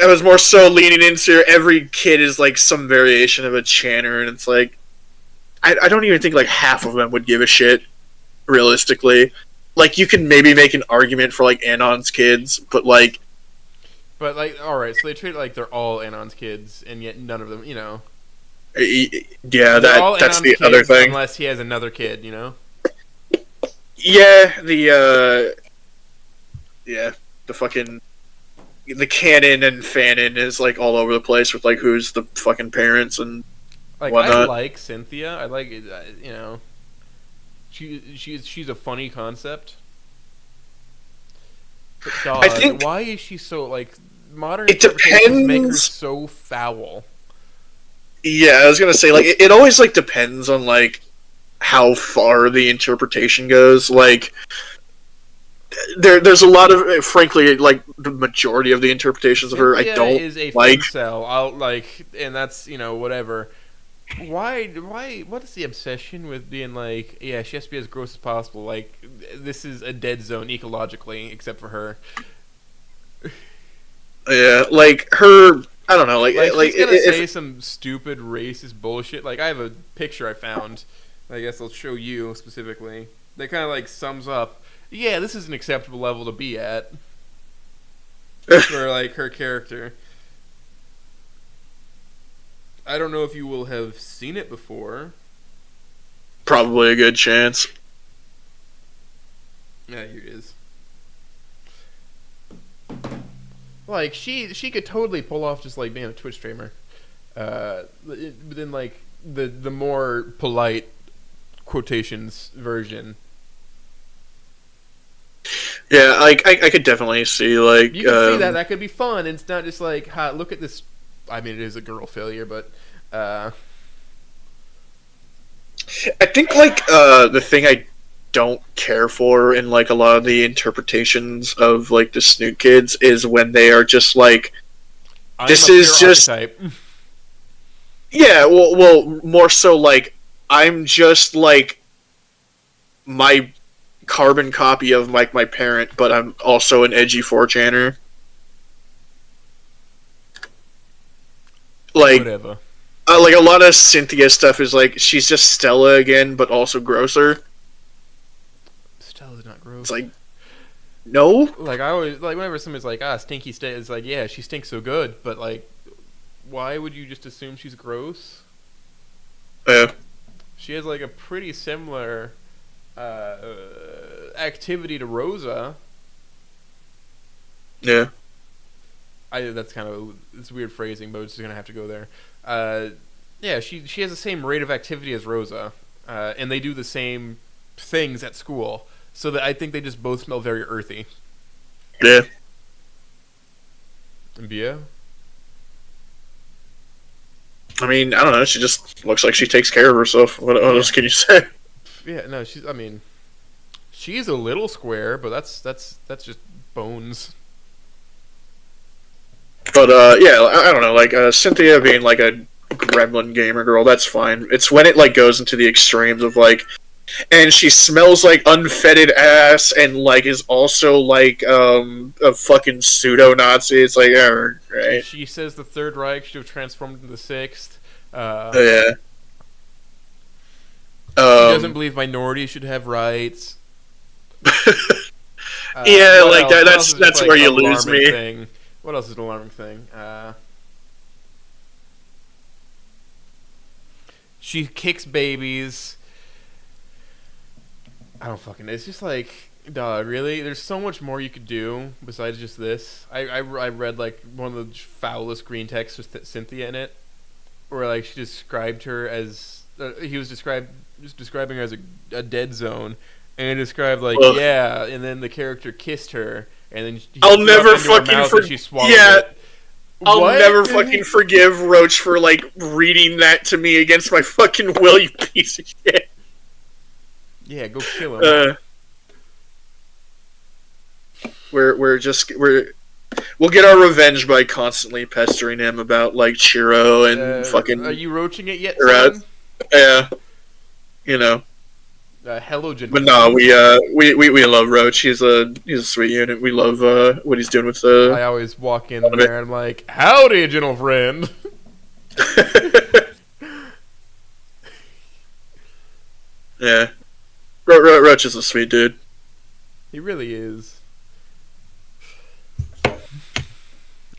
I was more so leaning into every kid is like some variation of a Channer, and it's like I don't even think like half of them would give a shit. Realistically, like you can maybe make an argument for like Anon's kids, but like. But like, all right, so they treat it like they're all Anon's kids, and yet none of them, Yeah, they're all that's Anon's the kids other thing. unless he has another kid, Yeah, the fucking the canon and fanon is like all over the place with like who's the fucking parents and Like whatnot. I like Cynthia. I like it. She's a funny concept. But God, I think why is she so like modern it interpretations make her depends. so foul? Yeah, I was gonna say like it always like depends on like how far the interpretation goes. Like there's a lot of frankly like the majority of the interpretations of her I Cynthia don't is a like. femcel. I'll like, and that's whatever. Why? What is the obsession with being like? Yeah, she has to be as gross as possible. Like, this is a dead zone ecologically, except for her. Yeah, like her. I don't know. Like She's gonna say some stupid racist bullshit. Like, I have a picture I found. I guess I'll show you specifically. That kind of like sums up. Yeah, this is an acceptable level to be at for like her character. I don't know if you will have seen it before. probably a good chance. Yeah, here it is. Like she could totally pull off just like being a Twitch streamer, but then like the more polite quotations version. Yeah, like I could definitely see like You can see that could be fun. And it's not just like, ha, look at this. I mean, it is a girl failure, but I think like the thing I don't care for in like a lot of the interpretations of like the Snoot kids is when they are just like, I'm this a is pure just archetype. yeah, well, more so like I'm just like my carbon copy of like my parent, but I'm also an edgy 4chaner. Like, Whatever. like a lot of Cynthia stuff is like she's just Stella again, but also grosser. Stella's not It's gross. like, no, Like I always like whenever somebody's like, stinky state, it's like, yeah, she stinks so good, but like, why would you just assume she's gross? yeah, She has like a pretty similar activity to Rosa. yeah. That's kind of it's weird phrasing, but it's just gonna have to go there. Yeah, she has the same rate of activity as Rosa, and they do the same things at school. So that I think they just both smell very earthy. Yeah. And Bia? I mean, I don't know. She just looks like she takes care of herself. What else can you say? Yeah, no, she's. I mean, she's a little square, but that's just bones. But yeah, I don't know. Like Cynthia being like a gremlin gamer girl, that's fine. It's when it like goes into the extremes of like, and she smells like unfetid ass, and like is also like a fucking pseudo Nazi. It's like, right? She says the Third Reich should have transformed into the Sixth. Yeah. She doesn't believe minorities should have rights. Yeah, What like else? What else that's is that's just, where like, you an lose alarming me. thing? What else is an alarming thing? She kicks babies. I don't fucking. It's just like, dog. Really? There's so much more you could do besides just this. I read like one of the foulest green texts with Cynthia in it, where like she described her as he was describing her as a dead zone, and it described like, Ugh. yeah, and then the character kissed her, and then he I'll threw never up into her fucking mouth and she swallowed yeah. it. I'll What? never fucking forgive Roach for like reading that to me against my fucking will, you piece of shit. Yeah, go kill him. We'll get our revenge by constantly pestering him about like Chiro and fucking. Are you roaching it yet, Right. son? Yeah, you know. Hello, gentle. But no, we love Roach. He's a sweet unit. We love what he's doing with the. I always walk in there and I'm like, howdy, gentle friend. Yeah, Roach is a sweet dude. He really is.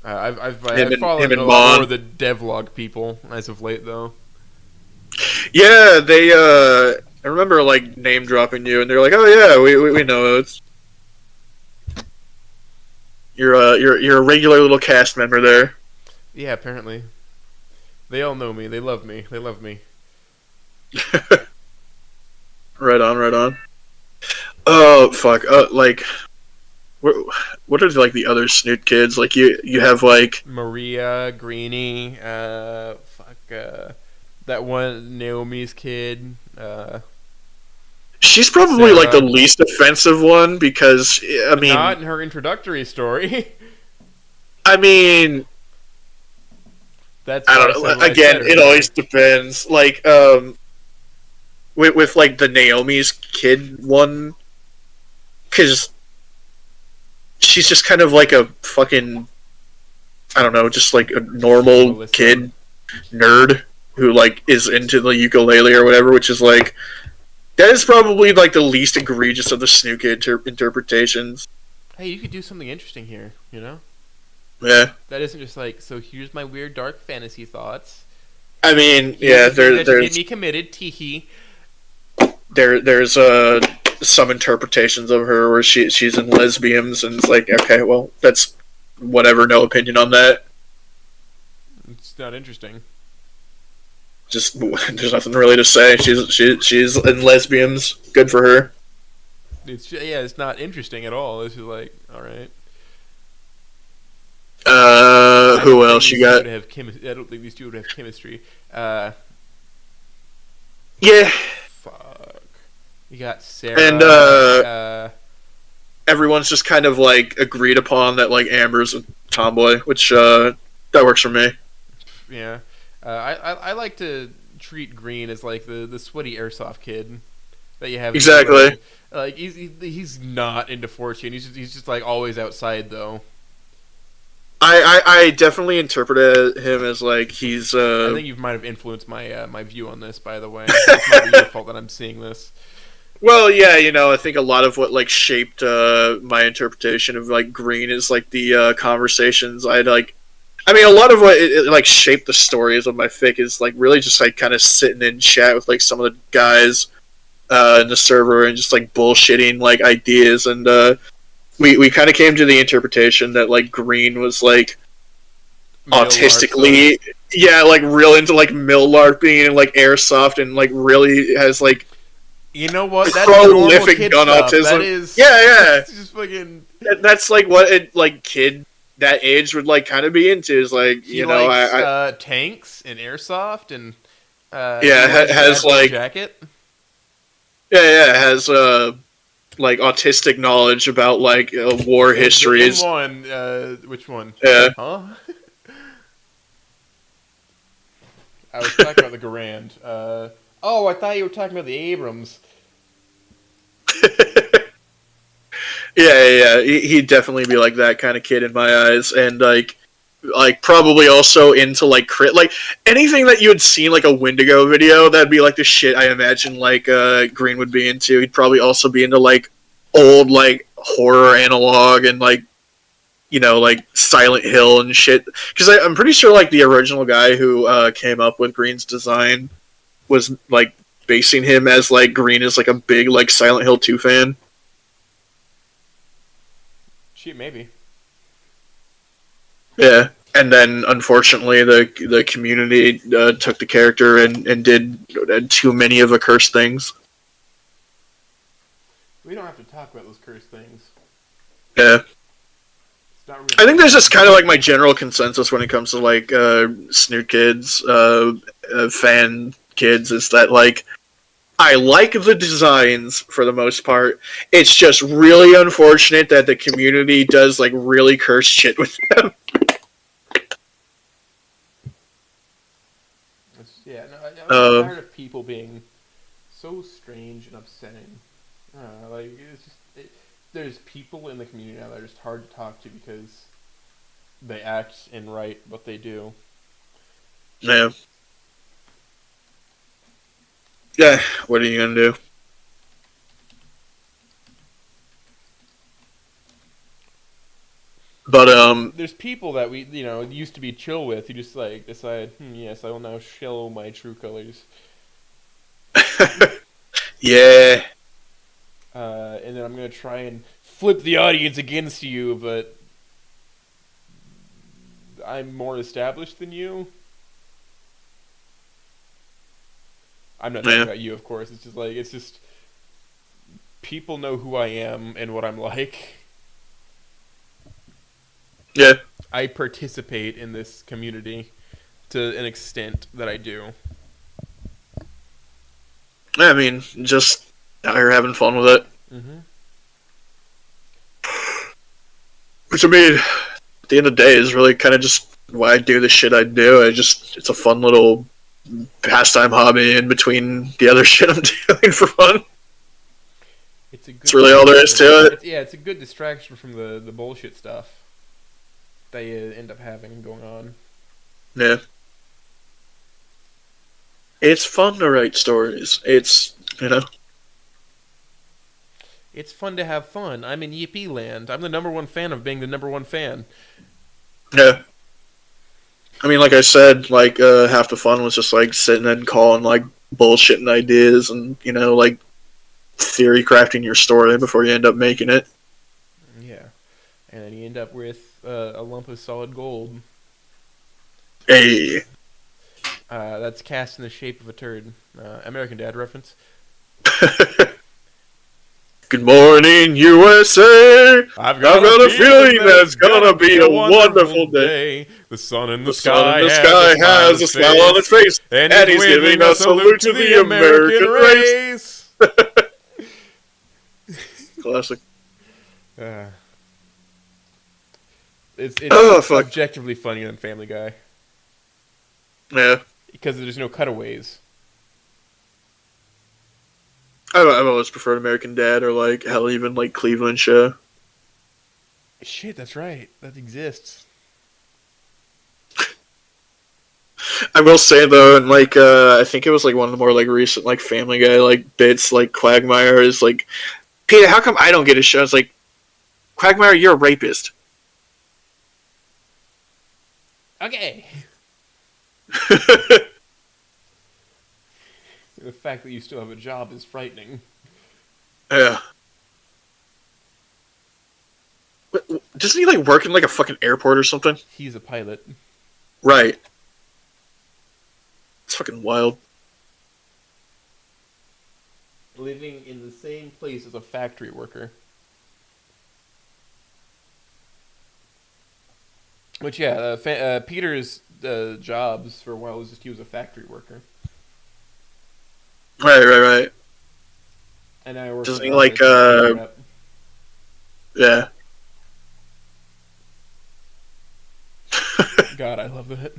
I've Him followed and a lot Bond. more of the devlog people as of late, though. Yeah, they. I remember like name dropping you, and they're like, "Oh yeah, we know it's you're a regular little cast member there." Yeah, apparently. They all know me. They love me. They love me. Right on, right on. Oh fuck! Like, what are like the other Snoot kids? Like you have like Maria, Greenie, that one Naomi's kid. she's probably like the Sarah. least offensive one because I mean, Not in her introductory story. I mean, That's I why don't know. said what I Again, said it earlier. always depends. Like with like the Naomi's kid one, because she's just kind of like a fucking, I don't know, just like a normal Melissa. kid nerd who like is into the ukulele or whatever, which is like that is probably like the least egregious of the Snook interpretations. Hey, you could do something interesting here, you know? Yeah, That isn't just like, so here's my weird dark fantasy thoughts. I mean, Here's yeah, the thing that should there's get me committed, teehee. there's some interpretations of her where she's in lesbians, and it's like, okay, well, that's whatever. No opinion on that. It's not interesting. Just there's nothing really to say. She's in lesbians. Good for her. It's not interesting at all. It's just like, all right. Who else you got? I don't think these two would have chemistry. Yeah, Fuck. You got And Sarah. everyone's just kind of like agreed upon that like Amber's a tomboy, which that works for me. Yeah. I like to treat Green as like the sweaty airsoft kid that you have in your Exactly. hood. Like he's not into fortune. He's just like always outside though. I definitely interpreted him as like he's I think you might have influenced my my view on this. By the way, it might be your fault that I'm seeing this. well, yeah, you know, I think a lot of what like shaped my interpretation of like Green is like the conversations I'd like. I mean, a lot of what like shaped the stories of my fic is like really just like kind of sitting in chat with like some of the guys in the server and just like bullshitting like ideas, and we kind of came to the interpretation that like Green was like Mill autistically, yeah, like real into like mill larping and like airsoft, and like really has like You know what? That's normal prolific kid gun stuff. autism. That is. Yeah, yeah. It's just fucking. That's like what it like kid that age would like kind of be into is like He you know likes I tanks and airsoft and yeah he likes has Bad Boy like jacket. yeah has like autistic knowledge about like war The histories. M1, which one? Yeah. Huh? I was talking about the Garand. Oh, I thought you were talking about the Abrams. Yeah. He'd definitely be like that kind of kid in my eyes, and like probably also into like crit like anything that you had seen like a Wendigo video. That'd be like the shit I imagine like Green would be into. He'd probably also be into like old like horror analog and like you know like Silent Hill and shit. Because I'm pretty sure like the original guy who came up with Green's design was like basing him as like Green is like a big like Silent Hill 2 fan. Shit, maybe. Yeah, and then unfortunately the community took the character and did too many of the cursed things. We don't have to talk about those cursed things. Yeah, It's not really I think there's just kind of like my general consensus when it comes to like Snoot kids, fan kids, is that like I like the designs for the most part. It's just really unfortunate that the community does like really cursed shit with them. Yeah, no, I'm tired of people being so strange and upsetting. Like it's just there's people in the community now that are just hard to talk to because they act and write what they do. Yeah. Yeah, what are you gonna do? But There's people that we used to be chill with who just like decide, yes, I will now show my true colors. yeah. And then I'm gonna try and flip the audience against you, but I'm more established than you. I'm not talking about you, of course. It's just people know who I am and what I'm like. Yeah. I participate in this community to an extent that I do. I mean, just out here having fun with it. Mm-hmm. Which I mean, at the end of the day, is really kind of just why I do the shit I do. It's a fun little pastime hobby in between the other shit I'm doing for fun. It's really all there is to it. It's a good distraction from the bullshit stuff that you end up having going on. Yeah. It's fun to write stories. It's, you know. It's fun to have fun. I'm in Yippee Land. I'm the number one fan of being the number one fan. Yeah. I mean, like I said, like, half the fun was just, like, sitting and calling, like, bullshitting ideas and, you know, like, theory crafting your story before you end up making it. Yeah. And then you end up with a lump of solid gold. Hey. That's cast in the shape of a turd. American Dad reference. Good morning, USA! I've got a feeling that it's gonna be a wonderful day. The sun in the sky has a smile on its face, and he's giving a salute to the American race. classic. Uh, it's Oh fuck. objectively funnier than Family Guy Yeah. because there's no cutaways. I've always preferred American Dad or like hell even like Cleveland Show. Shit, that's right. That exists. I will say though, and like I think it was like one of the more like recent like Family Guy like bits, like Quagmire is like, Peter, how come I don't get a show? It's like, Quagmire, you're a rapist. Okay. The fact that you still have a job is frightening. Yeah. Doesn't he like work in like a fucking airport or something? He's a pilot. Right. It's fucking wild. Living in the same place as a factory worker. Which, yeah, Peter's jobs for a while was just he was a factory worker. Right. And I work. Doesn't he like yeah. God, I love that.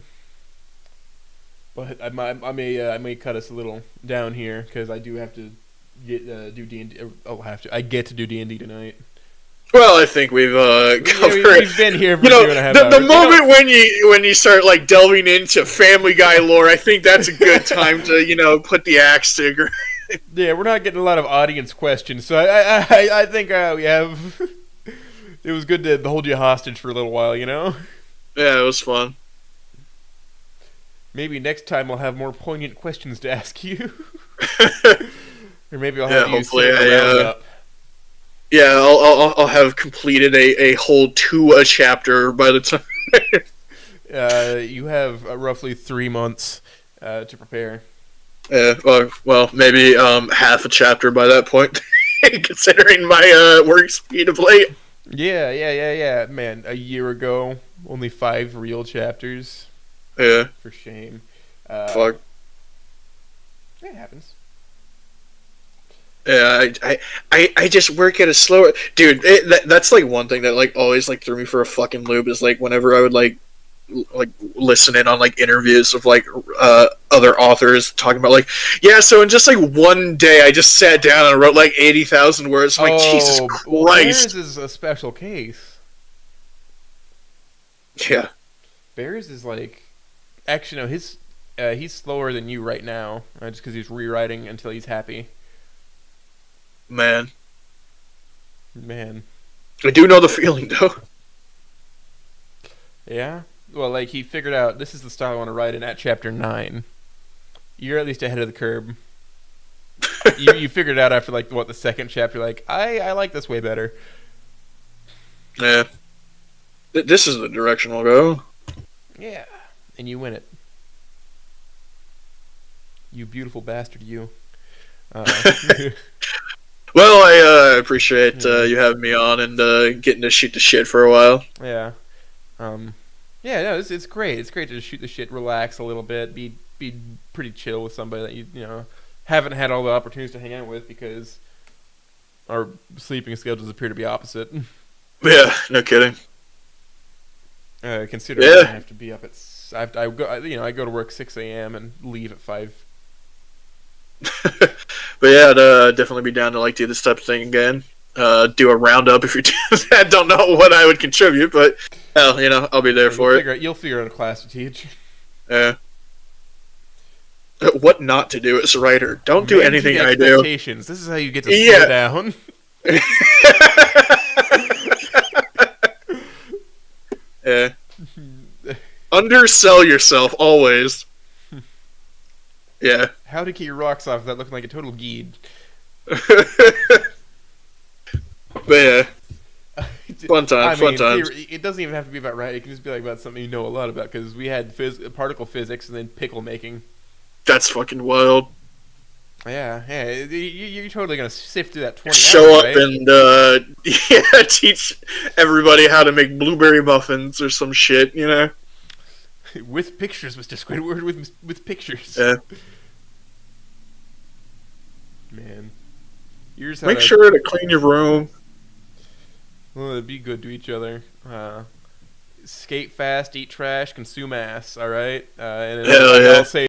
But I may cut us a little down here because I do have to do D&D. I get to do D&D tonight. Well, I think we've covered. We've been here for You know, 2.5 hours. the moment when you start like delving into Family Guy lore, I think that's a good time to put the axe to grind. Yeah, we're not getting a lot of audience questions, so I think we have. It was good to hold you hostage for a little while, Yeah, it was fun. Maybe next time I'll have more poignant questions to ask you. Or maybe I'll have you hopefully sit around up. Yeah, I'll have completed a whole a chapter by the time. You have roughly 3 months to prepare. Yeah, well, maybe half a chapter by that point, considering my work speed of late. Yeah. Man, a year ago, only 5 real chapters. Yeah. For shame. Fuck. It happens. Yeah, I just work at a slower dude. That's like one thing that like always like threw me for a fucking loop is like whenever I would like listen in on like interviews of like other authors talking about like so in just like one day I just sat down and wrote like 80,000 words. I'm like, Jesus Christ. Well, Bears is a special case. Yeah. Bears is like actually no he's slower than you right now just because he's rewriting until he's happy. Man. I do know the feeling though. Yeah. Well, like he figured out this is the style I want to write in at chapter 9. You're at least ahead of the curve. you figured it out after like the second chapter. Like I like this way better. Yeah. This is the direction I'll go. Yeah, and you win it. You beautiful bastard, you. Well, I appreciate you having me on and getting to shoot the shit for a while. Yeah. It's great. It's great to shoot the shit, relax a little bit, be pretty chill with somebody that you haven't had all the opportunities to hang out with because our sleeping schedules appear to be opposite. Yeah, no kidding. Considering I have to be up at I go to work 6 a.m. and leave at 5. But yeah, I'd definitely be down to like do this type of thing again. Do a roundup if you're doing that. Don't know what I would contribute, but hell, I'll be there for it. You'll figure out a class to teach. Yeah. What not to do as a writer? Don't do anything I do. This is how you get to slow down. Yeah. Undersell yourself always. Yeah. How to keep your rocks off without looking like a total geed. But yeah. Fun times. It doesn't even have to be about writing. It can just be like about something you know a lot about. Because we had particle physics and then pickle making. That's fucking wild. Yeah. You're totally gonna sift through that 20 Show hours, up right? and teach everybody how to make blueberry muffins or some shit. With pictures, Mr. Squidward. With pictures. Yeah. Man. Make sure to clean your room. Well, be good to each other. Skate fast, eat trash, consume ass. All right, and then Hell I'll yeah. say